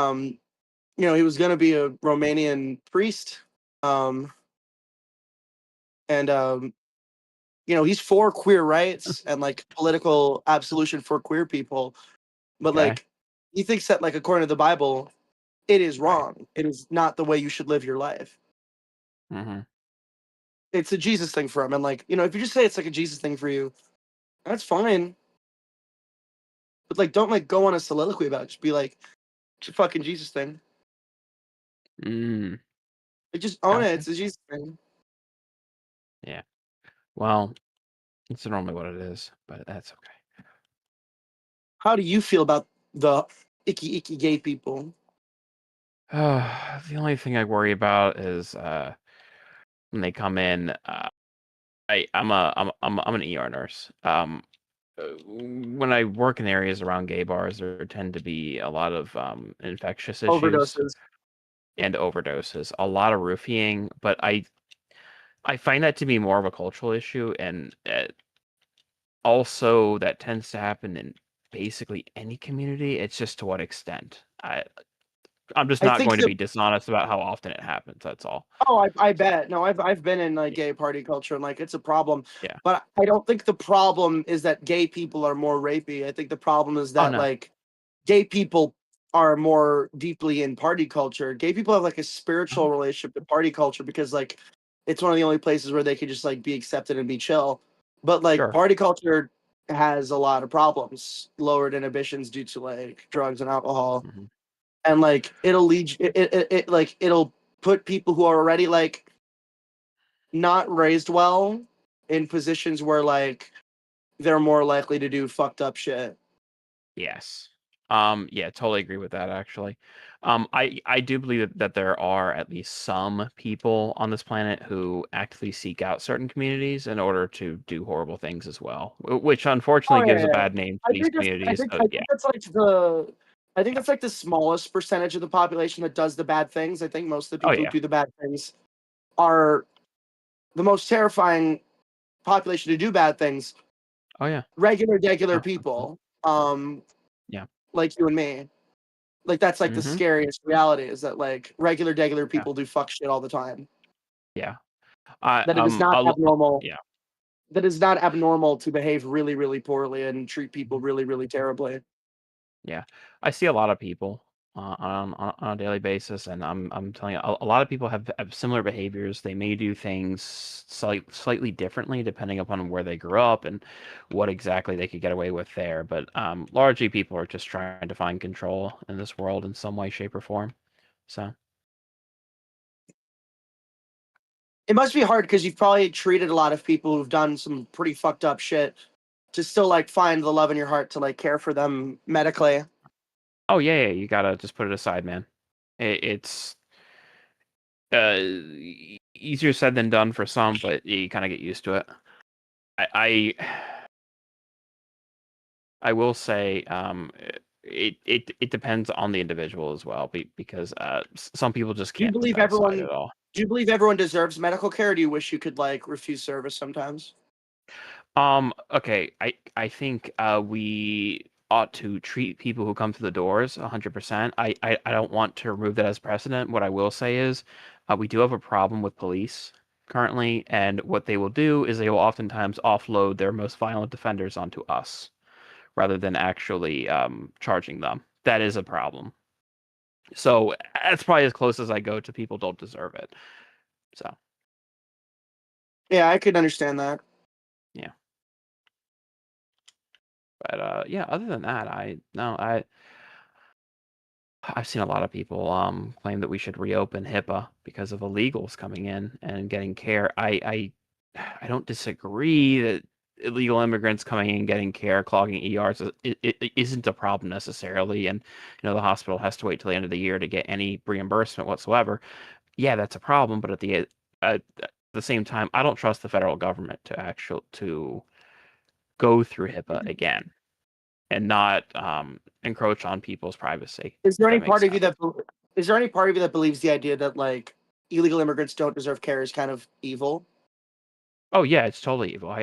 you know, he was gonna be a Romanian priest. And you know, he's for queer rights and like political absolution for queer people. But like he thinks that like according to the Bible, it is wrong. It is not the way you should live your life. It's a Jesus thing for him. And like, you know, if you just say it's like a Jesus thing for you, that's fine. But like don't like go on a soliloquy about it. Just be like, it's a fucking Jesus thing. Like, just own it. It's a Jesus thing. Yeah. Well, it's normally what it is, but that's okay. How do you feel about the icky gay people? The only thing I worry about is when they come in. I'm an ER nurse. When I work in areas around gay bars, there tend to be a lot of infectious issues Overdoses. and overdoses, a lot of roofing, but I find that to be more of a cultural issue, and also that tends to happen in basically any community. It's just to what extent. I'm just not going to be dishonest about how often it happens. That's all. Oh, I bet. No, I've been in like gay party culture and like it's a problem. Yeah. But I don't think the problem is that gay people are more rapey. I think the problem is that like gay people are more deeply in party culture. Gay people have like a spiritual relationship to party culture because like it's one of the only places where they can just like be accepted and be chill. But like party culture has a lot of problems, lowered inhibitions due to like drugs and alcohol. And like it'll lead it like it'll put people who are already like not raised well in positions where like they're more likely to do fucked up shit. Yes. Yeah, totally agree with that actually. I do believe that there are at least some people on this planet who actively seek out certain communities in order to do horrible things as well, which unfortunately gives a bad name to these communities. I think that's like that's like the smallest percentage of the population that does the bad things. I think most of the people who do the bad things are the most terrifying population to do bad things. Oh yeah. Regular people. Yeah. Like you and me. Like that's like the scariest reality is that like regular people do fuck shit all the time. Yeah. That it is not abnormal. Yeah. That is not abnormal to behave really, really poorly and treat people really, really terribly. Yeah, I see a lot of people on a daily basis, and I'm telling you, a lot of people have similar behaviors. They may do things slightly differently depending upon where they grew up and what exactly they could get away with there. But largely, people are just trying to find control in this world in some way, shape, or form. So. It must be hard because you've probably treated a lot of people who've done some pretty fucked up shit to still like find the love in your heart to like care for them medically. Oh yeah, you gotta just put it aside, man. It's easier said than done for some, but you kind of get used to it. I will say it depends on the individual as well, because some people just can't. Do you believe everyone deserves medical care? Or do you wish you could like refuse service sometimes? Okay, I think we ought to treat people who come to the doors 100%. I don't want to remove that as precedent. What I will say is we do have a problem with police currently, and what they will do is they will oftentimes offload their most violent offenders onto us rather than actually charging them. That is a problem. So that's probably as close as I go to people don't deserve it. So. Yeah, I could understand that. Yeah. But yeah, other than that, I've seen a lot of people claim that we should reopen HIPAA because of illegals coming in and getting care. I don't disagree that illegal immigrants coming in getting care, clogging ERs, it isn't a problem necessarily, and the hospital has to wait till the end of the year to get any reimbursement whatsoever. Yeah, that's a problem, but at the same time, I don't trust the federal government to go through HIPAA again and not encroach on people's privacy. Is there any part of you that believes the idea that like illegal immigrants don't deserve care is kind of evil? Oh yeah, it's totally evil.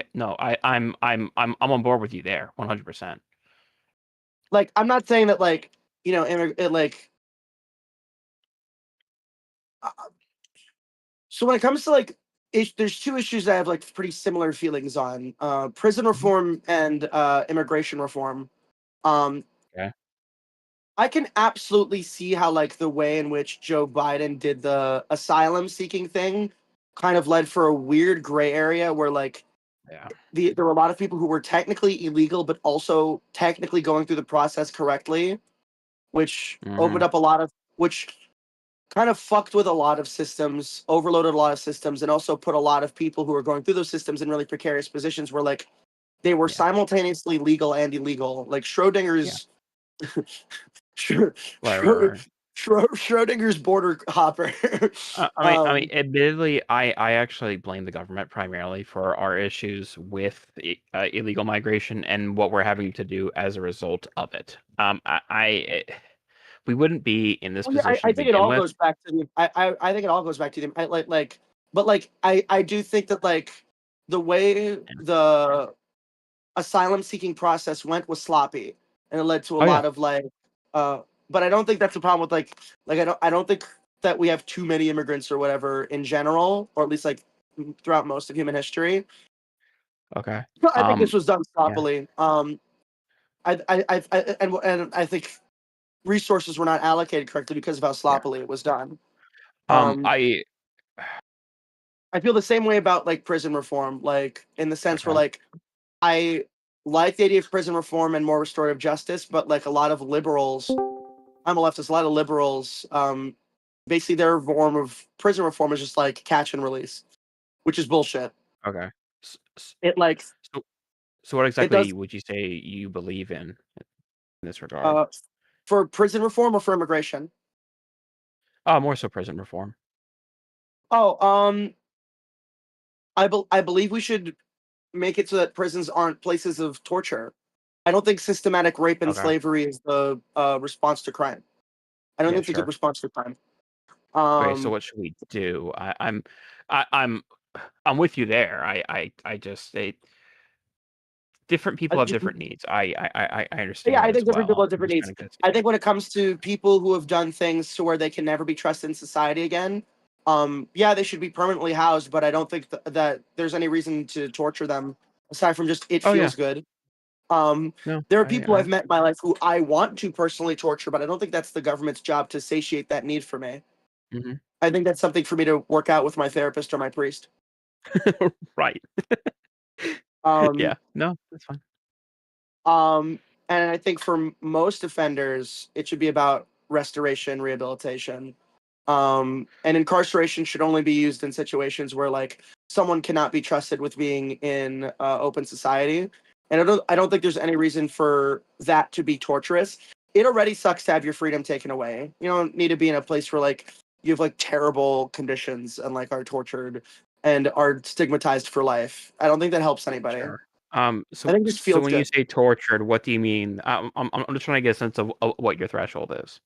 I'm on board with you there, 100%. Like, I'm not saying that like you know, like. So when it comes to like, there's two issues I have like pretty similar feelings on: prison reform and immigration reform. Okay. I can absolutely see how like the way in which Joe Biden did the asylum seeking thing kind of led for a weird gray area where like there were a lot of people who were technically illegal but also technically going through the process correctly, which opened up a lot of which kind of fucked with a lot of systems, overloaded a lot of systems, and also put a lot of people who were going through those systems in really precarious positions where like they were simultaneously legal and illegal. Like Schrodinger's Schrodinger's border hopper. I mean, admittedly, I actually blame the government primarily for our issues with illegal migration and what we're having to do as a result of it. We wouldn't be in this position. I think it all goes back to the. I think it all goes back to the. But like I do think that like the way the asylum seeking process went was sloppy, and it led to a lot of like. But I don't think that's a problem with like I don't think that we have too many immigrants or whatever in general, or at least like throughout most of human history. Okay. I think this was done sloppily. Yeah. And I think resources were not allocated correctly because of how sloppily it was done. I feel the same way about like prison reform, like in the sense where like I like the idea of prison reform and more restorative justice, but like a lot of liberals, I'm a leftist, a lot of liberals, basically their form of prison reform is just like catch and release, which is bullshit. Okay. It like. So what exactly would you say you believe in this regard? For prison reform or for immigration? More so prison reform. I believe we should make it so that prisons aren't places of torture. I don't think systematic rape and slavery is the response to crime. I don't think it's a good response to crime. Okay, so what should we do? I'm with you there. I just different people have different needs. I understand. Yeah, I think different people have different needs. I think when it comes to people who have done things to where they can never be trusted in society again, yeah, they should be permanently housed. But I don't think that there's any reason to torture them aside from just it feels good. There are people I've met in my life who I want to personally torture, but I don't think that's the government's job to satiate that need for me. I think that's something for me to work out with my therapist or my priest. Right. Yeah. No, that's fine. And I think for most offenders, it should be about restoration, rehabilitation. And incarceration should only be used in situations where like someone cannot be trusted with being in open society. And I don't think there's any reason for that to be torturous. It already sucks to have your freedom taken away. You don't need to be in a place where like you have like terrible conditions and like are tortured and are stigmatized for life. I don't think that helps anybody. Sure. So when you say tortured, what do you mean? I'm just trying to get a sense of what your threshold is.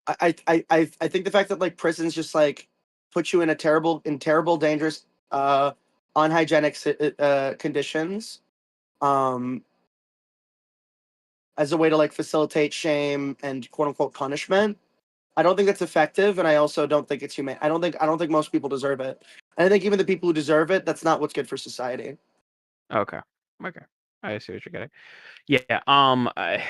I think the fact that like prisons just like put you in terrible, dangerous, unhygienic conditions, as a way to like facilitate shame and quote unquote punishment. I don't think that's effective, and I also don't think it's humane. I don't think most people deserve it. And I think even the people who deserve it, that's not what's good for society. Okay. I see what you're getting. Yeah. I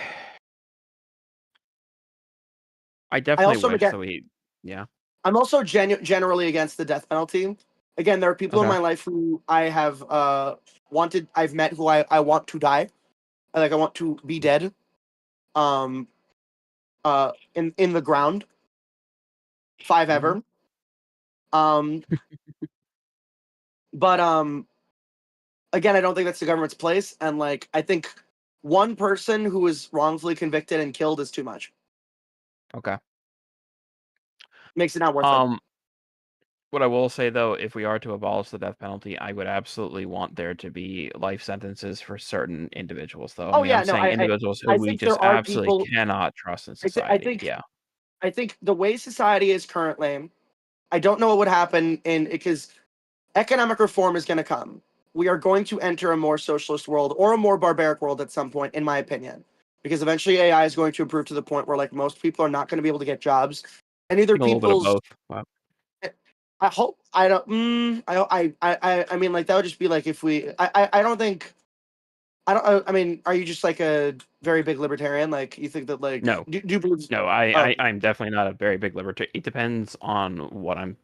definitely wish that we. Yeah. I'm also generally against the death penalty. Again, there are people in my life who I have I've met who I want to die. I want to be dead. In the ground. 5 ever. But again, I don't think that's the government's place, and like I think one person who is wrongfully convicted and killed is too much. Okay. Makes it not worth it. What I will say though, if we are to abolish the death penalty, I would absolutely want there to be life sentences for certain individuals, though. I'm saying individuals who we just absolutely cannot trust in society. I think the way society is currently, I don't know what would happen because economic reform is going to come. We are going to enter a more socialist world or a more barbaric world at some point, in my opinion. because eventually AI is going to improve to the point where like most people are not going to be able to get jobs, and either a little bit of people's. both. Wow. I hope I don't. I mean, like that would just be like if we. I don't think. I mean, are you just like a very big libertarian? Like you think that like No, do you believe? no, I'm definitely not a very big libertarian. It depends on what I'm.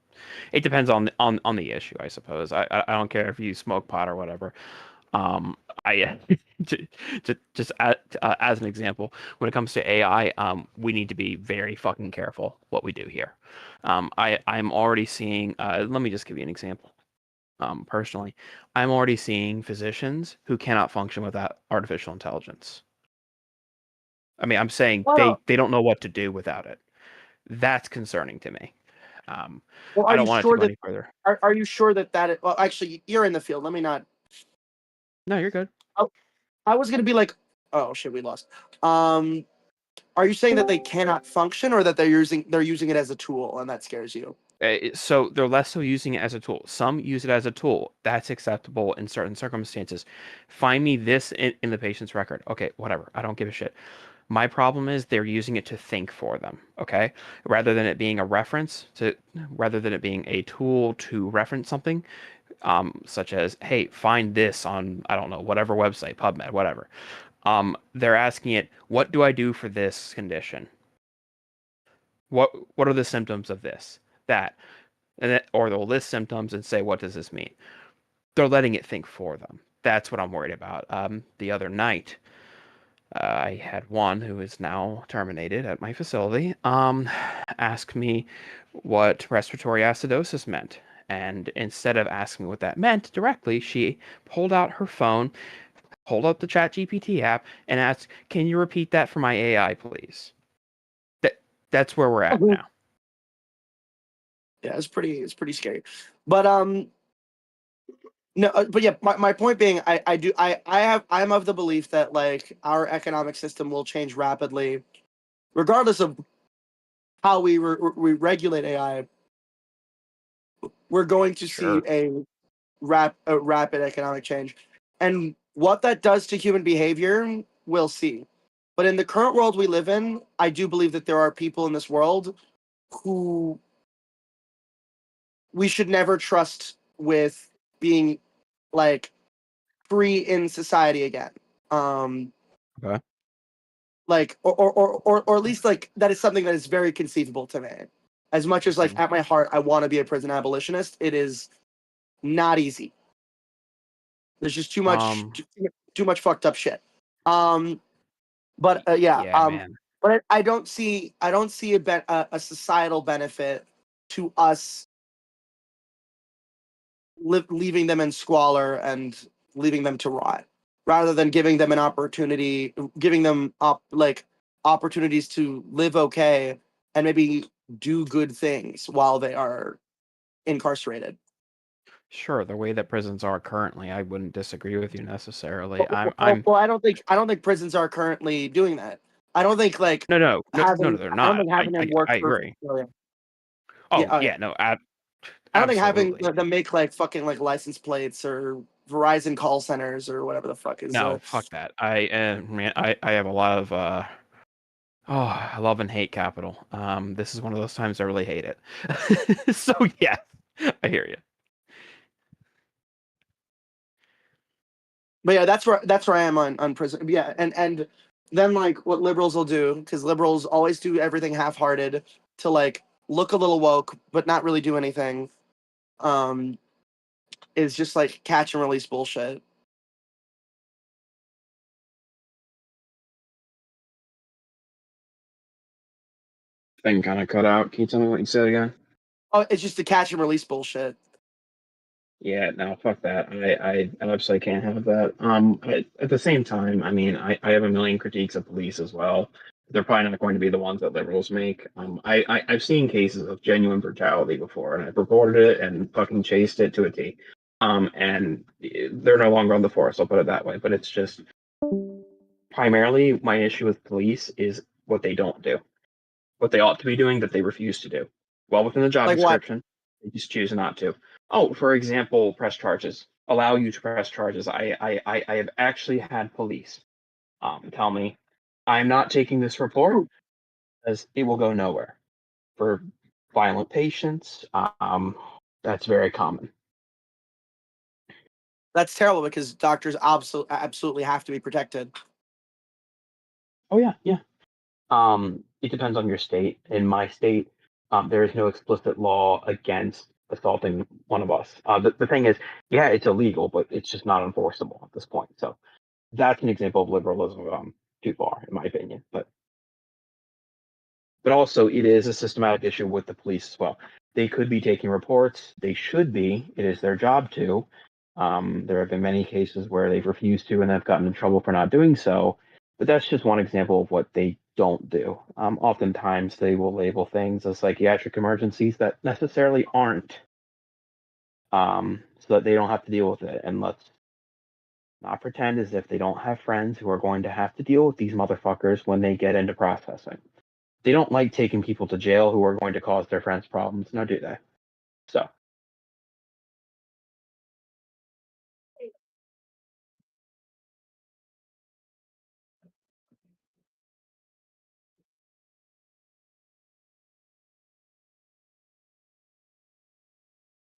It depends on the issue, I suppose. I don't care if you smoke pot or whatever. I just as an example, when it comes to AI, we need to be very fucking careful what we do here. I'm already seeing. Let me just give you an example. Personally, I'm already seeing physicians who cannot function without artificial intelligence. I mean, I'm saying they don't know what to do without it. That's concerning to me. Well, I don't want it to go any further. Are you sure that well, actually, you're in the field. Let me not. No, you're good. Oh, I was gonna be like, oh shit, we lost. Are you saying that they cannot function, or that they're using it as a tool, and that scares you? So they're less so using it as a tool. Some use it as a tool. That's acceptable in certain circumstances. Find me this in the patient's record. Okay, whatever. I don't give a shit. My problem is they're using it to think for them. Okay, rather than it being a tool to reference something, such as, hey, find this on, I don't know, whatever website, PubMed, whatever. They're asking it, what do I do for this condition? What are the symptoms of this? That, or they'll list symptoms and say, what does this mean? They're letting it think for them. That's what I'm worried about. The other night, I had one who is now terminated at my facility, ask me what respiratory acidosis meant. And instead of asking me what that meant directly, she pulled out her phone, pulled up the ChatGPT app, and asked, "Can you repeat that for my AI, please?" That's where we're at now. Yeah, it's pretty scary. But no, but yeah, my point being, I'm of the belief that like our economic system will change rapidly, regardless of how we regulate AI. We're going to see a rapid economic change, and what that does to human behavior, we'll see. But in the current world we live in, I do believe that there are people in this world who we should never trust with being like free in society again. Okay. Like or at least like that is something that is very conceivable to me. As much as like at my heart I want to be a prison abolitionist, it is not easy. There's just too much fucked up shit. But man. But I don't see a societal benefit to us leaving them in squalor and leaving them to rot, rather than giving them an opportunity, giving them opportunities to live okay and maybe do good things while they are incarcerated. Sure, the way that prisons are currently, I wouldn't disagree with you necessarily. Well, I don't think prisons are currently doing that. I don't think like no, they're not. I don't think having them work. I agree. No. I don't think having them make like fucking like license plates or Verizon call centers or whatever the fuck is. No, fuck that. I have a lot of I love and hate capital. This is one of those times I really hate it. So yeah, I hear you. But yeah, that's where I am on prison. Yeah, and then like what liberals will do, because liberals always do everything half-hearted to like look a little woke but not really do anything. Is just like catch and release bullshit. Thing kind of cut out. Can you tell me what you said again? Oh, it's just the catch and release bullshit. Yeah, no, fuck that. I absolutely can't have that. At the same time, I mean, I have a million critiques of police as well. They're probably not going to be the ones that liberals make. I've seen cases of genuine brutality before, and I've reported it and fucking chased it to a T. And they're no longer on the force. I'll put it that way. But it's just primarily my issue with police is what they don't do, what they ought to be doing that they refuse to do. Well within the job description, they just choose not to. Oh, for example, press charges. Allow you to press charges. I have actually had police tell me I'm not taking this report as it will go nowhere. For violent patients, that's very common. That's terrible because doctors absolutely have to be protected. Oh yeah. It depends on your state. In my state, there is no explicit law against assaulting one of us. The thing is, yeah, it's illegal, but it's just not enforceable at this point. So that's an example of liberalism too far, in my opinion. But also, it is a systematic issue with the police as well. They could be taking reports. They should be. It is their job to. There have been many cases where they've refused to and have gotten in trouble for not doing so. But that's just one example of what they don't do. Oftentimes, they will label things as psychiatric emergencies that necessarily aren't, so that they don't have to deal with it. And let's not pretend as if they don't have friends who are going to have to deal with these motherfuckers when they get into processing. They don't like taking people to jail who are going to cause their friends problems, no, do they? So.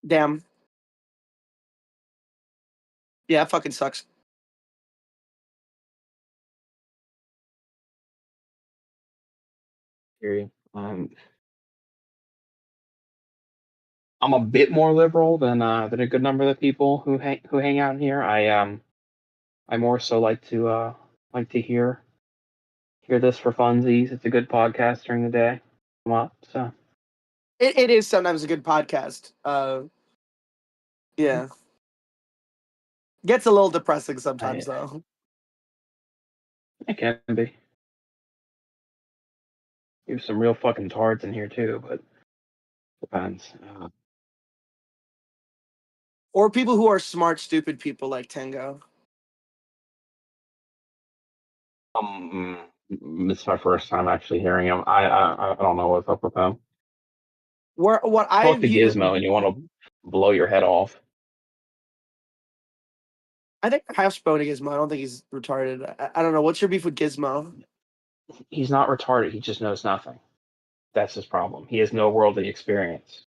Damn. Yeah, it fucking sucks. I'm a bit more liberal than a good number of the people who hang out here. I more so like to hear this for funsies. It's a good podcast during the day. Come up, so it is sometimes a good podcast. Yeah, gets a little depressing sometimes though. It can be. There's some real fucking tards in here too, but depends. Or people who are smart, stupid people like Tango. It's my first time actually hearing him. I don't know what's up with him. What I talk to Gizmo and you want to blow your head off. I think I have spoken to Gizmo. I don't think he's retarded. I don't know. What's your beef with Gizmo? He's not retarded. He just knows nothing. That's his problem. He has no worldly experience.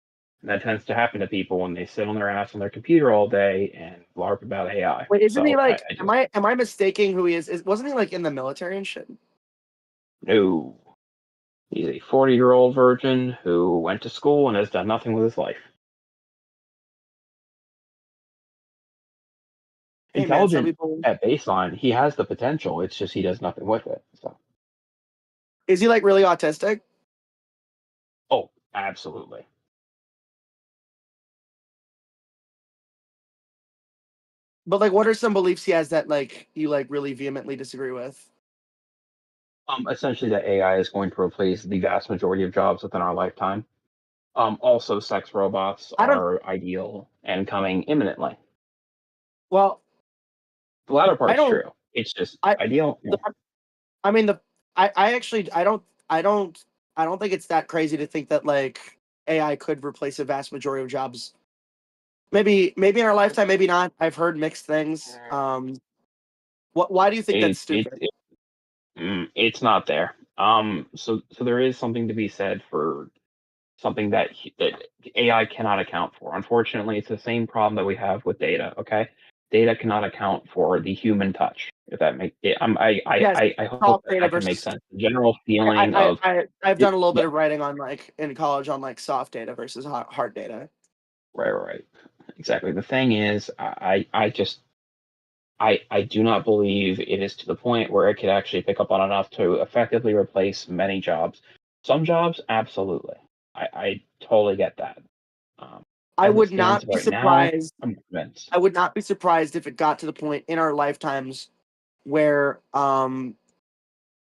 And that tends to happen to people when they sit on their ass on their computer all day and LARP about AI. Wait, isn't he like? Am I mistaking who he is? Wasn't he like in the military and shit? No, he's a 40-year-old virgin who went to school and has done nothing with his life. Hey, intelligent at baseline, he has the potential. It's just he does nothing with it. So, is he like really autistic? Oh, absolutely. But like, what are some beliefs he has that like you like really vehemently disagree with? Essentially that AI is going to replace the vast majority of jobs within our lifetime. Also, sex robots are ideal and coming imminently. Well, the latter part is true. It's just ideal. I mean, I actually I don't think it's that crazy to think that like AI could replace a vast majority of jobs. Maybe in our lifetime, maybe not. I've heard mixed things. Why do you think that's stupid? It's not there. So there is something to be said for something that AI cannot account for. Unfortunately, it's the same problem that we have with data. Okay, data cannot account for the human touch. If that makes it, I hope that can make sense. The general feeling of I've done a little bit of writing on like in college on like soft data versus hard data. Right. Exactly. The thing is, I do not believe it is to the point where it could actually pick up on enough to effectively replace many jobs. Some jobs, absolutely. I totally get that. I would not be surprised. I would not be surprised if it got to the point in our lifetimes where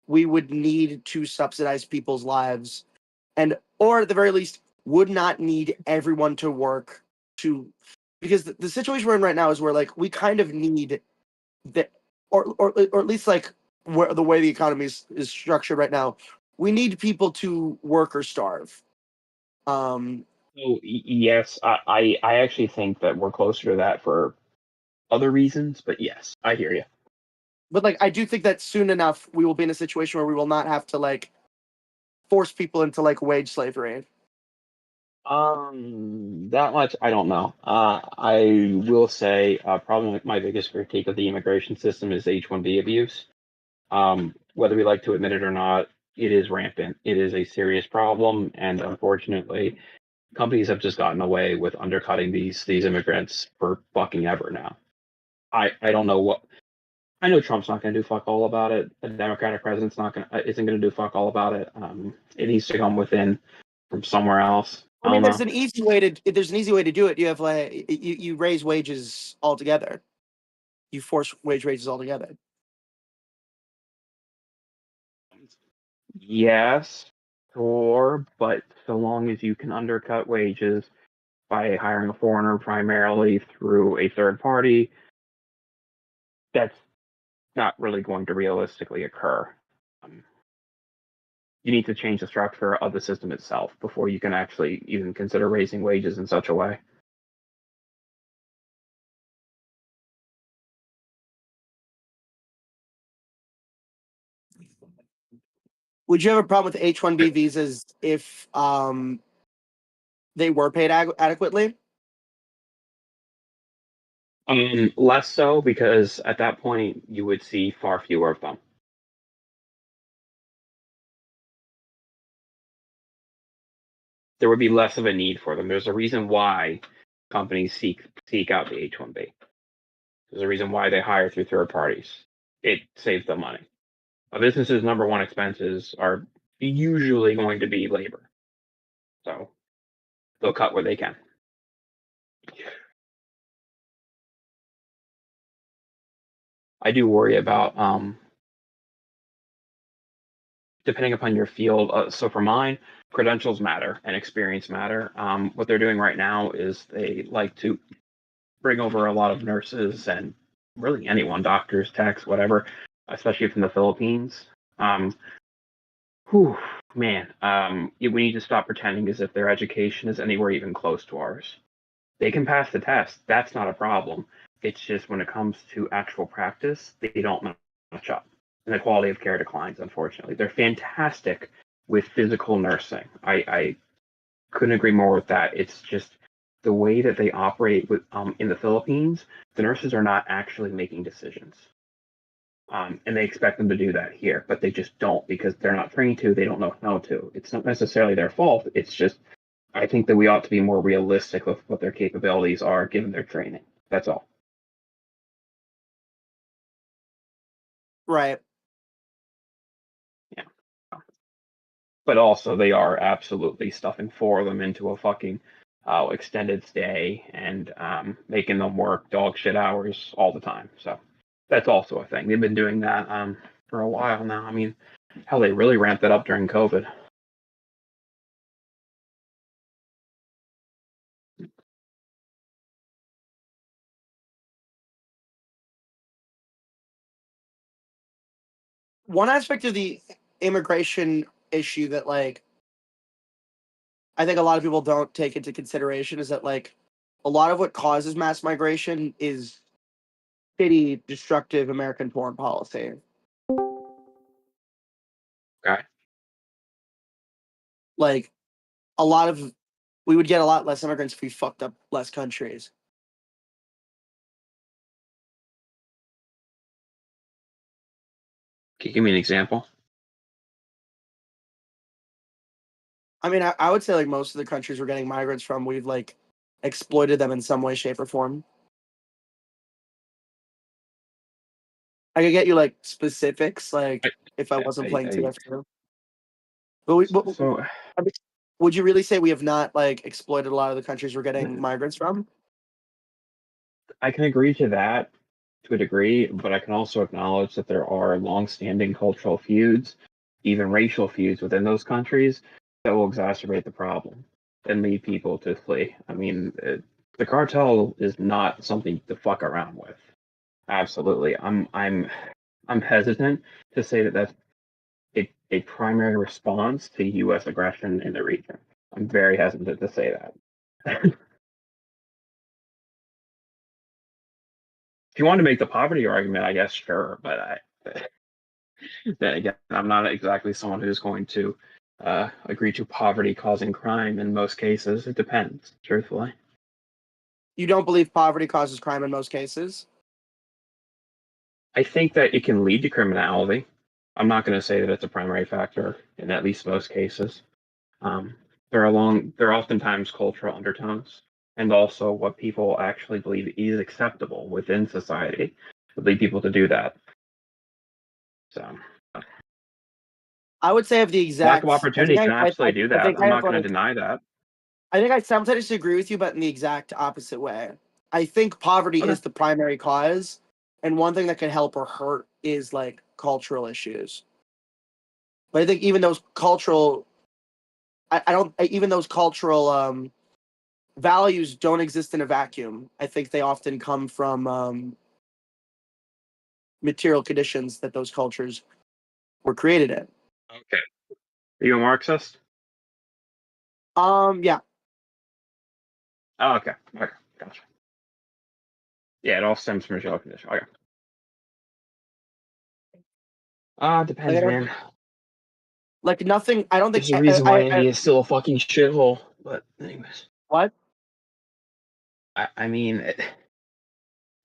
we would need to subsidize people's lives, or at the very least would not need everyone to work because the situation we're in right now is where like we kind of need that, or at least like where the way the economy is structured right now, we need people to work or starve. So yes, I actually think that we're closer to that for other reasons, but yes, I hear you. But like, I do think that soon enough we will be in a situation where we will not have to like force people into like wage slavery. That much I don't know. I will say probably like my biggest critique of the immigration system is H-1B abuse. Whether we like to admit it or not, it is rampant. It is a serious problem, and unfortunately, companies have just gotten away with undercutting these immigrants for fucking ever now. I don't know what. I know Trump's not going to do fuck all about it. The Democratic president's isn't going to do fuck all about it. It needs to come within from somewhere else. I mean, there's an easy way to do it. You have like you raise wages altogether. You force wage raises altogether. Yes, sure, but so long as you can undercut wages by hiring a foreigner primarily through a third party, that's not really going to realistically occur. You need to change the structure of the system itself before you can actually even consider raising wages in such a way. Would you have a problem with H-1B visas if they were paid adequately? Less so, because at that point you would see far fewer of them. There would be less of a need for them. There's a reason why companies seek out the H-1B. There's a reason why they hire through third parties. It saves them money. A business's number one expenses are usually going to be labor. So they'll cut where they can. I do worry about, depending upon your field. So for mine, credentials matter and experience matter. What they're doing right now is they like to bring over a lot of nurses and really anyone, doctors, techs, whatever, especially from the Philippines. We need to stop pretending as if their education is anywhere even close to ours. They can pass the test. That's not a problem. It's just when it comes to actual practice, they don't match up. And the quality of care declines, unfortunately. They're fantastic with physical nursing. I couldn't agree more with that. It's just the way that they operate with in the Philippines, the nurses are not actually making decisions. And they expect them to do that here, but they just don't because they're not trained to, they don't know how to. It's not necessarily their fault. It's just, I think that we ought to be more realistic with what their capabilities are given their training. That's all. Right. Yeah. But also, they are absolutely stuffing four of them into a fucking extended stay and making them work dog shit hours all the time. So that's also a thing. They've been doing that for a while now. I mean, hell, they really ramped it up during COVID. One aspect of the immigration issue that like I think a lot of people don't take into consideration is that like a lot of what causes mass migration is shitty, destructive American foreign policy. Okay. Like we would get a lot less immigrants if we fucked up less countries. Can you give me an example? I mean, I would say like most of the countries we're getting migrants from, we've like exploited them in some way, shape, or form. I could get you like specifics, like if I wasn't playing TF2. But would you really say we have not like exploited a lot of the countries we're getting migrants from? I can agree to that to a degree, but I can also acknowledge that there are long-standing cultural feuds, even racial feuds within those countries that will exacerbate the problem and lead people to flee. I mean, the cartel is not something to fuck around with. Absolutely. I'm hesitant to say that that's a primary response to U.S. aggression in the region. I'm very hesitant to say that. If you want to make the poverty argument, I guess sure, but then again, I'm not exactly someone who's going to agree to poverty causing crime in most cases. It depends, truthfully. You don't believe poverty causes crime in most cases? I think that it can lead to criminality. I'm not going to say that it's a primary factor in at least most cases. There are oftentimes cultural undertones, and also what people actually believe is acceptable within society would lead people to do that. So, I would say of the exact lack of opportunity can absolutely do that. I'm not going to deny that. I think I sometimes agree with you, but in the exact opposite way. I think poverty is the primary cause, and one thing that can help or hurt is like cultural issues. But I think even those cultural, even those cultural values don't exist in a vacuum. I think they often come from material conditions that those cultures were created in. Okay. Are you a Marxist? Yeah. Oh, okay. Okay. Gotcha. Yeah, it all stems from material condition. Okay. Depends, man. Like nothing. I don't think there's a reason why India is still a fucking shithole. But anyways. What? I mean,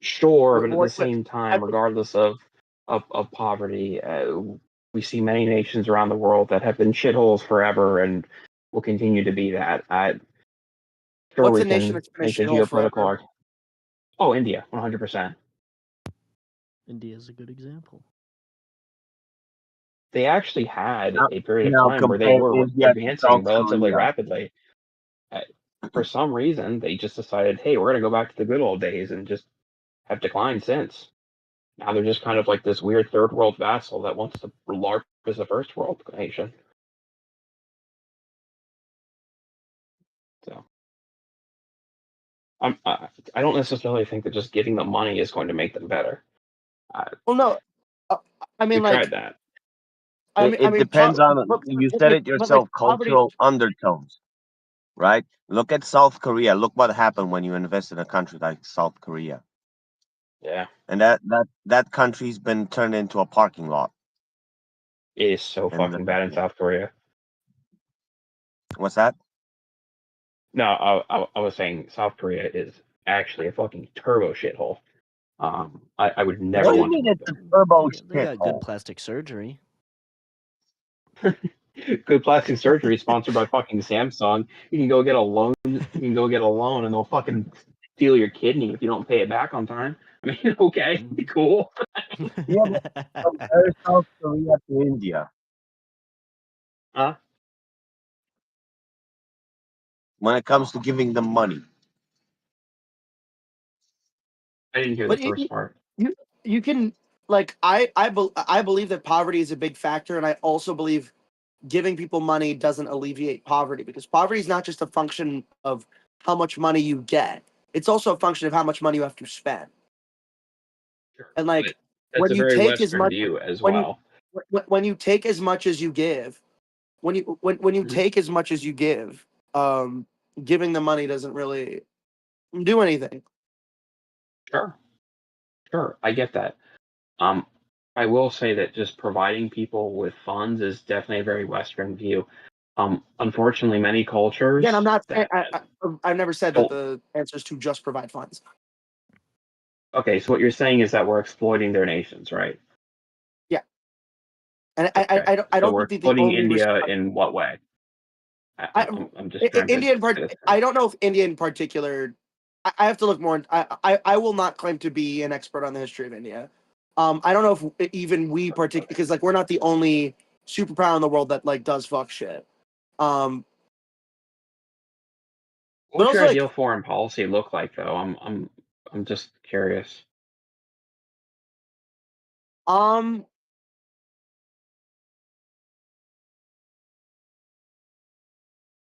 sure, but at the same time, regardless of poverty, we see many nations around the world that have been shitholes forever and will continue to be that. Sure, what's we a nation can that's been a make a shithole geopolitical forever? argument. Oh, India, 100%. India is a good example. They actually had a period of time where they were advancing relatively rapidly. For some reason, they just decided, hey, we're going to go back to the good old days, and just have declined since. Now they're just kind of like this weird third world vassal that wants to LARP as a first world nation. So I don't necessarily think that just giving them money is going to make them better. Well, no. I mean, we like, tried that. It depends on, you said it yourself, cultural undertones, right? Look at South Korea. Look what happened when you invest in a country like South Korea. Yeah. And that country's been turned into a parking lot. It is so fucking bad in South Korea. What's that? No, I was saying South Korea is actually a fucking turbo shithole. I would never What do you want mean to. it's a turbo They got good shithole? plastic surgery. Good plastic surgery sponsored by fucking Samsung. You can go get a loan. You can go get a loan, and they'll fucking steal your kidney if you don't pay it back on time. I mean, okay, cool. Yeah, but compare South Korea to India. Huh? When it comes to giving them money. I didn't hear the first part. You can, like, I believe that poverty is a big factor, and I also believe giving people money doesn't alleviate poverty, because poverty is not just a function of how much money you get. It's also a function of how much money you have to spend. And like, that's a very Western view as well. When you take as much as you give, when you take as much as you give, giving the money doesn't really do anything. Sure, I get that. I will say that just providing people with funds is definitely a very Western view. Unfortunately, many cultures. Again, I'm not. I've never said that the answer is to just provide funds. Okay, so what you're saying is that we're exploiting their nations, right? Yeah, and I don't so we're think exploiting India in what way? I'm just trying India I don't know if India in particular. I have to look more. I will not claim to be an expert on the history of India. I don't know if even we particularly, because like we're not the only superpower in the world that like does fuck shit. What's your ideal foreign policy look like, though? I'm just curious.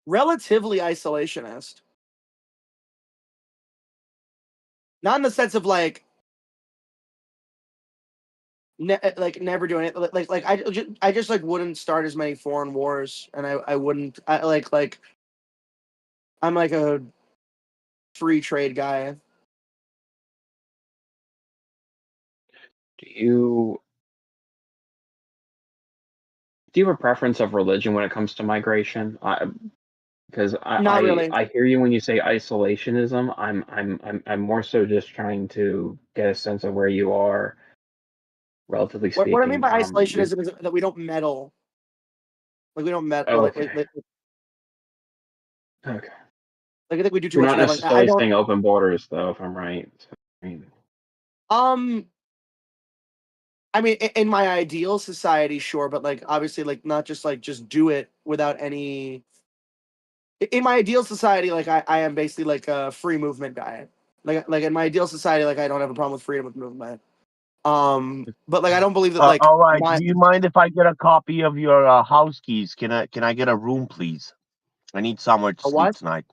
Relatively isolationist. Not in the sense of like never doing it. Like I just like wouldn't start as many foreign wars, and I wouldn't like I'm like a free trade guy. Do you have a preference of religion when it comes to migration? Because Not really. I hear you when you say isolationism. I'm more so just trying to get a sense of where you are, relatively speaking. What I mean by isolationism is that we don't meddle. Like we don't meddle. Oh, okay. Okay. Like I think we do too We're much. not necessarily saying open borders, though, if I'm right. I mean, in my ideal society, sure, but like obviously, like not just like just do it without any. In my ideal society, like I am basically like a free movement guy. Like in my ideal society, like I don't have a problem with freedom of movement. But like I don't believe that like. All right. Do you mind if I get a copy of your house keys? Can I get a room, please? I need somewhere to sleep tonight.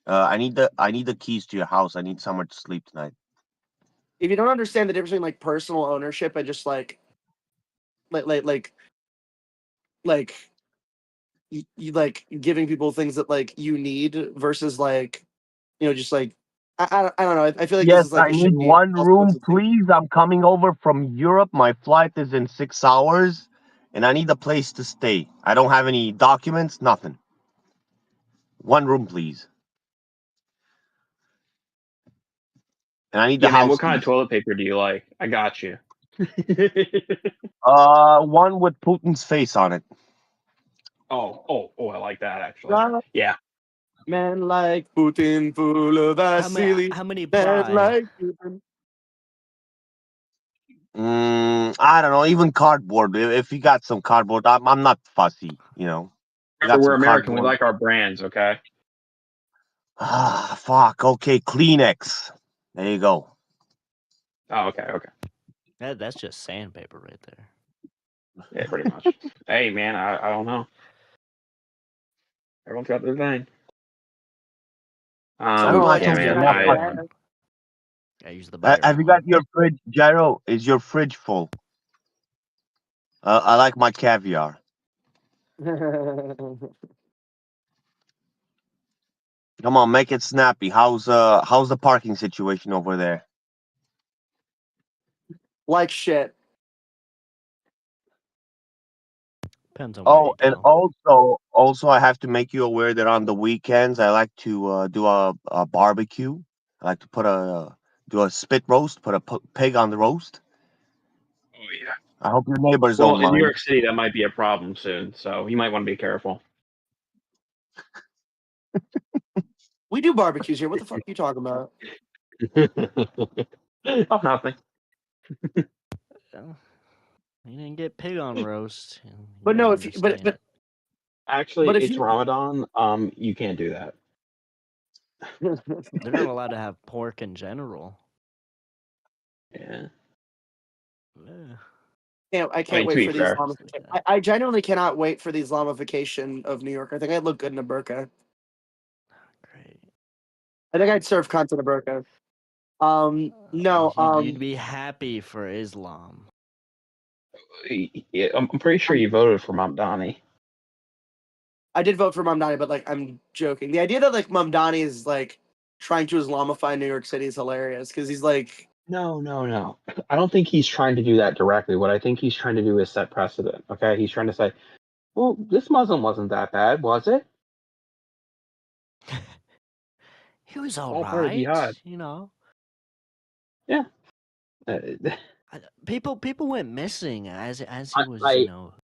I need the keys to your house. I need somewhere to sleep tonight. If you don't understand the difference between like personal ownership and just like you like giving people things that like you need versus like just like I don't know. I feel like yes, this is like I need one room, please. I'm coming over from Europe. My flight is in 6 hours, and I need a place to stay. I don't have any documents, nothing. One room, please. And I need the house. Man, what kind of toilet paper do you like? I got you. One with Putin's face on it. Oh, I like that actually. Yeah. Man like Putin, full of Vasily. How many man like Putin. I don't know. Even cardboard. If you got some cardboard, I'm not fussy. Remember, we're American. We like our brands. Okay. Ah, fuck. Okay, Kleenex. There you go. Oh, okay. That's just sandpaper right there. Yeah, pretty much. Hey, man, I don't know. Everyone's got their thing. Use the have you got your fridge, Gyro? Is your fridge full? I like my caviar. Come on, make it snappy. How's the parking situation over there? Like shit. Depends on where you and also I have to make you aware that on the weekends I like to do a barbecue. I like to do a spit roast, put a pig on the roast. Oh yeah. I hope your neighbors don't mind. Well, in New York City, that might be a problem soon, so you might want to be careful. We do barbecues here. What the fuck are you talking about? Oh, nothing. You didn't get pig on roast. But no, if you, but actually, but if it's you, Ramadan. You can't do that. They're not allowed to have pork in general. Yeah. I can't wait for the Islamification. I genuinely cannot wait for the Islamification of New York. I think I'd look good in a burqa. Great. I think I'd serve cunt in a burqa. No. You'd be happy for Islam. Yeah, I'm pretty sure you voted for Mamdani. I did vote for Mamdani, but like I'm joking. The idea that like Mamdani is like trying to Islamify New York City is hilarious because he's like. No. I don't think he's trying to do that directly. What I think he's trying to do is set precedent. Okay, he's trying to say, "Well, this Muslim wasn't that bad, was it?" He was all right, you know. Yeah. People went missing as he was,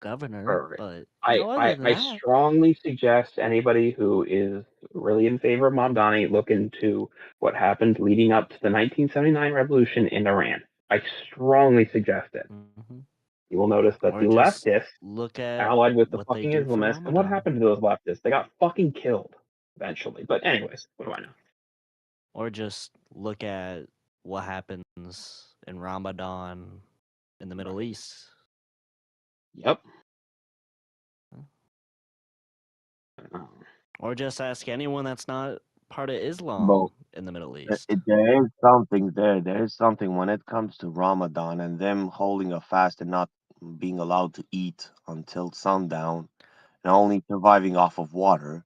governor. But I strongly suggest anybody who is really in favor of Mamdani look into what happened leading up to the 1979 revolution in Iran. I strongly suggest it. Mm-hmm. You will notice that the leftists allied with the fucking Islamists. And what happened to those leftists? They got fucking killed eventually. But anyways, what do I know? Or just look at what happens in Ramadan in the Middle East. Yep. Or just ask anyone that's not part of Islam in the Middle East. There is something there. There is something when it comes to Ramadan and them holding a fast and not being allowed to eat until sundown and only surviving off of water.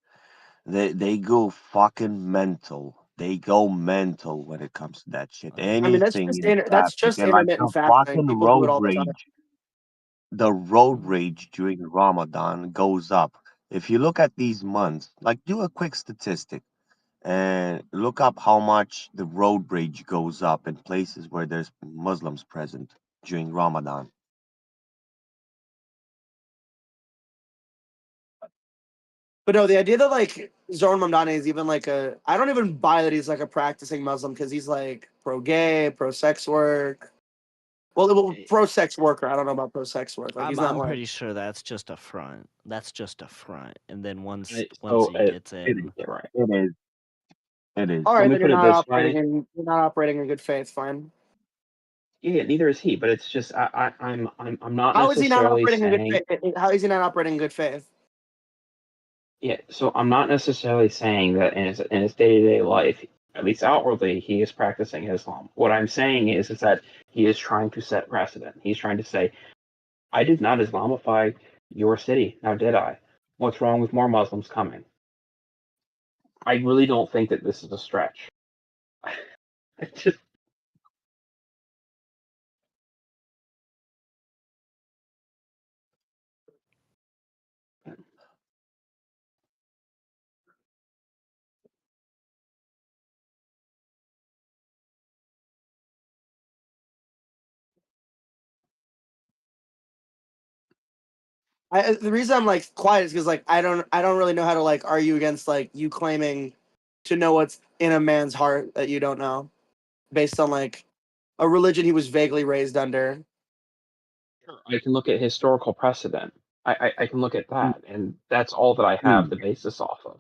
They go fucking mental. they go mental when it comes to that shit. I mean, that's Anything just in that's traffic just and like the intermittent fasting. fucking People do it road all the time. rage. The road rage during Ramadan goes up. If you look at these months, like do a quick statistic and look up how much the road rage goes up in places where there's Muslims present during Ramadan. But no, the idea that like Zoran Mamdani is even like I don't even buy that he's like a practicing Muslim because he's like pro-gay, pro-sex work. Well, pro-sex worker. I don't know about pro-sex work. Like he's not I'm like. pretty sure that's just a front. That's just a front, and then once So he gets in, right. It is. It is. All right, Let me then put it this way. you're not operating in good faith. Fine. Yeah, neither is he. But it's just I'm not How is he not necessarily operating in good saying. faith? How is he not operating in good faith? Yeah, so I'm not necessarily saying that in his day-to-day life, at least outwardly, he is practicing Islam. What I'm saying is that he is trying to set precedent. He's trying to say, I did not Islamify your city, now did I? What's wrong with more Muslims coming? I really don't think that this is a stretch. I just The reason I'm like quiet is because like I don't really know how to like argue against like you claiming to know what's in a man's heart that you don't know, based on like a religion he was vaguely raised under. I can look at historical precedent. I can look at that, and that's all that I have the basis off of.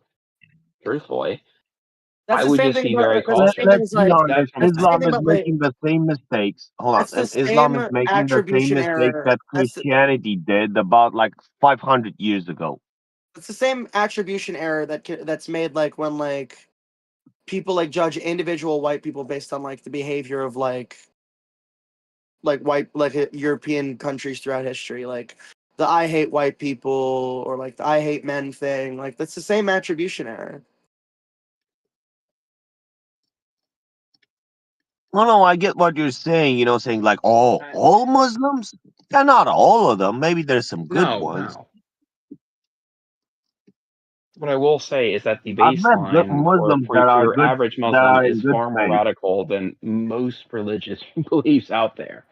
Truthfully, That's I the would same just thing. be very That's the same thing cautious. as Let's be like honest. that's the same Islam thing. is But wait, making the same mistakes. Hold on. that's the Islam same is making the same attribution mistakes error. that Christianity did about like 500 years ago. It's the same attribution error that's made like when like people like judge individual white people based on like the behavior of like white European countries throughout history, like the I hate white people or like the I hate men thing. Like that's the same attribution error. No, I get what you're saying. You know, saying like, oh, all Muslims? Yeah, not all of them. Maybe there's some good ones. No. What I will say is that the I've met good baseline Muslims for that are your good, average that Muslim are in is good far more faith. radical than most religious beliefs out there.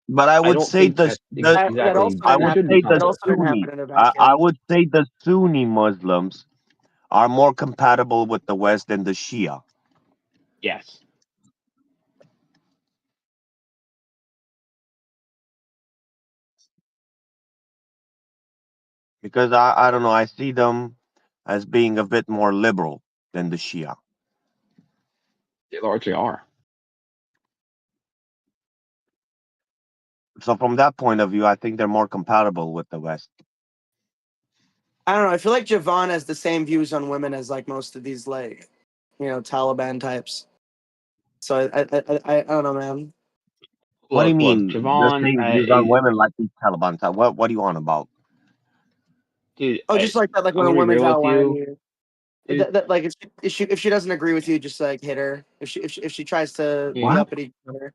But I would don't say think that exactly I would say the Sunni. I would say the Sunni Muslims are more compatible with the West than the Shia. Yes. Because I don't know, I see them as being a bit more liberal than the Shia. They largely are. So from that point of view, I think they're more compatible with the West. I don't know. I feel like Javon has the same views on women as like most of these like, Taliban types. So I don't know, man. What do you Look, mean? Javon, the same views on women like these Taliban type? What do you want about? Dude, just like that, like I'm when a gonna be woman's real out with lying you. to you. That like if she doesn't agree with you, just like hit her. If she tries to be What? uppity, hit her.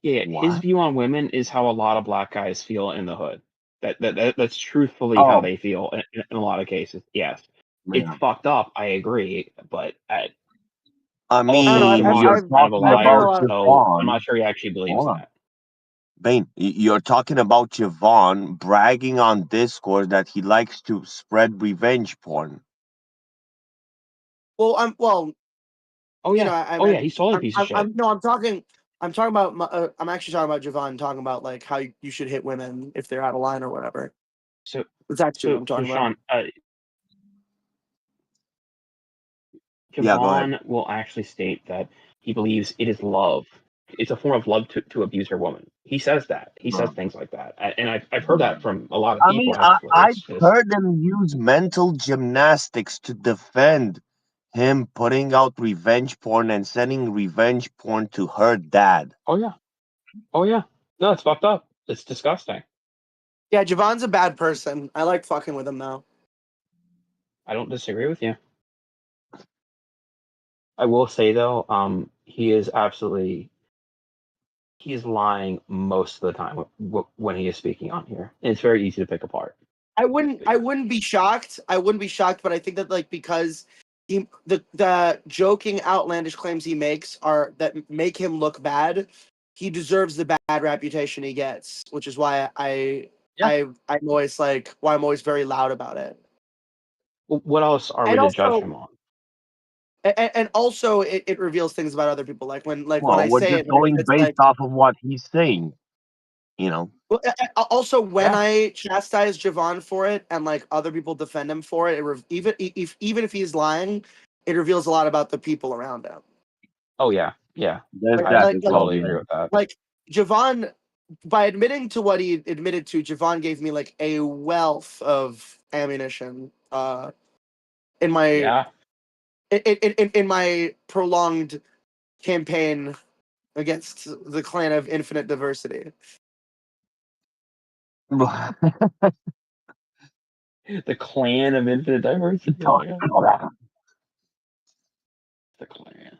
Yeah, his view on women is how a lot of black guys feel in the hood. That's truthfully how they feel in a lot of cases. Yes, it's Yeah. fucked up. I agree, but I mean, Javon is kind of a liar, so Javon. I'm not sure he actually believes that. Bane, you're talking about Javon bragging on Discord that he likes to spread revenge porn. Well, Oh yeah, he's totally a piece of shit. I'm talking about. I'm actually talking about Javon talking about like how you should hit women if they're out of line or whatever. So that's actually what I'm talking Sean, about. Javon will actually state that he believes it is love. It's a form of love to abuse your woman. He says that. He says things like that, and I've heard that from a lot of I people. mean, Actually, I've heard them use mental gymnastics to defend him putting out revenge porn and sending revenge porn to her dad. Oh yeah. No, it's fucked up. It's disgusting. Yeah, Javon's a bad person. I like fucking with him though. I don't disagree with you. I will say though, he is absolutely he's lying most of the time when he is speaking on here. And it's very easy to pick apart. I wouldn't be shocked. I wouldn't be shocked, but I think that like because the joking outlandish claims he makes are that make him look bad, he deserves the bad reputation he gets, which is why I'm always very loud about it. What else are we to judge him on? And also it reveals things about other people, like when we're I say just it, going it's based like, off of what he's saying, you know. Well, also when I chastise Javon for it and like other people defend him for it, even if he's lying, it reveals a lot about the people around him. Oh yeah. I totally agree with that. Like Javon, by admitting to what he admitted to, Javon gave me like a wealth of ammunition in my in my prolonged campaign against the clan of infinite diversity. The clan of infinite diversity. The clan.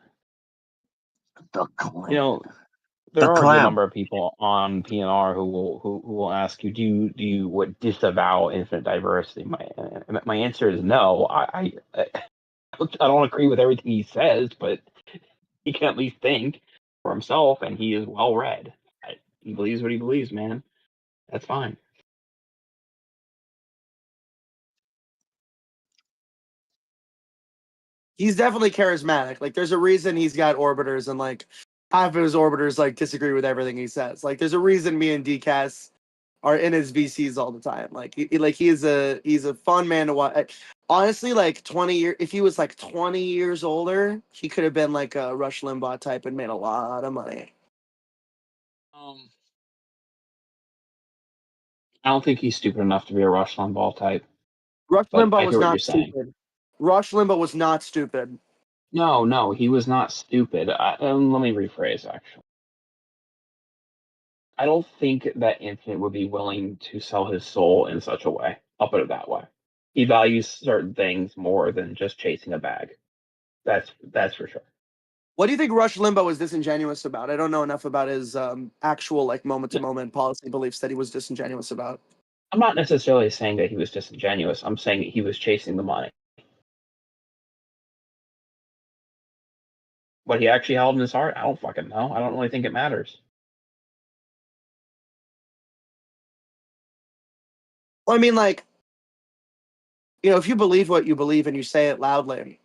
You know, there are a number of people on PNR who will ask you, do you disavow infinite diversity? My answer is no. I don't agree with everything he says, but he can at least think for himself, and he is well read. He believes what he believes, man. That's fine. He's definitely charismatic. Like, there's a reason he's got orbiters, and like half of his orbiters like disagree with everything he says. Like, there's a reason me and DCAS are in his VCs all the time. Like, he's a fun man to watch. Honestly, like 20 years, if he was like 20 years older, he could have been like a Rush Limbaugh type and made a lot of money. I don't think he's stupid enough to be a Rush Limbaugh type. Rush Limbaugh was not stupid. Rush Limbaugh was not stupid. No, he was not stupid. Let me rephrase, actually. I don't think that Infinite would be willing to sell his soul in such a way. I'll put it that way. He values certain things more than just chasing a bag. That's for sure. What do you think Rush Limbaugh was disingenuous about? I don't know enough about his actual like moment-to-moment policy beliefs that he was disingenuous about. I'm not necessarily saying that he was disingenuous. I'm saying that he was chasing the money. What he actually held in his heart, I don't fucking know. I don't really think it matters. Well, I mean, like, if you believe what you believe and you say it loudly,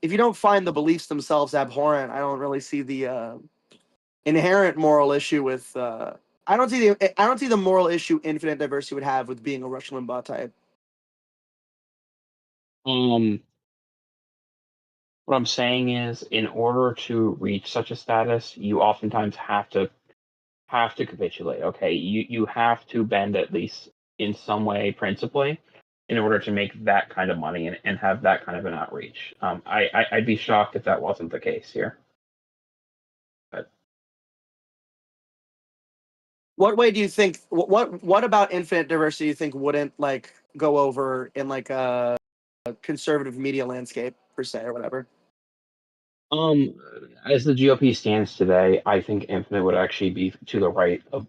if you don't find the beliefs themselves abhorrent, I don't really see the inherent moral issue with. I don't see the moral issue Infinite Diversity would have with being a Rush Limbaugh type. What I'm saying is, in order to reach such a status, you oftentimes have to capitulate. Okay, you have to bend at least in some way, principally, in order to make that kind of money and have that kind of an outreach. I'd be shocked if that wasn't the case here. But what way do you think? What about Infinite Diversity do you think wouldn't like go over in like a conservative media landscape per se or whatever? As the GOP stands today, I think Infinite would actually be to the right of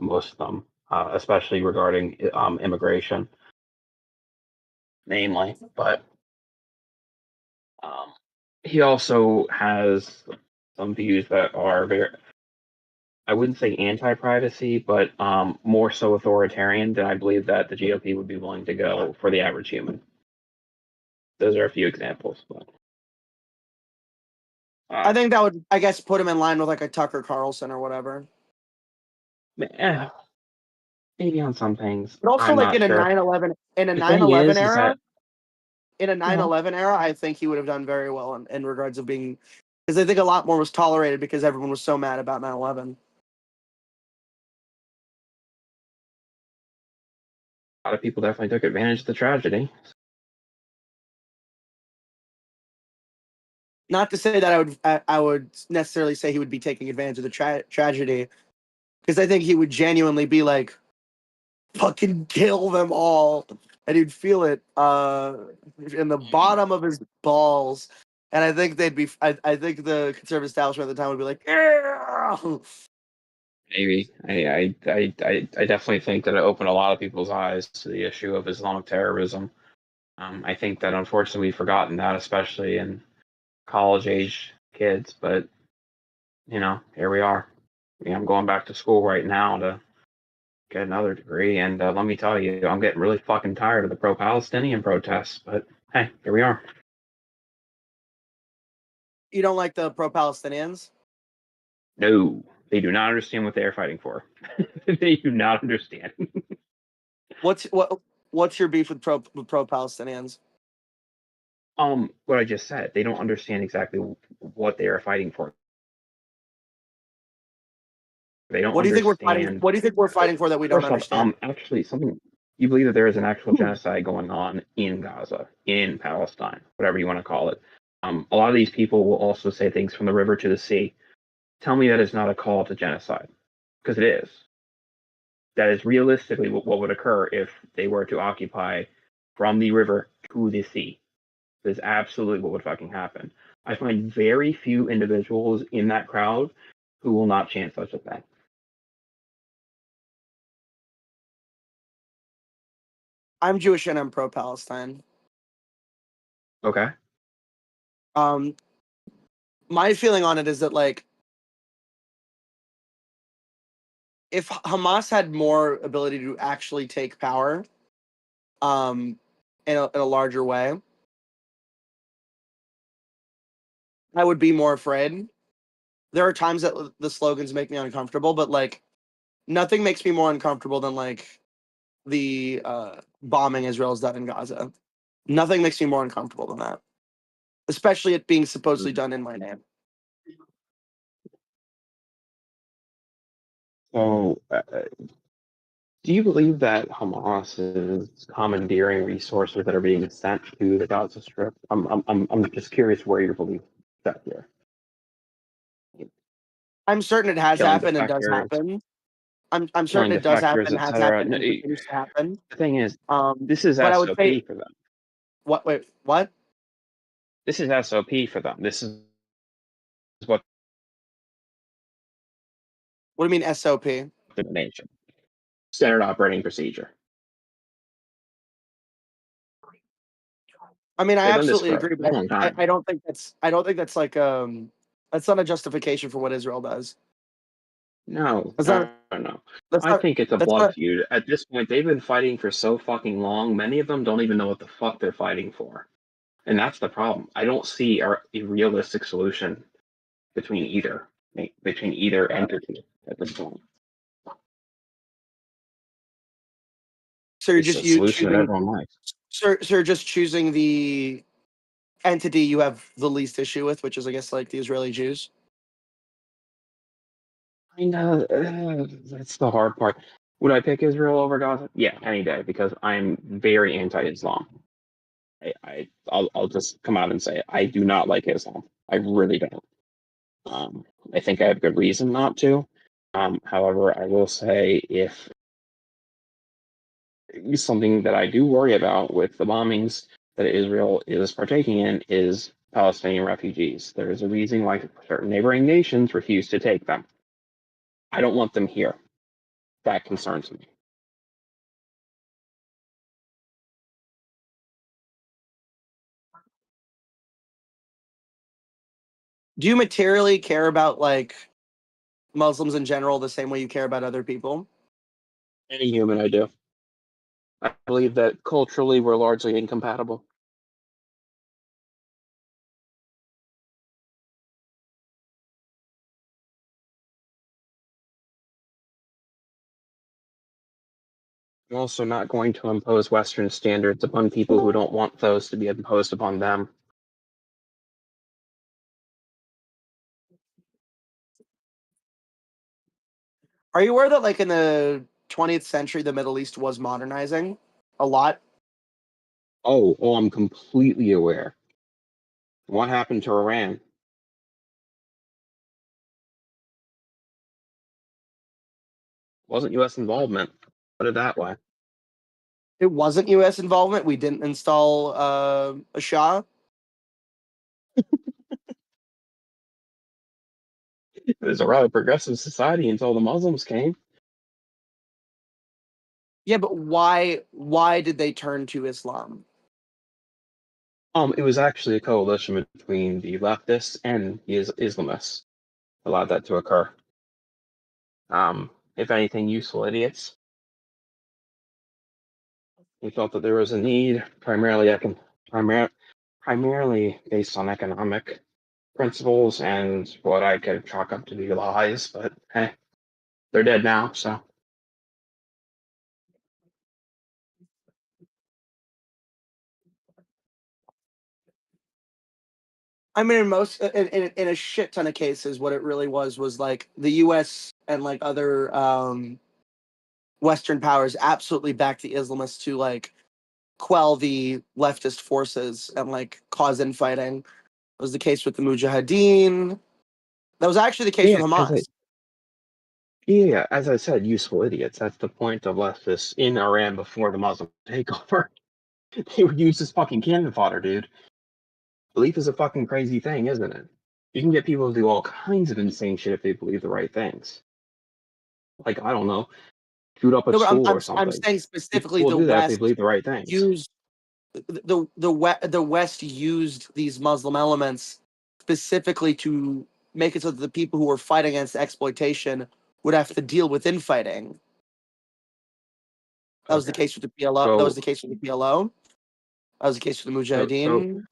most of them, especially regarding immigration, namely. But he also has some views that are very, I wouldn't say anti-privacy, but more so authoritarian than I believe that the GOP would be willing to go for the average human. Those are a few examples, but. I think that would, I guess, put him in line with like a Tucker Carlson or whatever. Maybe on some things. But also, like in a 9/11, in a 9/11 era, in a 9/11 era, I think he would have done very well in regards of being, because I think a lot more was tolerated because everyone was so mad about 9/11. A lot of people definitely took advantage of the tragedy. Not to say that I would necessarily say he would be taking advantage of the tragedy, because I think he would genuinely be like, fucking kill them all, and he'd feel it in the bottom of his balls And I think they'd be. I think the conservative establishment at the time would be like, yeah. Maybe. I definitely think that it opened a lot of people's eyes to the issue of Islamic terrorism. I think that unfortunately we've forgotten that, especially in college age kids. But here we are. I'm going back to school right now to get another degree, and let me tell you, I'm getting really fucking tired of the pro-Palestinian protests. But hey, here we are. You don't like the pro-Palestinians? No, they do not understand what they are fighting for. They do not understand. What's your beef with pro-Palestinians? What I just said. They don't understand exactly what they are fighting for. They don't. What do you think we're fighting? What do you think we're fighting for that we don't understand? Actually, something. You believe that there is an actual genocide going on in Gaza, in Palestine, whatever you want to call it. A lot of these people will also say things from the river to the sea. Tell me that is not a call to genocide, because it is. That is realistically what would occur if they were to occupy from the river to the sea. That is absolutely what would fucking happen. I find very few individuals in that crowd who will not chant such a thing. I'm Jewish and I'm pro-Palestine. Okay. My feeling on it is that, like, if Hamas had more ability to actually take power, in a larger way, I would be more afraid. There are times that the slogans make me uncomfortable, but like, nothing makes me more uncomfortable than like the bombing Israel's done in Gaza. Nothing makes me more uncomfortable than that, especially it being supposedly done in my name. So, do you believe that Hamas is commandeering resources that are being sent to the Gaza Strip? I'm just curious where your belief is at here. I'm certain it has happened and does happen. I'm certain it does happen, has happened, and continues to happen. The thing is, this is but I would SOP say, for them. What? Wait, what? This is SOP for them. This is what. What do you mean SOP? The nation. Standard operating procedure. I mean, I absolutely agree, but I don't think that's like that's not a justification for what Israel does. No. I think it's a blood feud. At this point, they've been fighting for so fucking long. Many of them don't even know what the fuck they're fighting for, and that's the problem. I don't see a realistic solution between either entity at this point. So you're just you're just choosing the entity you have the least issue with, which is, I guess, like the Israeli Jews. I know that's the hard part. Would I pick Israel over Gaza? Yeah, any day, because I'm very anti-Islam. I'll just come out and say it. I do not like Islam. I really don't. I think I have good reason not to. However, I will say if something that I do worry about with the bombings that Israel is partaking in is Palestinian refugees. There is a reason why certain neighboring nations refuse to take them. I don't want them here. That concerns me. Do you materially care about like Muslims in general the same way you care about other people? Any human, I do. I believe that culturally we're largely incompatible. I'm also not going to impose Western standards upon people who don't want those to be imposed upon them. Are you aware that, like, in the 20th century, the Middle East was modernizing a lot? Oh, I'm completely aware. What happened to Iran? Wasn't U.S. involvement. Put it that way. It wasn't U.S. involvement. We didn't install a Shah. It was a rather progressive society until the Muslims came. Yeah, but why did they turn to Islam? It was actually a coalition between the leftists and the Islamists allowed that to occur. If anything, useful idiots. We felt that there was a need, primarily based on economic principles and what I could chalk up to be lies, but hey, they're dead now, so. I mean, in a shit ton of cases, what it really was like the U.S. and like other Western powers absolutely backed the Islamists to like quell the leftist forces and like cause infighting. That was the case with the Mujahideen. That was actually the case with Hamas. Yeah, as I said, useful idiots. That's the point of leftists in Iran before the Muslim takeover. They would use this fucking cannon fodder, dude. Belief is a fucking crazy thing, isn't it? You can get people to do all kinds of insane shit if they believe the right things. Like, I don't know, shoot up a school or something. I'm saying specifically people the do that West if they believe the right things. used the West used these Muslim elements specifically to make it so that the people who were fighting against exploitation would have to deal with infighting. That was the case with the PLO. That was the case with the PLO. That was the case with the Mujahideen.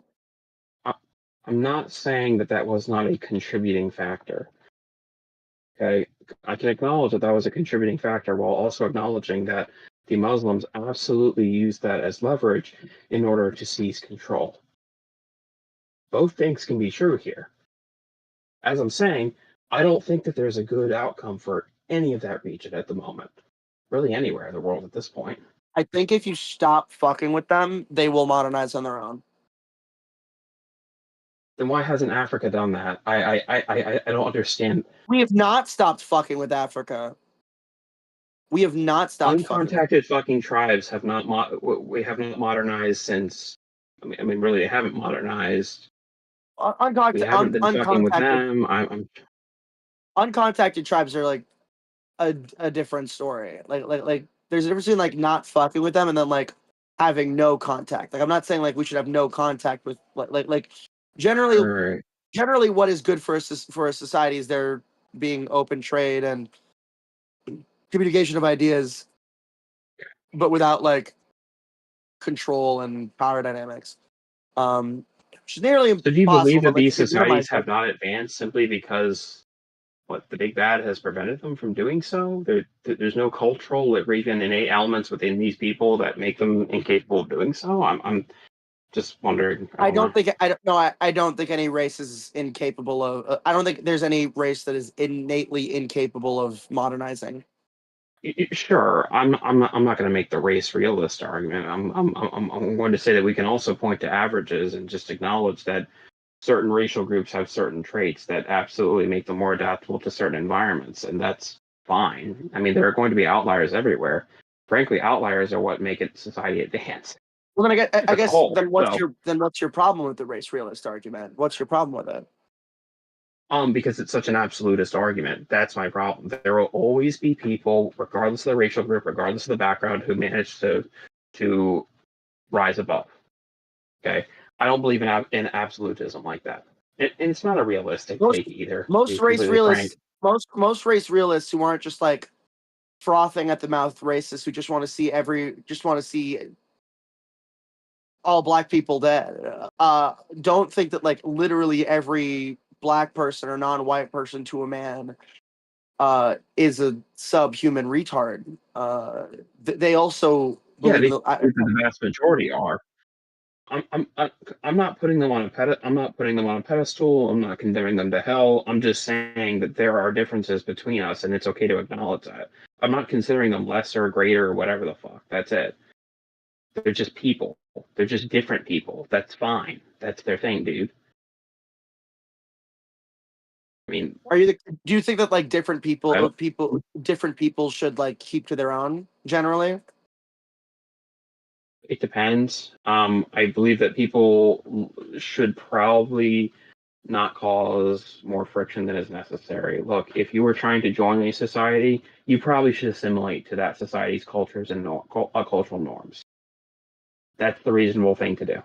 I'm not saying that was not a contributing factor. Okay, I can acknowledge that was a contributing factor while also acknowledging that the Muslims absolutely used that as leverage in order to seize control. Both things can be true here. As I'm saying, I don't think that there's a good outcome for any of that region at the moment. Really anywhere in the world at this point. I think if you stop fucking with them, they will modernize on their own. Then why hasn't Africa done that? I don't understand. We have not stopped fucking with Africa. We have not stopped. Uncontacted fucking tribes have not we have not modernized since. I mean, really, they haven't modernized. We haven't been fucking with them. Uncontacted tribes are like a different story. Like there's a difference between like not fucking with them and then like having no contact. Like I'm not saying like we should have no contact with like generally what is good for a society is there being open trade and communication of ideas, but without like control and power dynamics. Which is nearly impossible. So do you believe that these societies have not advanced simply because the big bad has prevented them from doing so? There's no cultural or even innate elements within these people that make them incapable of doing so. I'm just wondering. I don't think any race is incapable of. I don't think there's any race that is innately incapable of modernizing. Sure, I'm not going to make the race realist argument. I'm going to say that we can also point to averages and just acknowledge that certain racial groups have certain traits that absolutely make them more adaptable to certain environments, and that's fine. I mean, there are going to be outliers everywhere. Frankly, outliers are what make society advance. Well, then I guess then what's your problem with the race realist argument? What's your problem with it? Because it's such an absolutist argument. That's my problem. There will always be people, regardless of the racial group, regardless of the background, who manage to rise above. Okay, I don't believe in absolutism like that, and it's not a realistic take either. Most race realists who aren't just like frothing at the mouth racists who just want to see all black people dead. Don't think that like literally every black person or non-white person to a man is a subhuman retard. They also believe the vast majority are. I'm not putting them on a pedestal. I'm not condemning them to hell. I'm just saying that there are differences between us, and it's okay to acknowledge that. I'm not considering them lesser or greater or whatever the fuck. That's it. They're just people. They're just different people. That's fine. That's their thing, dude. I mean, do you think that like different people should like keep to their own generally? It depends. I believe that people should probably not cause more friction than is necessary. Look, if you were trying to join a society, you probably should assimilate to that society's cultures and cultural norms. That's the reasonable thing to do.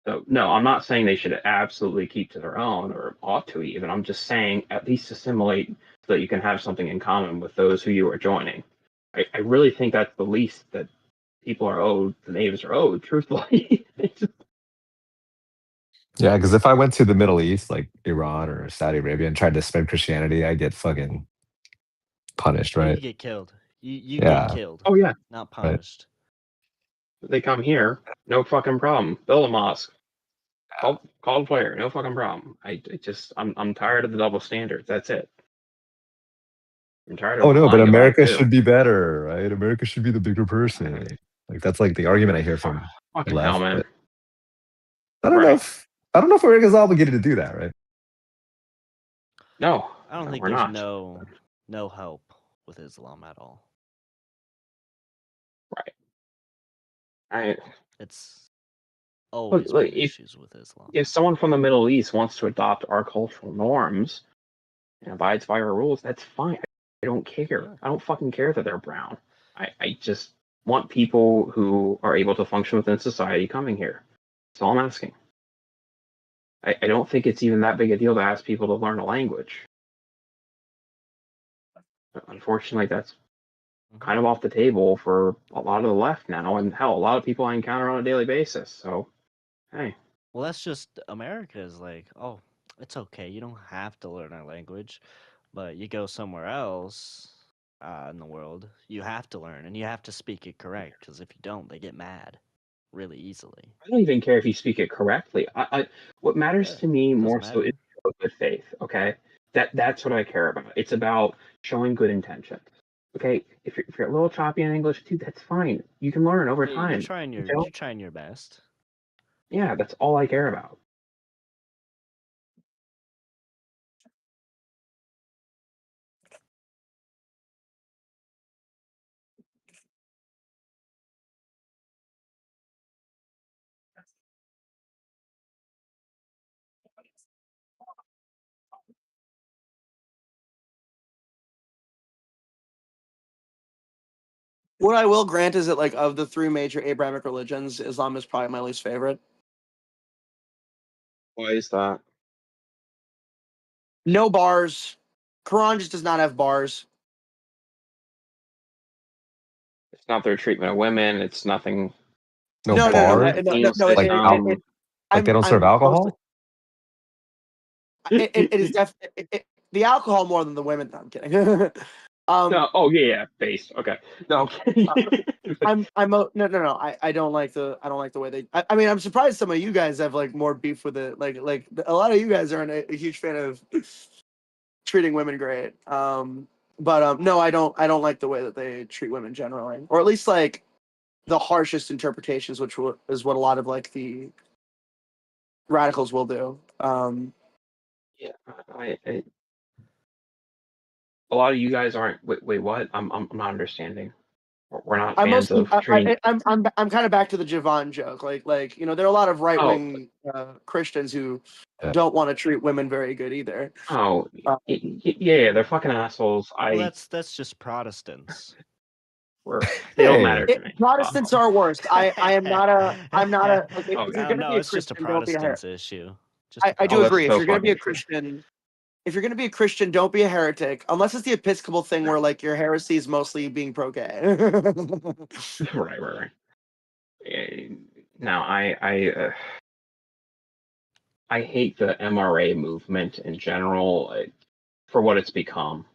So, no, I'm not saying they should absolutely keep to their own or ought to even. I'm just saying at least assimilate so that you can have something in common with those who you are joining. I really think that's the least that people are owed, the natives are owed, truthfully. Yeah, because if I went to the Middle East, like Iran or Saudi Arabia, and tried to spread Christianity, I'd get fucking punished, You right? get killed. You Yeah. get killed. Oh, yeah. Not Right. punished. They come here, no fucking problem. Build a mosque. Call a player, no fucking problem. I'm tired of the double standards. That's it. I'm tired of Oh no, but lying about it America too. should be better, right? America should be the bigger person. Like that's like the argument I hear from the Fucking hell, left. man. But I don't know if America's obligated to do that, right? No, I don't think we're there's not. no help with Islam at all. Right. It's always Look, been issues with Islam. If someone from the Middle East wants to adopt our cultural norms and abides by our rules, that's fine. I don't care. I don't fucking care that they're brown. I just want people who are able to function within society coming here. That's all I'm asking. I don't think it's even that big a deal to ask people to learn a language. But unfortunately, that's kind of off the table for a lot of the left now, and hell, a lot of people I encounter on a daily basis. So, hey. Well, that's just America is like, oh, it's okay. You don't have to learn our language, but you go somewhere else in the world, you have to learn and you have to speak it correct. Because if you don't, they get mad really easily. I don't even care if you speak it correctly. What matters to me more so is good faith. Okay, that's what I care about. It's about showing good intention. Okay, if you're a little choppy in English too, that's fine. You can learn over time. You're trying your best. Yeah, that's all I care about. What I will grant is that, like, of the three major Abrahamic religions, Islam is probably my least favorite. Why is that? No bars. Quran just does not have bars. It's not their treatment of women. It's nothing. No No. bars? Like they don't serve alcohol? It is definitely the alcohol more than the women. No, I'm kidding. No, yeah, base. Okay, no, no. I don't like the way they. I mean, I'm surprised some of you guys have like more beef with it. Like a lot of you guys aren't a huge fan of treating women great. But no, I don't like the way that they treat women generally, or at least like the harshest interpretations, which is what a lot of like the radicals will do. Yeah, a lot of you guys aren't. Wait, what? I'm not understanding. We're not fans of treating. I'm kind of back to the Javon joke. Like you know, there are a lot of right wing Christians who don't want to treat women very good either. Oh, yeah, they're fucking assholes. Well, that's just Protestants. They don't matter to me. Protestants are worse. I'm not a. If you're going to be a it's just a Protestants issue. I do agree. If you're going to be a Christian. If you're going to be a Christian, don't be a heretic, unless it's the Episcopal thing where like your heresy is mostly being pro-gay. Right. Now, I hate the MRA movement in general for what it's become.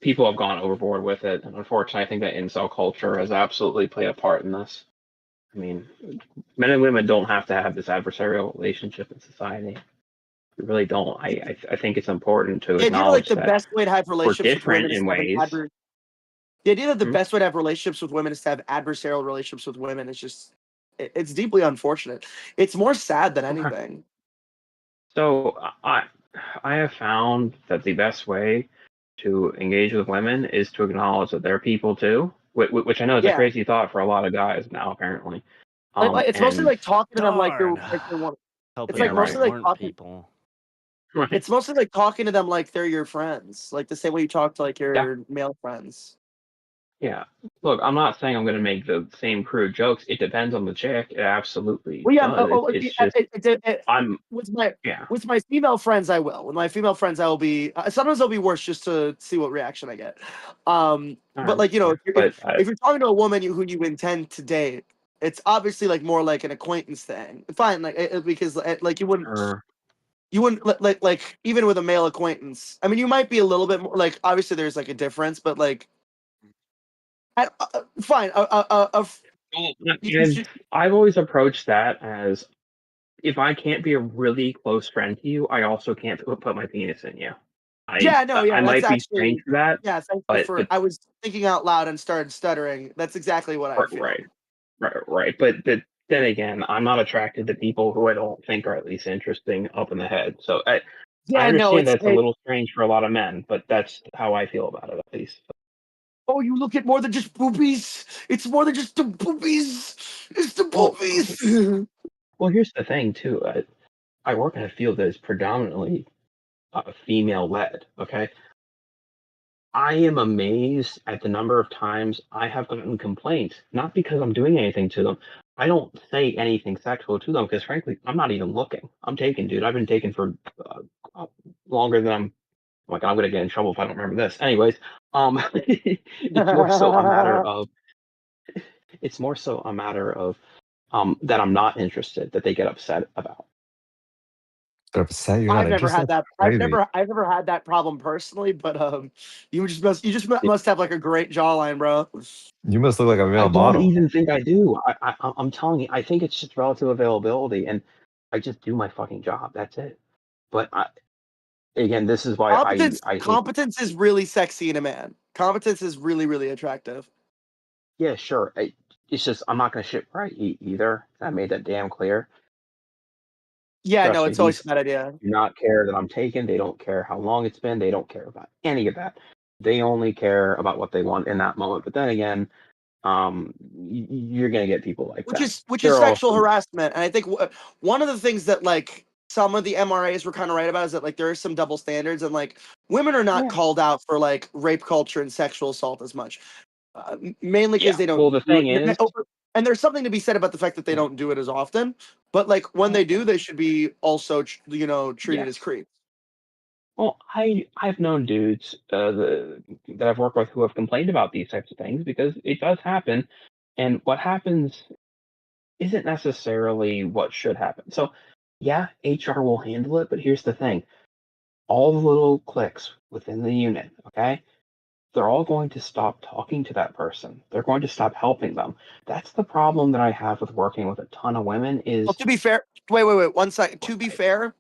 People have gone overboard with it, and unfortunately, I think that incel culture has absolutely played a part in this. I mean, men and women don't have to have this adversarial relationship in society. We really don't. I think it's important to acknowledge the best way to have relationships we're different with women in ways. The idea that the best way to have relationships with women is to have adversarial relationships with women is just it's deeply unfortunate. It's more sad than anything. So I have found that the best way to engage with women is to acknowledge that they're people too, which I know is a crazy thought for a lot of guys now, apparently. It's mostly like talking to them like they're one. It's like mostly like talking people. Right. It's mostly like talking to them like they're your friends, like the same way you talk to like your male friends. Yeah. Look, I'm not saying I'm going to make the same crude jokes. It depends on the chick. It absolutely Well, yeah. does. It's just I'm with my female friends. I will. With my female friends, I will be. Sometimes I'll be worse just to see what reaction I get. But like if you're talking to a woman who you intend to date, it's obviously like more like an acquaintance thing. Fine, like because like you wouldn't. You wouldn't like even with a male acquaintance. I mean, you might be a little bit more like obviously there's like a difference, but like fine. I've always approached that as if I can't be a really close friend to you, I also can't put my penis in you. I might be strange for that. Yeah, thank you for. I was thinking out loud and started stuttering. That's exactly what I feel. Right. But then again, I'm not attracted to people who I don't think are at least interesting up in the head. So I understand that's a little strange for a lot of men, but that's how I feel about it at least. Oh, you look at more than just boobies. It's more than just the boobies. It's the boobies. Well, here's the thing too. I work in a field that is predominantly female-led. Okay. I am amazed at the number of times I have gotten complaints, not because I'm doing anything to them. I don't say anything sexual to them because, frankly, I'm not even looking. I'm taken, dude. I've been taken for longer than I'm. Oh my God, I'm gonna get in trouble if I don't remember this. Anyways, it's more so a matter of. It's more so a matter of that I'm not interested that they get upset about. They're upset you're not I've never interested? had that. I've never had that problem personally, but you just must have like a great jawline, bro. You must look like a male I model. don't even think I do. I'm telling you, I think it's just relative availability, and I just do my fucking job. That's it. But again, this is why competence is really sexy in a man. Competence is really, really attractive. Yeah, sure. It's just I'm not gonna shit right either. I made that damn clear. Yeah, Trust no, me, it's always a bad idea. Do not care that I'm taken. They don't care how long it's been. They don't care about any of that. They only care about what they want in that moment. But then again, you're gonna get people like that. Which is sexual harassment. And I think one of the things that like some of the MRAs were kind of right about is that like there are some double standards and like women are not called out for like rape culture and sexual assault as much, mainly because they don't. Well, the thing is. And there's something to be said about the fact that they don't do it as often, but like when they do, they should be also, treated as creeps. Well, I've known dudes that I've worked with who have complained about these types of things because it does happen, and what happens isn't necessarily what should happen. So, yeah, HR will handle it, but here's the thing: all the little cliques within the unit, okay? They're all going to stop talking to that person. They're going to stop helping them. That's the problem that I have with working with a ton of women is... Well, to be fair, wait, 1 second. To be fair,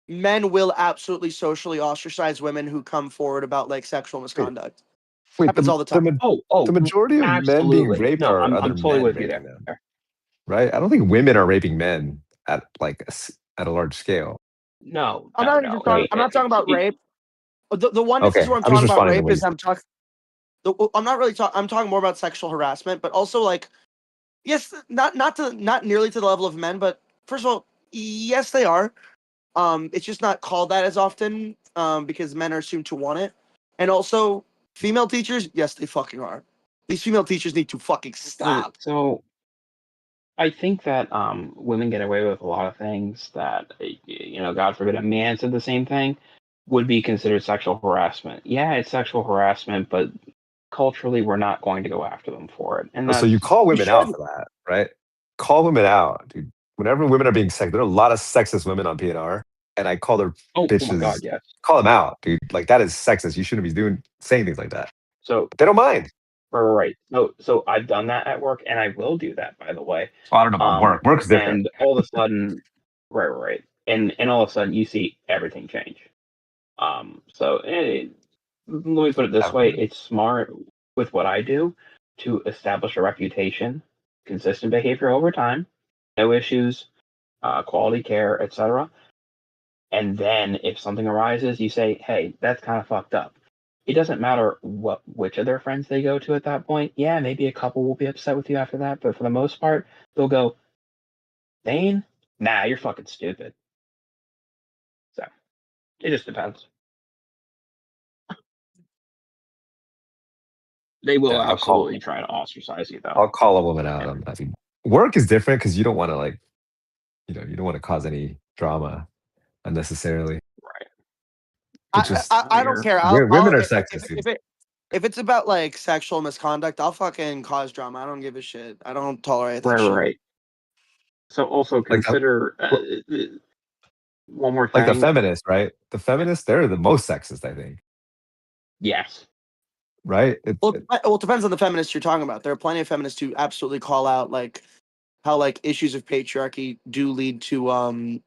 men will absolutely socially ostracize women who come forward about like sexual misconduct. Happens all the time. The majority of men being raped are other I'm totally men with you raping there. them, right? I don't think women are raping men at a large scale. No, I'm not talking about rape. The one instance where I'm talking about rape is I'm talking more about sexual harassment, but also like, yes, not nearly to the level of men, but first of all, yes, they are. It's just not called that as often because men are assumed to want it, and also female teachers, yes, they fucking are. These female teachers need to fucking stop. So, I think that women get away with a lot of things that, God forbid, a man said the same thing, would be considered sexual harassment. Yeah, it's sexual harassment, but culturally, we're not going to go after them for it. And so you call women out for that, right? Call women out, dude. Whenever women are being sexist, there are a lot of sexist women on PNR, and I call their bitches. Oh my God, yes. Call them out, dude. Like that is sexist. You shouldn't be saying things like that. So they don't mind. Right. So I've done that at work, and I will do that, by the way. Well, I don't know about work. Work's different. And all of a sudden, right. And all of a sudden, you see everything change. So let me put it this way: it's smart with what I do to establish a reputation, consistent behavior over time, no issues, quality care, etc. And then if something arises, you say, "Hey, that's kind of fucked up." it doesn't matter which of their friends they go to at that point. Yeah, maybe a couple will be upset with you after that, but for the most part, they'll go, Thane? Nah, you're fucking stupid. So it just depends. They will absolutely try to ostracize you, though. I'll call a woman out on that. Work is different because you don't want to like, you don't want to cause any drama unnecessarily. Right. I don't care. Women are sexist. If it's about like sexual misconduct, I'll fucking cause drama. I don't give a shit. I don't tolerate that shit. Right. So also consider one more thing. Like the feminists, right? The feminists, they're the most sexist, I think. Yes. Right? Well, it depends on the feminists you're talking about. There are plenty of feminists who absolutely call out like how like issues of patriarchy do lead to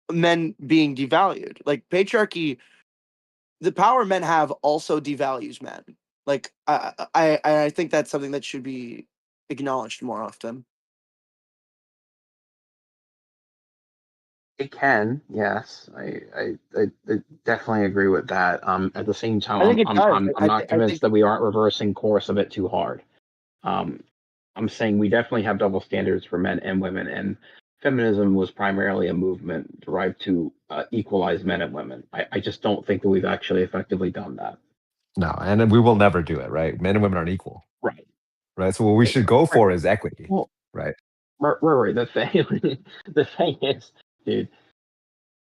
men being devalued. Like patriarchy, the power men have also devalues men. Like I think that's something that should be acknowledged more often. It can, yes. I definitely agree with that. At the same time, I'm not convinced that we aren't reversing course of it too hard. I'm saying we definitely have double standards for men and women, and feminism was primarily a movement derived to equalize men and women. I just don't think that we've actually effectively done that. No, and we will never do it, right? Men and women aren't equal. Right. Right. So what we should go for is equity. Well, right. Right. The thing is, dude,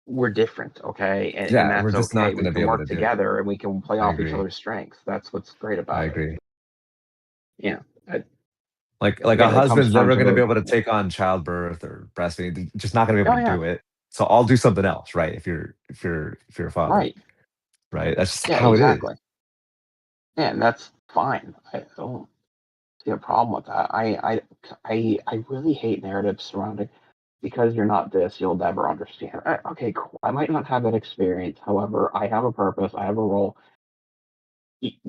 we're different, okay? And that's we're just not okay. going to We be can able work to do together and we can play off each other's strengths. That's what's great about it. I agree. Yeah. Like a husband's never going to be able to take on childbirth or breastfeeding. They're just not going to be able to do it. So I'll do something else, right? If you're a father, right? That's just how it is. Yeah, and that's fine. I don't see a problem with that. I really hate narratives surrounding because you're not this, you'll never understand. Okay, cool. I might not have that experience. However, I have a purpose. I have a role.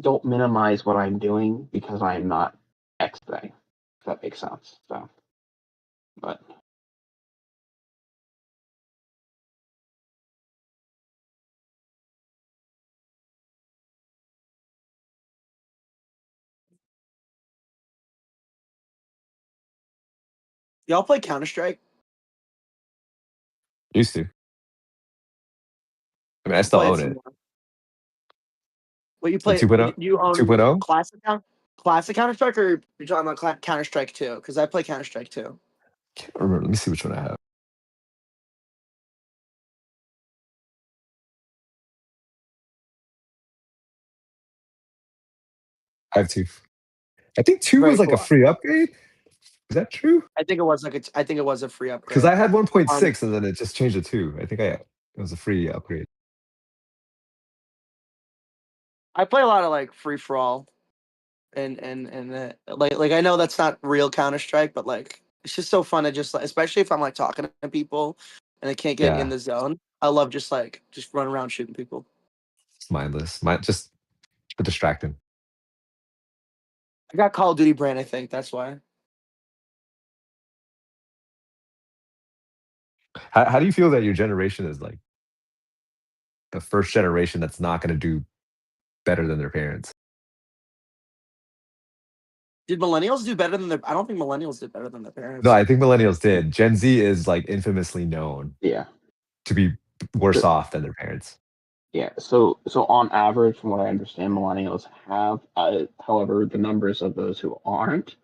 Don't minimize what I'm doing because I am not X thing. If that makes sense. So, but. Y'all play Counter-Strike? Used to. I mean, I still own it. What you play? 2.0? You own 2.0? Classic Counter-Strike, or you're talking about Counter-Strike 2? Because I play Counter-Strike 2. Can't remember. Let me see which one I have. I have 2. I think 2 was like a free upgrade. Is that true? I think it was a free upgrade. Because I had 1.6 and then it just changed to 2. I think it was a free upgrade. I play a lot of like free for all, and like I know that's not real Counter-Strike, but like it's just so fun to just like, especially if I'm like talking to people and I can't get in the zone. I love just run around shooting people. It's mindless. Just distracting. I got Call of Duty brand, I think. That's why. How do you feel that your generation is like the first generation that's not going to do better than their parents? Did millennials do better than their? I don't think millennials did better than their parents. No, I think millennials did. Gen Z is like infamously known, to be worse off than their parents. Yeah. So on average, from what I understand, millennials have. However, the numbers of those who aren't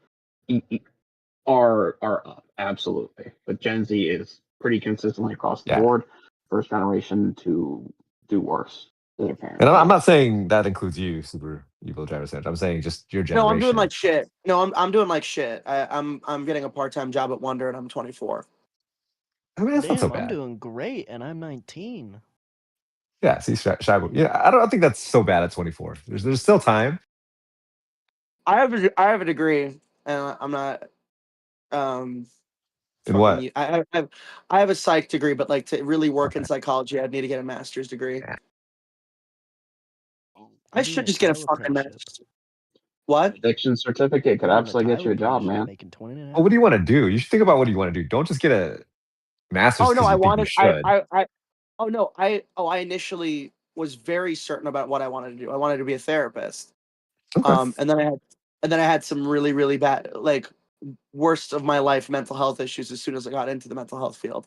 are up absolutely. But Gen Z is pretty consistently across the board. First generation to do worse than their parents. And I'm not saying that includes you, Super Evil Driver Sandwich. I'm saying just your generation. No, I'm doing like shit. No, I'm doing like shit. I'm getting a part-time job at Wonder, and I'm 24. I mean, that's not so bad. I'm doing great, and I'm 19. Yeah, see, yeah, I don't think that's so bad at 24. There's still time. I have a degree, and I'm not. In what? I have a psych degree, but like to really work in psychology, I'd need to get a master's degree. I should just get a fucking master's. What? Addiction certificate could absolutely get you a job, man. Oh, what do you want to do? You should think about what you want to do. Don't just get a master's. Oh no, I wanted. I I initially was very certain about what I wanted to do. I wanted to be a therapist. Okay. And then I had some really, really bad, like worst of my life mental health issues as soon as I got into the mental health field.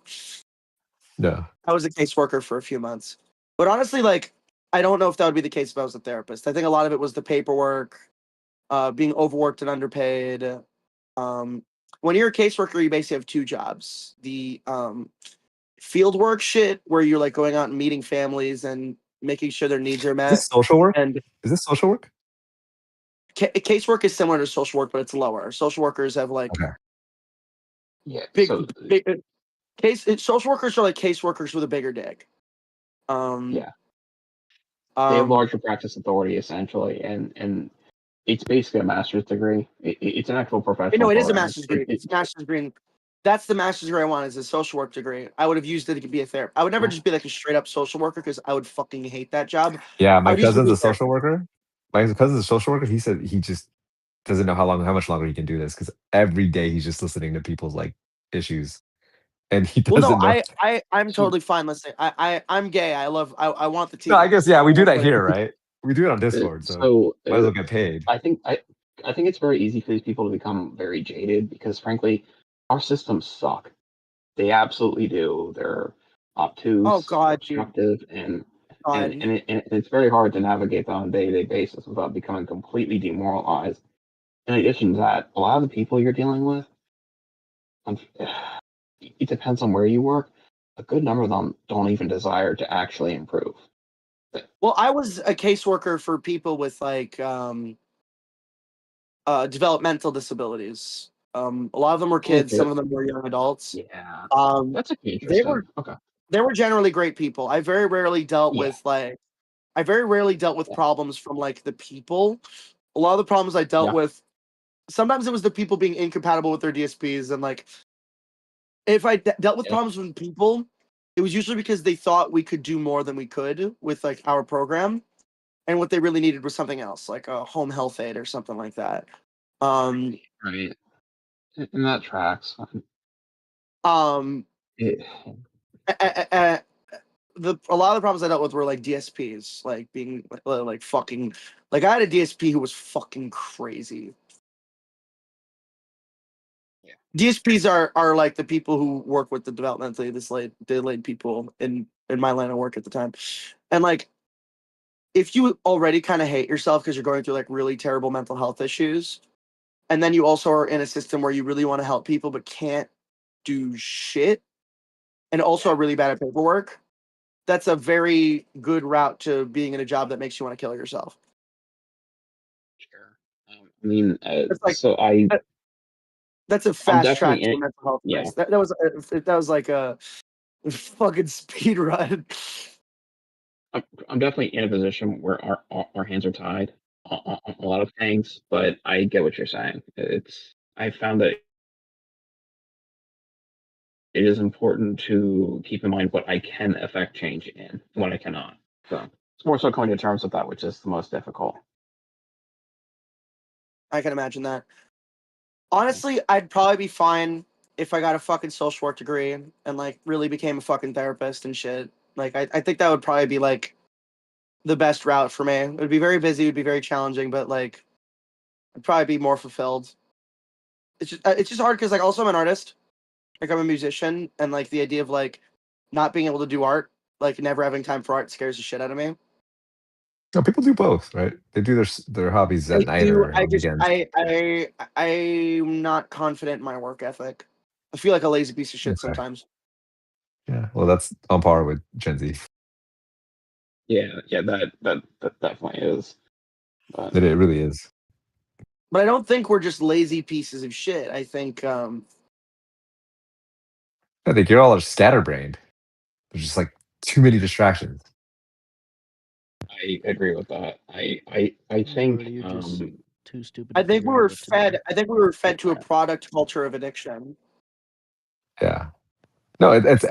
Yeah. I was a caseworker for a few months. But honestly, like, I don't know if that would be the case if I was a therapist. I think a lot of it was the paperwork, being overworked and underpaid. When you're a caseworker, you basically have two jobs. The field work shit, where you're like going out and meeting families and making sure their needs are met. Is this social work? And is this social work? Casework is similar to social work, but it's lower. Social workers have like big social workers are like caseworkers with a bigger dick. They have larger practice authority essentially, and it's basically a master's degree. It's an actual professional. No, it is a master's degree. It's a master's degree. That's the master's degree I want, is a social work degree. I would have used it to be a therapist. I would never just be like a straight up social worker because I would fucking hate that job. Yeah, my cousin's a social worker. My cousin's a social worker. He said he just doesn't know how much longer he can do this because every day he's just listening to people's like issues, and he doesn't know. I'm totally fine listening. I'm gay. I want the team. No, I guess we do that here, right? We do it on Discord, so might as well get paid. I think it's very easy for these people to become very jaded because, frankly, our systems suck. They absolutely do. They're obtuse, obstructive, and it's very hard to navigate them on a day-to-day basis without becoming completely demoralized. In addition to that, a lot of the people you're dealing with, it depends on where you work. A good number of them don't even desire to actually improve. Well, I was a caseworker for people with like developmental disabilities. A lot of them were kids, some of them were young adults. Yeah, that's interesting. They were generally great people. I very rarely dealt with problems from like the people. A lot of the problems I dealt with, sometimes it was the people being incompatible with their DSPs, and like if I dealt with problems with people, it was usually because they thought we could do more than we could with like our program, and what they really needed was something else, like a home health aid or something like that. Right. And that tracks. A lot of the problems I dealt with were like DSPs, like being like fucking, like I had a DSP who was fucking crazy. DSPs are like the people who work with the developmentally delayed people in my line of work at the time. And like, if you already kind of hate yourself because you're going through like really terrible mental health issues, and then you also are in a system where you really want to help people but can't do shit, and also are really bad at paperwork, that's a very good route to being in a job that makes you want to kill yourself. Sure. I mean, that's a fast track to mental health. Yeah. That was like a fucking speed run. I'm definitely in a position where our hands are tied on a lot of things, but I get what you're saying. I found that it is important to keep in mind what I can affect change in and what I cannot. So it's more so coming to terms with that, which is the most difficult. I can imagine that. Honestly, I'd probably be fine if I got a fucking social work degree and like really became a fucking therapist and shit. Like I think that would probably be like the best route for me. It would be very busy, it would be very challenging, but like I'd probably be more fulfilled. It's just hard because like also I'm an artist. Like I'm a musician, and like the idea of like not being able to do art, like never having time for art, scares the shit out of me. No, people do both, right? They do their hobbies at night or on weekends. I'm not confident in my work ethic. I feel like a lazy piece of shit sometimes. Yeah, well, that's on par with Gen Z. Yeah, that definitely is. But it really is. But I don't think we're just lazy pieces of shit. I think you're all scatterbrained. There's just like too many distractions. I agree with that. I think too stupid. I think we were fed to a product culture of addiction. Yeah. No, it's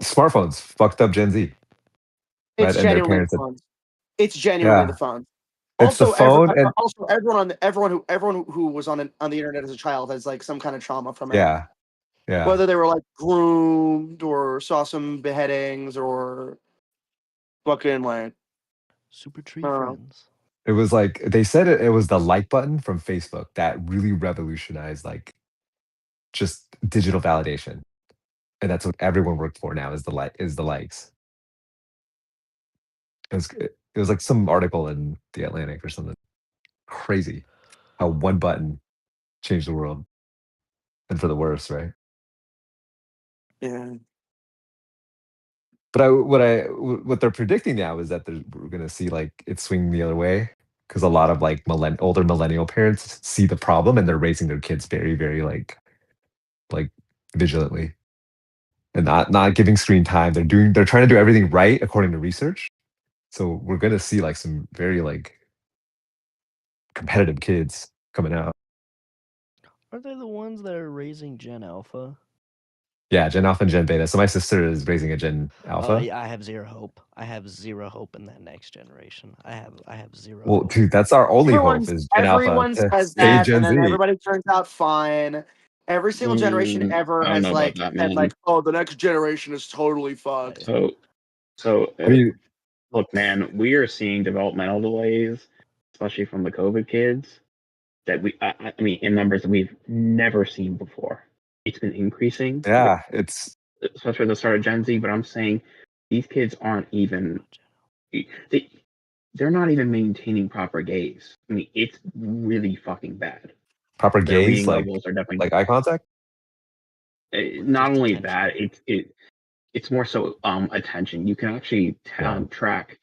smartphones fucked up Gen Z. It's genuinely the phones. It's genuinely the phones. It's also, the phone. Everyone who was on the internet as a child has like some kind of trauma from it. Yeah. Yeah. Whether they were like groomed or saw some beheadings or fucking like Super Tree Friends. It was like they said it was the like button from Facebook that really revolutionized like just digital validation. And that's what everyone worked for now is the likes. It was like some article in The Atlantic or something. Crazy how one button changed the world. And for the worse, right? Yeah. But what they're predicting now is that we're gonna see like it swing the other way because a lot of like older millennial parents see the problem and they're raising their kids very, very like vigilantly and not giving screen time. They're trying to do everything right according to research. So we're gonna see like some very like competitive kids coming out. Are they the ones that are raising Gen Alpha? Yeah, Gen Alpha and Gen Beta. So my sister is raising a Gen Alpha. Yeah, I have zero hope. I have zero hope in that next generation. I have zero. Well, hope. dude, that's our only hope is Gen Alpha Everyone to says stay that, Gen and then Z. everybody turns out fine. Every single generation ever I don't has know like about that, said man. like, oh, the next generation is totally fucked. I mean, Look, man, we are seeing developmental delays, especially from the COVID kids, that I mean, in numbers that we've never seen before. It's been increasing. Yeah, it's especially at the start of Gen Z. But I'm saying these kids aren't even they're not even maintaining proper gaze. I mean, it's really fucking bad. Proper Their gaze, reading like levels are definitely like eye contact. Not only that, it's more so attention. You can actually track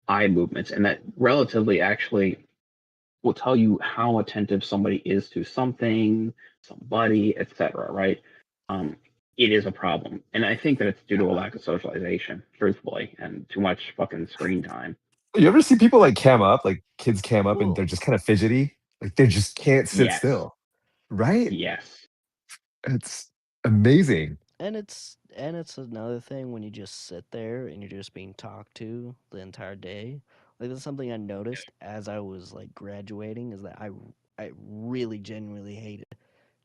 eye movements, and that relatively actually will tell you how attentive somebody is to something, somebody, etc. Right? It is a problem, and I think that it's due to a lack of socialization, truthfully, and too much fucking screen time. You ever see people like cam up, like kids cam up, and they're just kind of fidgety, like they just can't sit still, right? Yes, it's amazing. And it's another thing when you just sit there and you're just being talked to the entire day. Like that's something I noticed as I was like graduating is that I really genuinely hated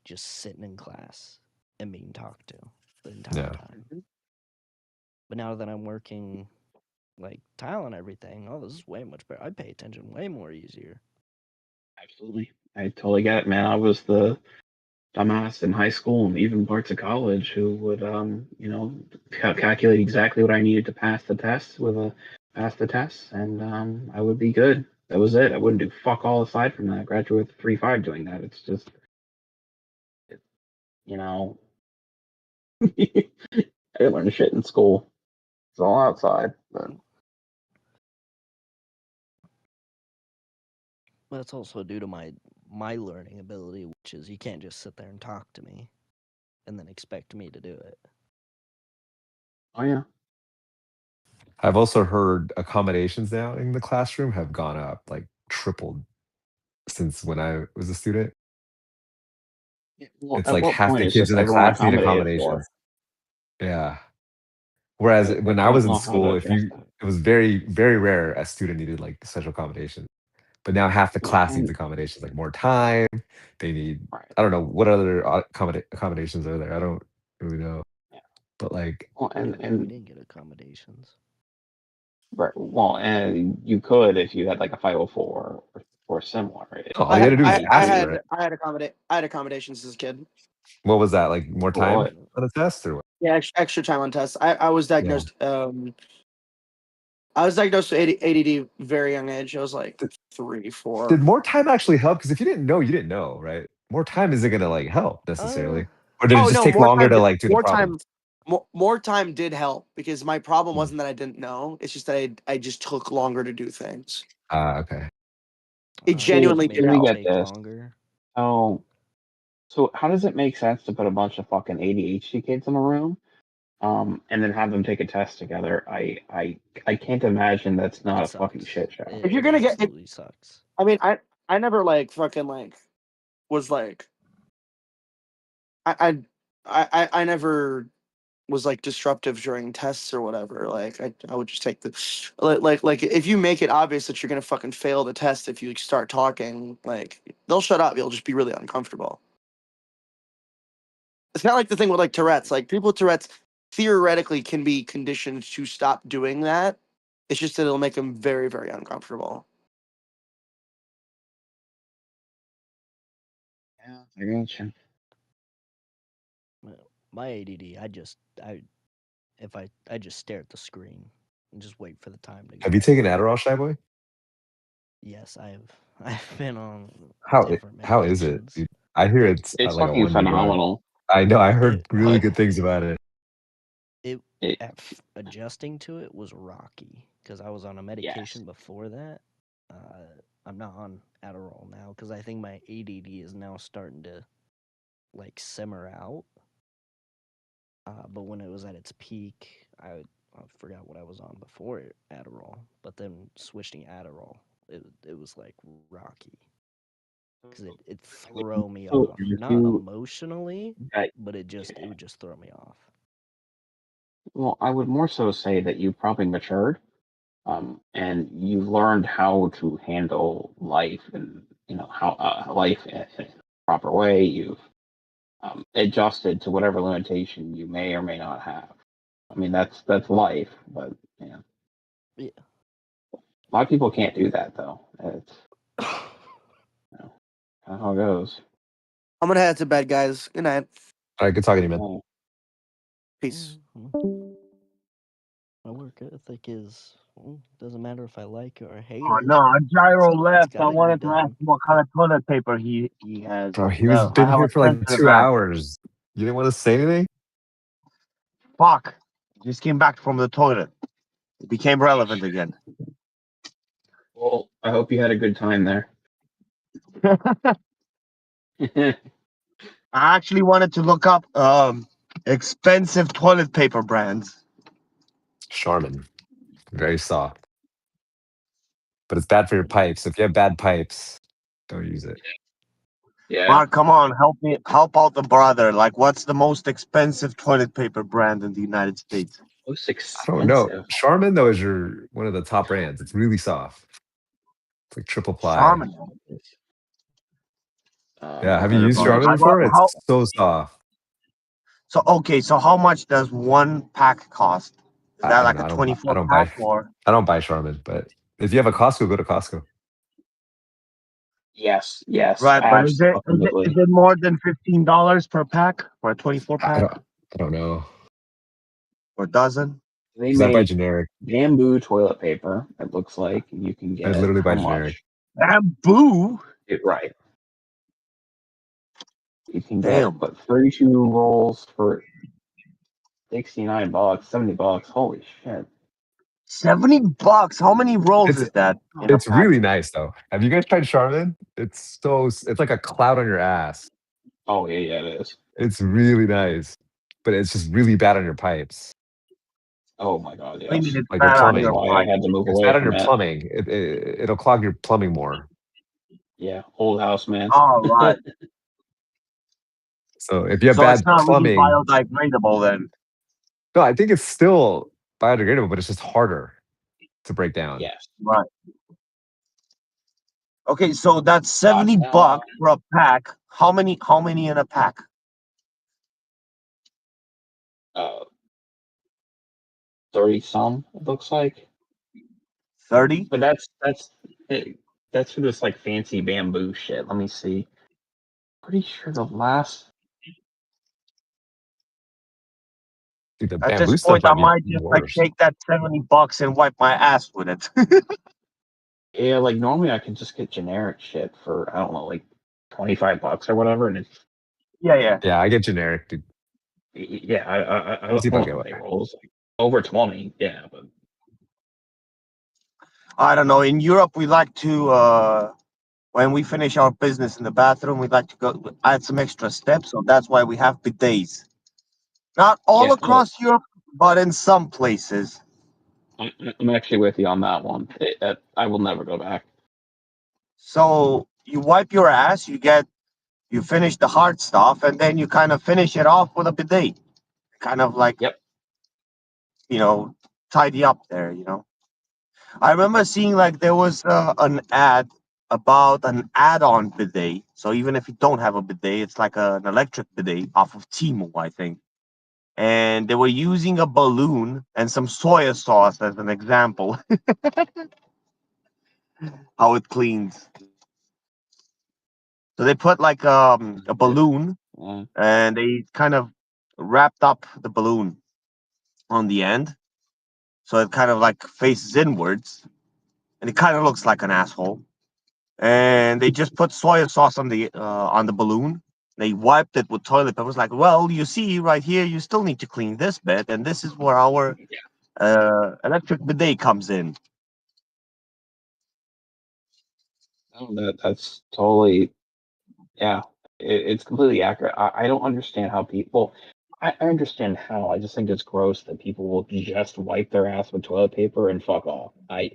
just sitting in class and being talked to the entire time. But now that I'm working like tile and everything, oh, this is way much better. I pay attention way more easier. Absolutely, I totally get it, man. I was the dumbass in high school and even parts of college who would calculate exactly what I needed to pass the test and I would be good. That was it. I wouldn't do fuck all aside from that. I graduated with 3.5 doing that. It's just I didn't learn shit in school. It's all outside. But it's also due to my learning ability, which is you can't just sit there and talk to me and then expect me to do it. Oh yeah. I've also heard accommodations now in the classroom have gone up, like tripled since when I was a student. Well, It's at like what half point the is kids just in the everyone class need accommodated accommodations. for? Yeah. Whereas when I don't was in know how to school, address that. it was very, very rare a student needed like special accommodation. But now half the class needs accommodations, like more time. They need, I don't know what other accommodations are there. I don't really know. But like, Well, we and didn't get accommodations. right. Well, and you could if you had like a 504 or similar. all you got to do is ask for it. I had accommodations as a kid. What was that? Like more time on a test or what? Yeah, extra time on tests. I was diagnosed. I was diagnosed with ADD very young age. I was like 3, 4. Did more time actually help? Because if you didn't know, you didn't know, right? More time isn't gonna like help necessarily. Or did it just take longer to like do the problem? More time did help because my problem wasn't that I didn't know. It's just that I just took longer to do things. Okay. It genuinely did Let me help. get this. So how does it make sense to put a bunch of fucking ADHD kids in a room, and then have them take a test together? I can't imagine that's not a fucking shit show. If you're gonna get, sucks. I mean, I never like fucking like was like I never was like disruptive during tests or whatever. Like I would just take the like if you make it obvious that you're gonna fucking fail the test if you start talking, like they'll shut up. You'll just be really uncomfortable. It's not like the thing with like Tourette's. Like people with Tourette's theoretically can be conditioned to stop doing that. It's just that it'll make them very, very uncomfortable. Yeah, I gotcha. My ADD, I just stare at the screen and just wait for the time to go. Have you taken Adderall, Shy Boy? Yes, I've been on How different how is it? medications. Dude? I hear it's It's like a fucking wonder drug. phenomenal. I know. I heard really good things about it. Adjusting to it was rocky because I was on a medication before that. I'm not on Adderall now because I think my ADD is now starting to like simmer out. But when it was at its peak, I forgot what I was on before Adderall. But then switching Adderall, it was like rocky because it throw me off. Not emotionally, but it would just throw me off. Well, I would more so say that you probably matured, and you learned how to handle life and how life in a proper way. You've adjusted to whatever limitation you may or may not have. I mean, that's life, but yeah. Yeah. A lot of people can't do that though. It's kind of how it goes. I'm gonna head to bed, guys. Good night. All right, good talking to you, man. Peace. My work ethic is doesn't matter if I like it or hate Oh it. no, Gyro left. I gotta wanted get to ask what kind of toilet paper he has. Bro, he was I been have here a for like sensitive 2 ass. hours. You didn't want to say anything? Fuck. Just came back from the toilet. It became relevant again. Well, I hope you had a good time there. I actually wanted to look up expensive toilet paper brands. Charmin. Very soft. But it's bad for your pipes. If you have bad pipes, don't use it. Yeah. Mark, come on, help out the brother. Like, what's the most expensive toilet paper brand in the United States? Most I expensive. don't know. Charmin though is one of the top brands. It's really soft. It's like triple ply. Charmin. Yeah, have you used Charmin before? It's so soft. So okay, so how much does one pack cost? Is that like a I 24 don't pack or? I don't buy Charmin, but if you have a Costco, go to Costco. Yes, Right, but is it more than $15 per pack for a 24 pack? I don't know. Or dozen? They 'Cause I buy make generic. bamboo toilet paper. It looks like you can I get literally buy how generic. much? Bamboo? Right. You can Damn. get 32 rolls for $69, $70. Holy shit. $70? How many rolls is that? It's really nice though. Have you guys tried Charmin? It's like a cloud on your ass. Oh yeah, it is. It's really nice, but it's just really bad on your pipes. Oh my god, What do you yes. mean it's Like your bad on plumbing. your Why I had to move It's away bad on from your that. plumbing. It'll clog your plumbing more. Yeah, old house man. Oh, right. So if you have So bad it's not really plumbing, biodegradable then. no, I think it's still biodegradable, but it's just harder to break down. Yes. Right. Okay, so that's $70 for a pack. How many in a pack? 30 some, it looks like. 30? But that's for this like fancy bamboo shit. Let me see. Pretty sure the last. Dude, the At bamboo this stuff point, I might might be just like worse. take that $70 and wipe my ass with it. Yeah, like normally I can just get generic shit for I don't know, like $25 or whatever, and it's Yeah. Yeah, I get generic, dude. yeah. I Let's see if I don't get know one. what they rolls like over 20. Yeah, but I don't know. In Europe, we like to when we finish our business in the bathroom, we like to go add some extra steps. So that's why we have bidets. Not all across Europe, but in some places. I'm actually with you on that one. I will never go back. So you wipe your ass, you finish the hard stuff, and then you kind of finish it off with a bidet. Kind of like, tidy up there, I remember seeing like there was an ad about an add-on bidet. So even if you don't have a bidet, it's like an electric bidet off of Temu, I think. And they were using a balloon and some soy sauce as an example. How it cleans. So they put like a balloon and they kind of wrapped up the balloon on the end. So it kind of like faces inwards and it kind of looks like an asshole. And they just put soy sauce on the balloon. They wiped it with toilet paper. It was like, well, you see right here, you still need to clean this bit, and this is where our electric bidet comes in. Oh, that's totally, yeah. It's completely accurate. I don't understand how people. I understand how. I just think it's gross that people will just wipe their ass with toilet paper and fuck off. I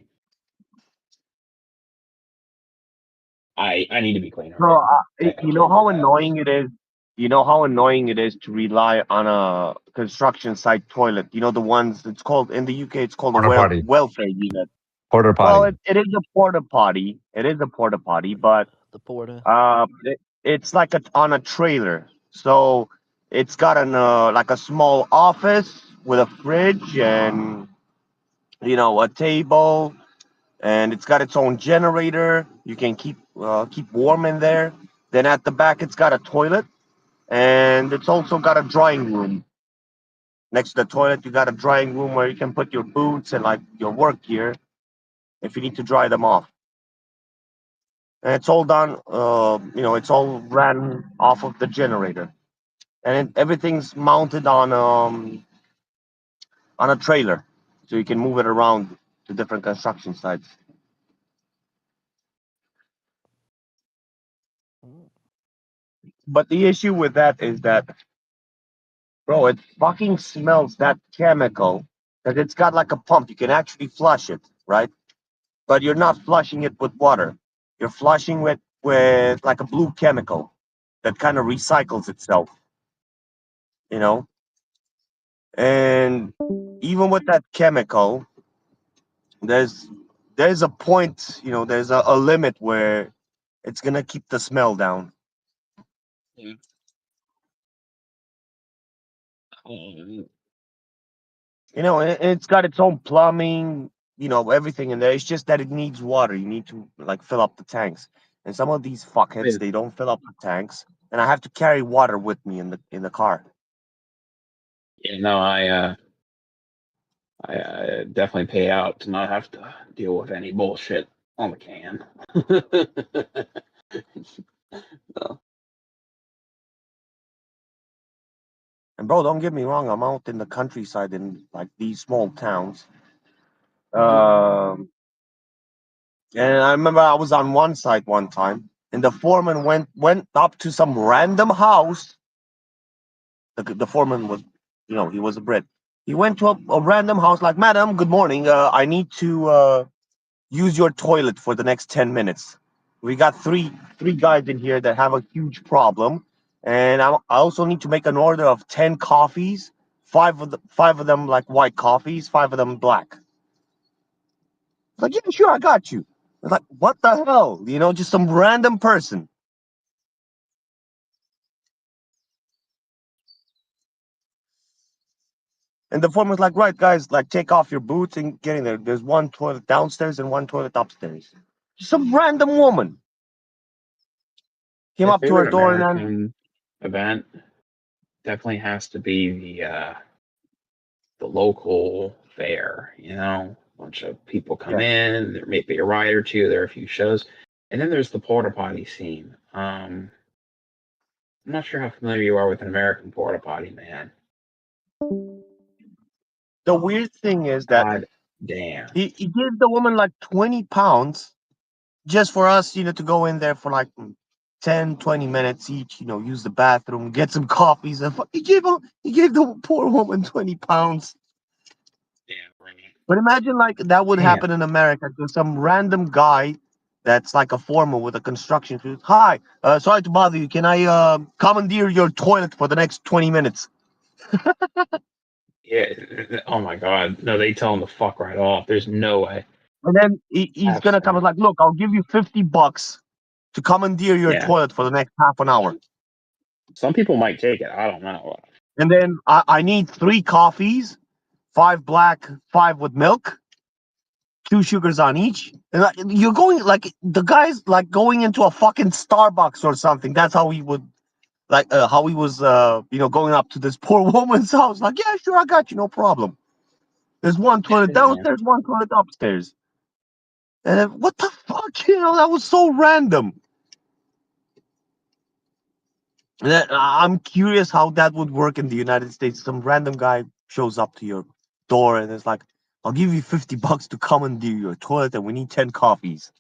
need to be cleaner. Bro, you know how annoying it is. You know how annoying it is to rely on a construction site toilet. You know the ones it's called in the UK. It's called a welfare unit. Porta potty. Well, it is a porta potty. It is a porta potty, but the porta. It's like on a trailer. So it's got an like a small office with a fridge and a table, and it's got its own generator. You can keep warm in there. Then at the back, it's got a toilet, and it's also got a drying room. Next to the toilet, you got a drying room where you can put your boots and like your work gear if you need to dry them off. And it's all done. It's all ran off of the generator, and everything's mounted on a trailer, so you can move it around to different construction sites. But the issue with that is that, bro, it fucking smells that chemical because it's got like a pump. You can actually flush it, right? But you're not flushing it with water. You're flushing with like a blue chemical that kind of recycles itself, And even with that chemical, there's a point, there's a limit where it's gonna keep the smell down. Yeah. It's got its own plumbing, everything in there. It's just that it needs water. You need to like fill up the tanks. And some of these fuckheads, they don't fill up the tanks, and I have to carry water with me in the car. Yeah, no, I definitely pay out to not have to deal with any bullshit on the can. So. And bro, don't get me wrong, I'm out in the countryside in like these small towns. And I remember I was on one site one time, and the foreman went up to some random house. The foreman was, he was a Brit. He went to a random house, like, "Madam, good morning. I need to use your toilet for the next 10 minutes. We got three guys in here that have a huge problem, and I also need to make an order of 10 coffees, five of them like white coffees, 5 of them black." Like, yeah, sure, I got you. It's like, what the hell? Just some random person. And the foreman's like, "Right, guys, like, take off your boots and get in there. There's one toilet downstairs and one toilet upstairs." Some random woman came up to her door American and then event definitely has to be the local fair. A bunch of people come in. There may be a ride or two. There are a few shows, and then there's the porta potty scene. I'm not sure how familiar you are with an American porta potty, man. The weird thing is that God damn. He gave the woman like 20 pounds just for us, to go in there for like 10, 20 minutes each, use the bathroom, get some coffees. And he gave the poor woman 20 pounds. Yeah, right. But imagine like that would happen in America to some random guy that's like a foreman with a construction suit. "Hi, sorry to bother you. Can I commandeer your toilet for the next 20 minutes? Yeah. Oh my God. No, they tell him to fuck right off. There's no way. And then he's gonna come and like, look, I'll give you $50 to commandeer your toilet for the next half an hour. Some people might take it. I don't know. And then I need 3 coffees, 5 black, 5 with milk, 2 sugars on each. And you're going like the guy's like going into a fucking Starbucks or something. That's how he would like how he was going up to this poor woman's house. Like, yeah, sure, I got you, no problem. There's one toilet downstairs, one toilet upstairs. And then, what the fuck? That was so random. And then, I'm curious how that would work in the United States. Some random guy shows up to your door and it's like, I'll give you $50 to commandeer your toilet and we need 10 coffees.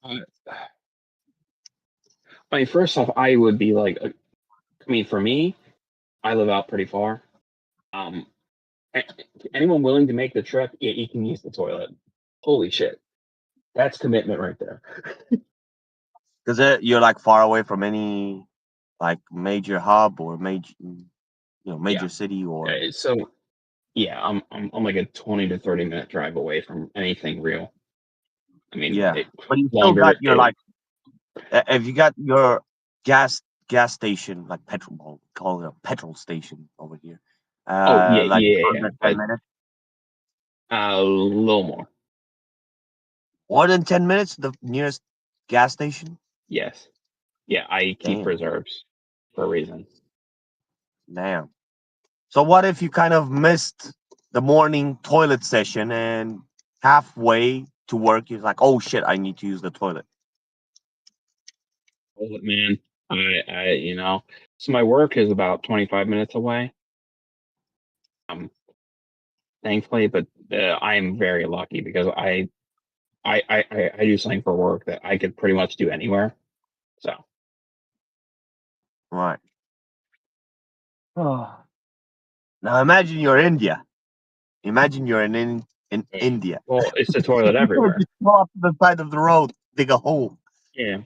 I mean, first off, I would be like, for me, I live out pretty far. Anyone willing to make the trip, yeah, you can use the toilet. Holy shit. That's commitment right there. Because you're like far away from any like major hub or major city or. So, yeah, I'm like a 20 to 30 minute drive away from anything real. I mean, yeah, but you still got your like. If you got your gas station like petrol, call it a petrol station over here. Like 10 minutes. A little more. More than 10 minutes, the nearest gas station? Yes. Yeah, I keep reserves for a reason. Damn. So what if you kind of missed the morning toilet session and halfway to work, you're like, oh shit, I need to use the toilet. Man, so my work is about 25 minutes away. Thankfully, but I am very lucky because I do something for work that I could pretty much do anywhere. So. Right. Oh. Now imagine you're India. Imagine you're in India. Well, it's a toilet everywhere. Just pull up to the side of the road, dig a hole. Yeah.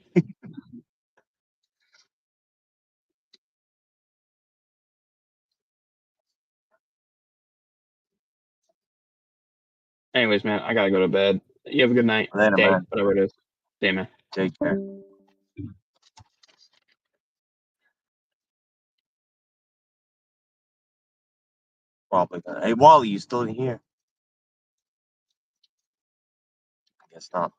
Anyways, man, I gotta go to bed. You have a good night. Later, day, man. whatever it is. Day, man. Take care. Probably. Hey, Wally, you still in here? I guess not.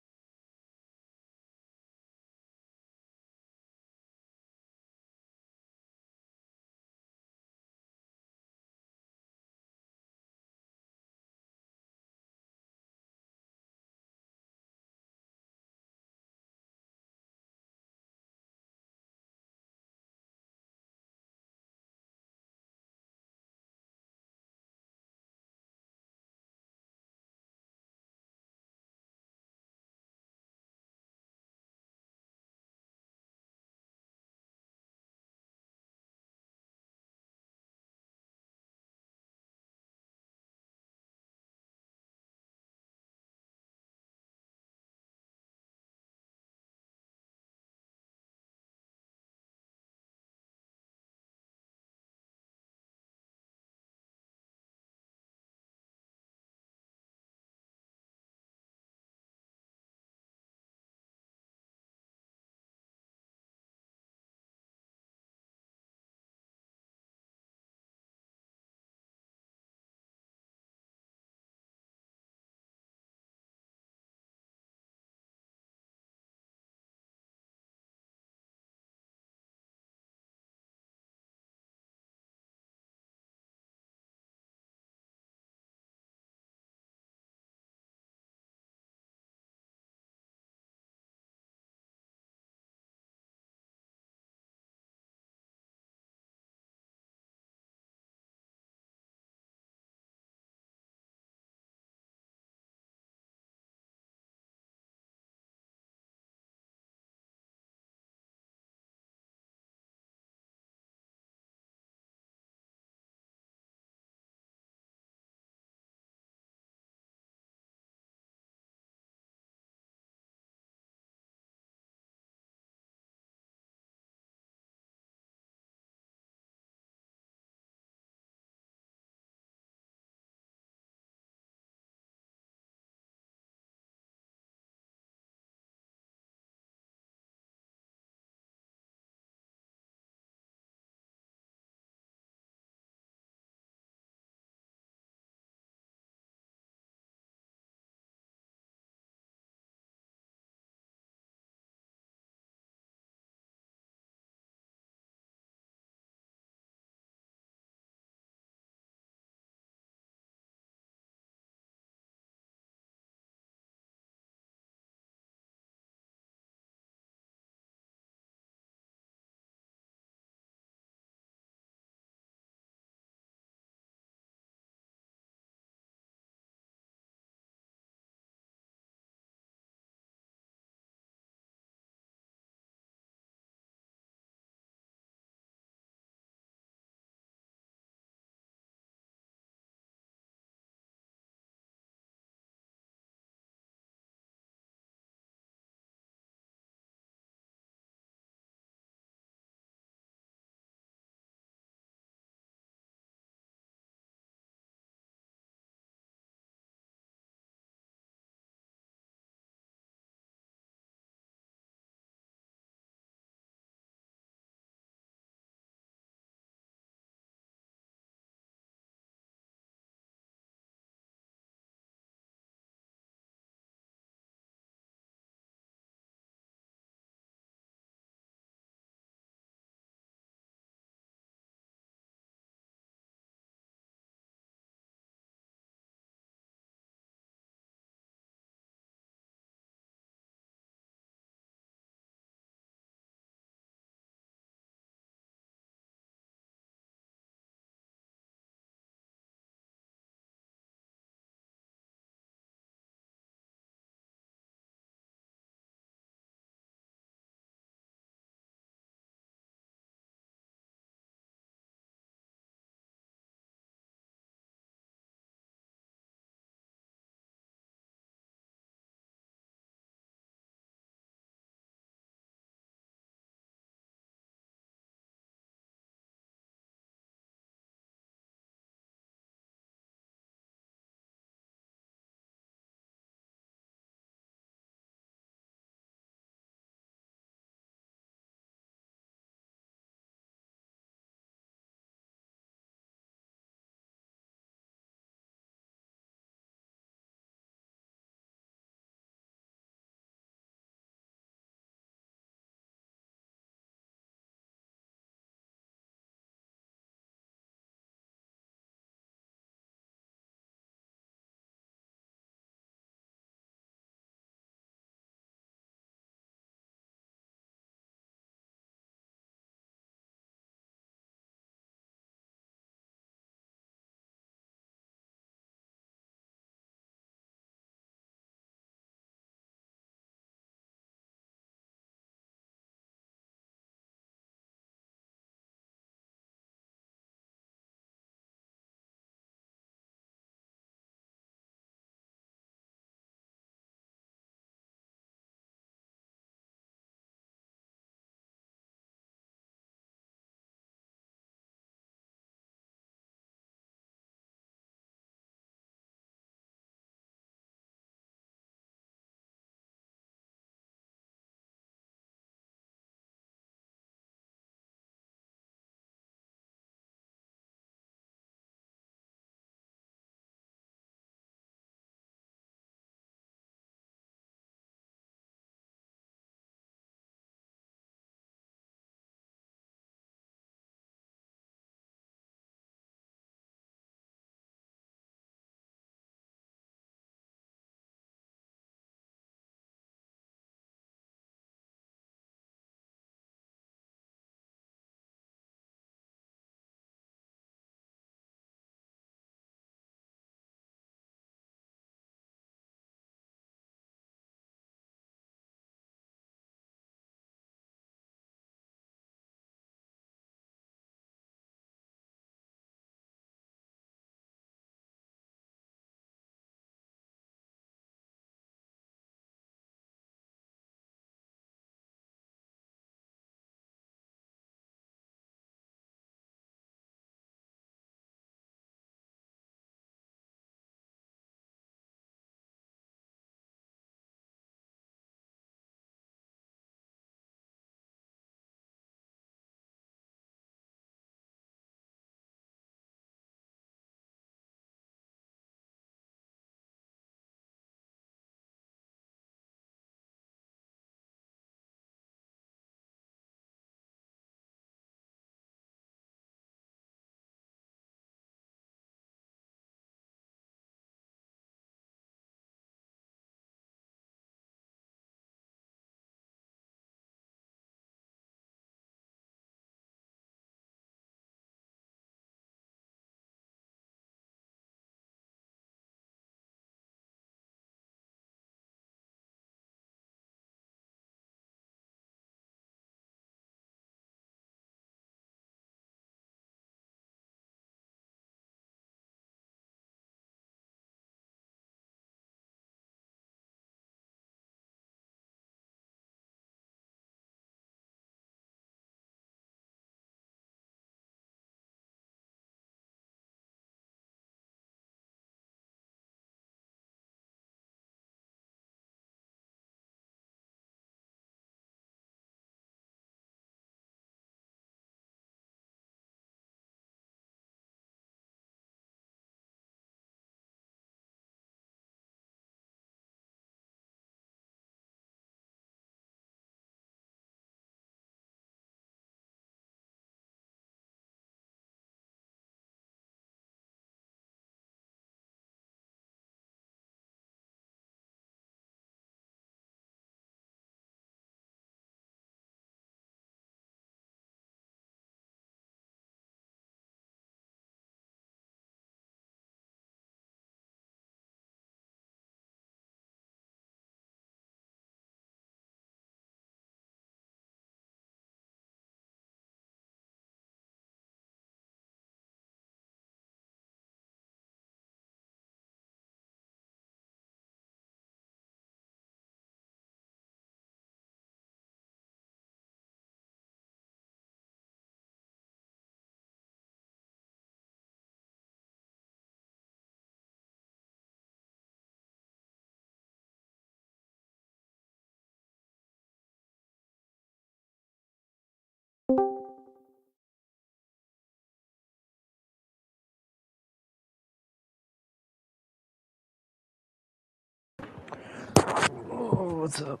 what's up?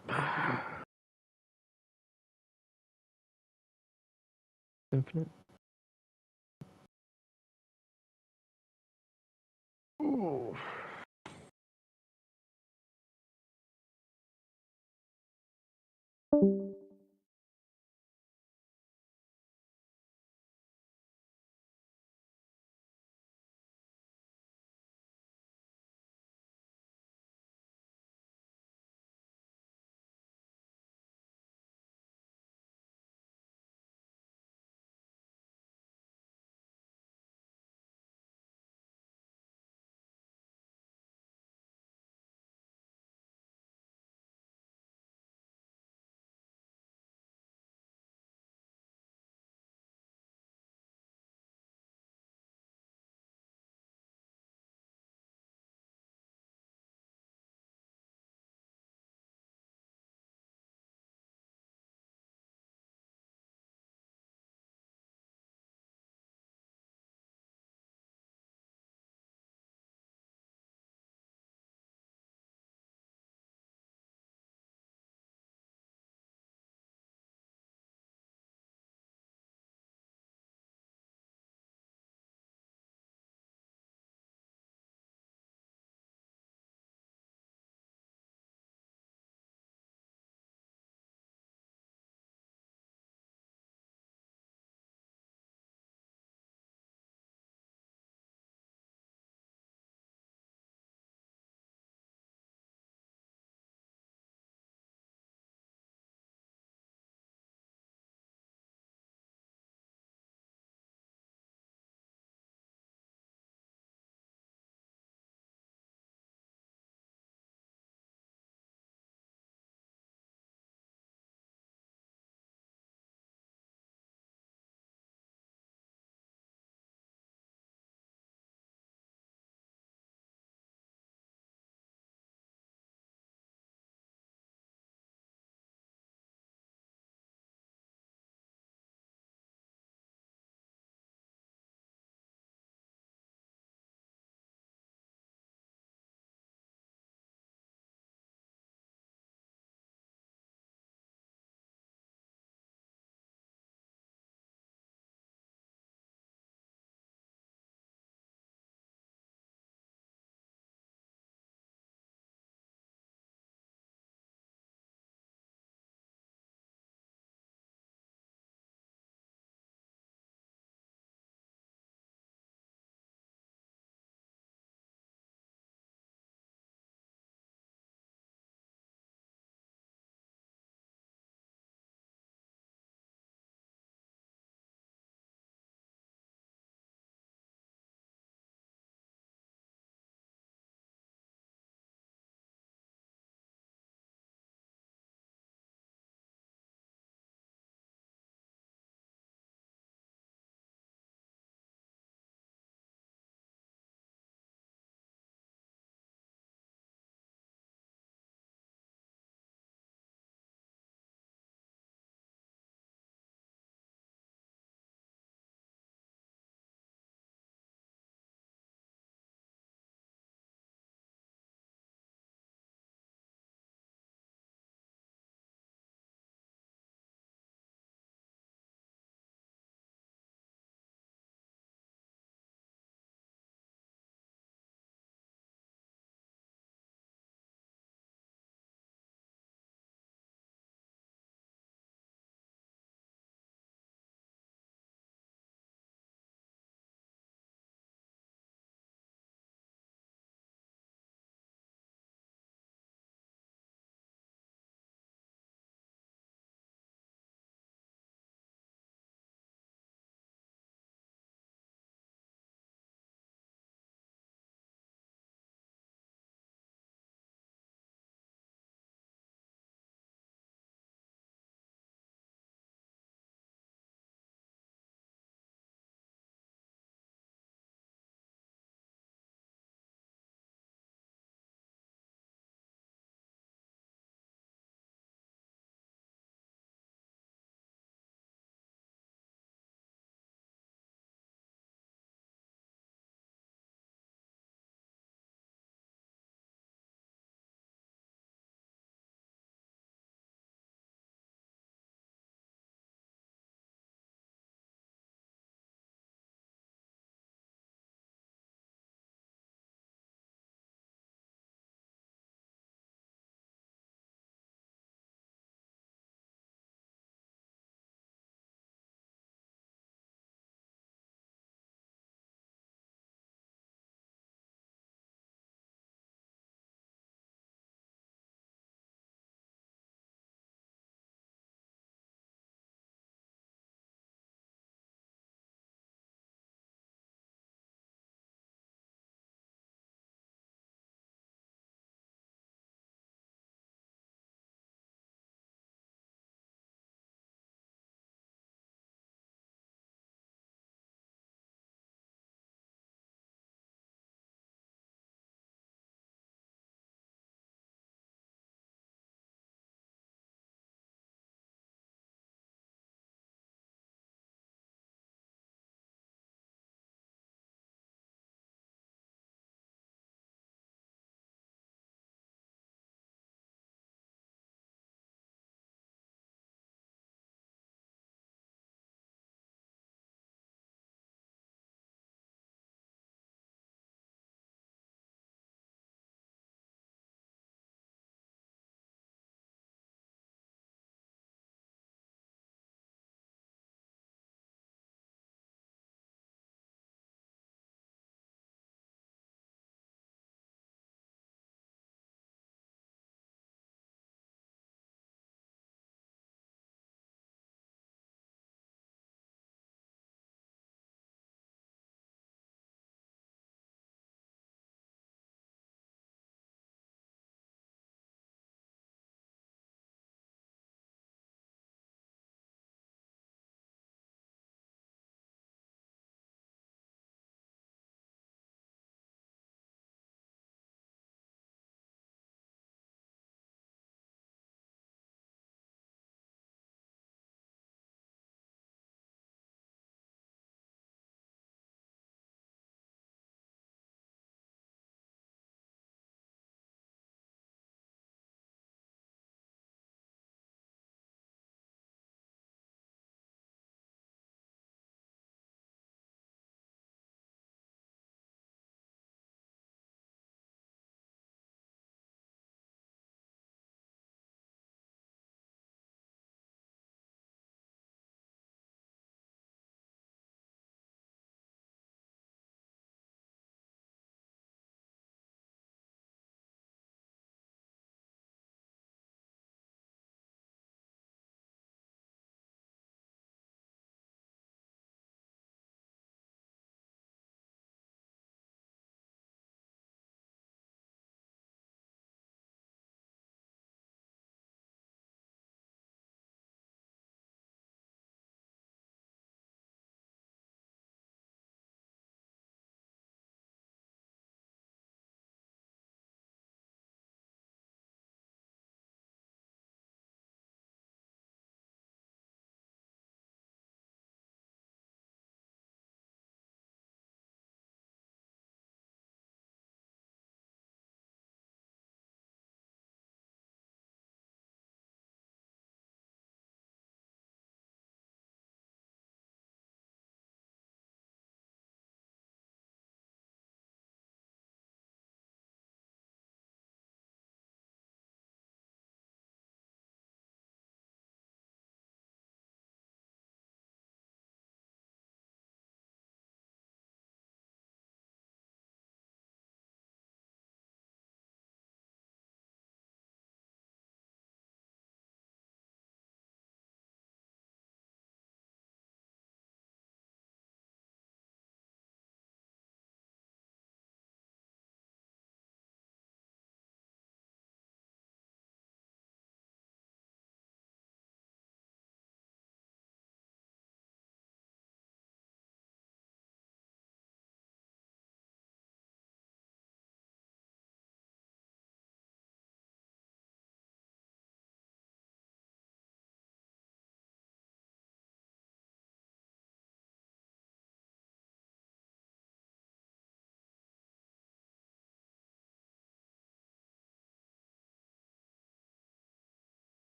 Infinite. Ooh.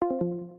you.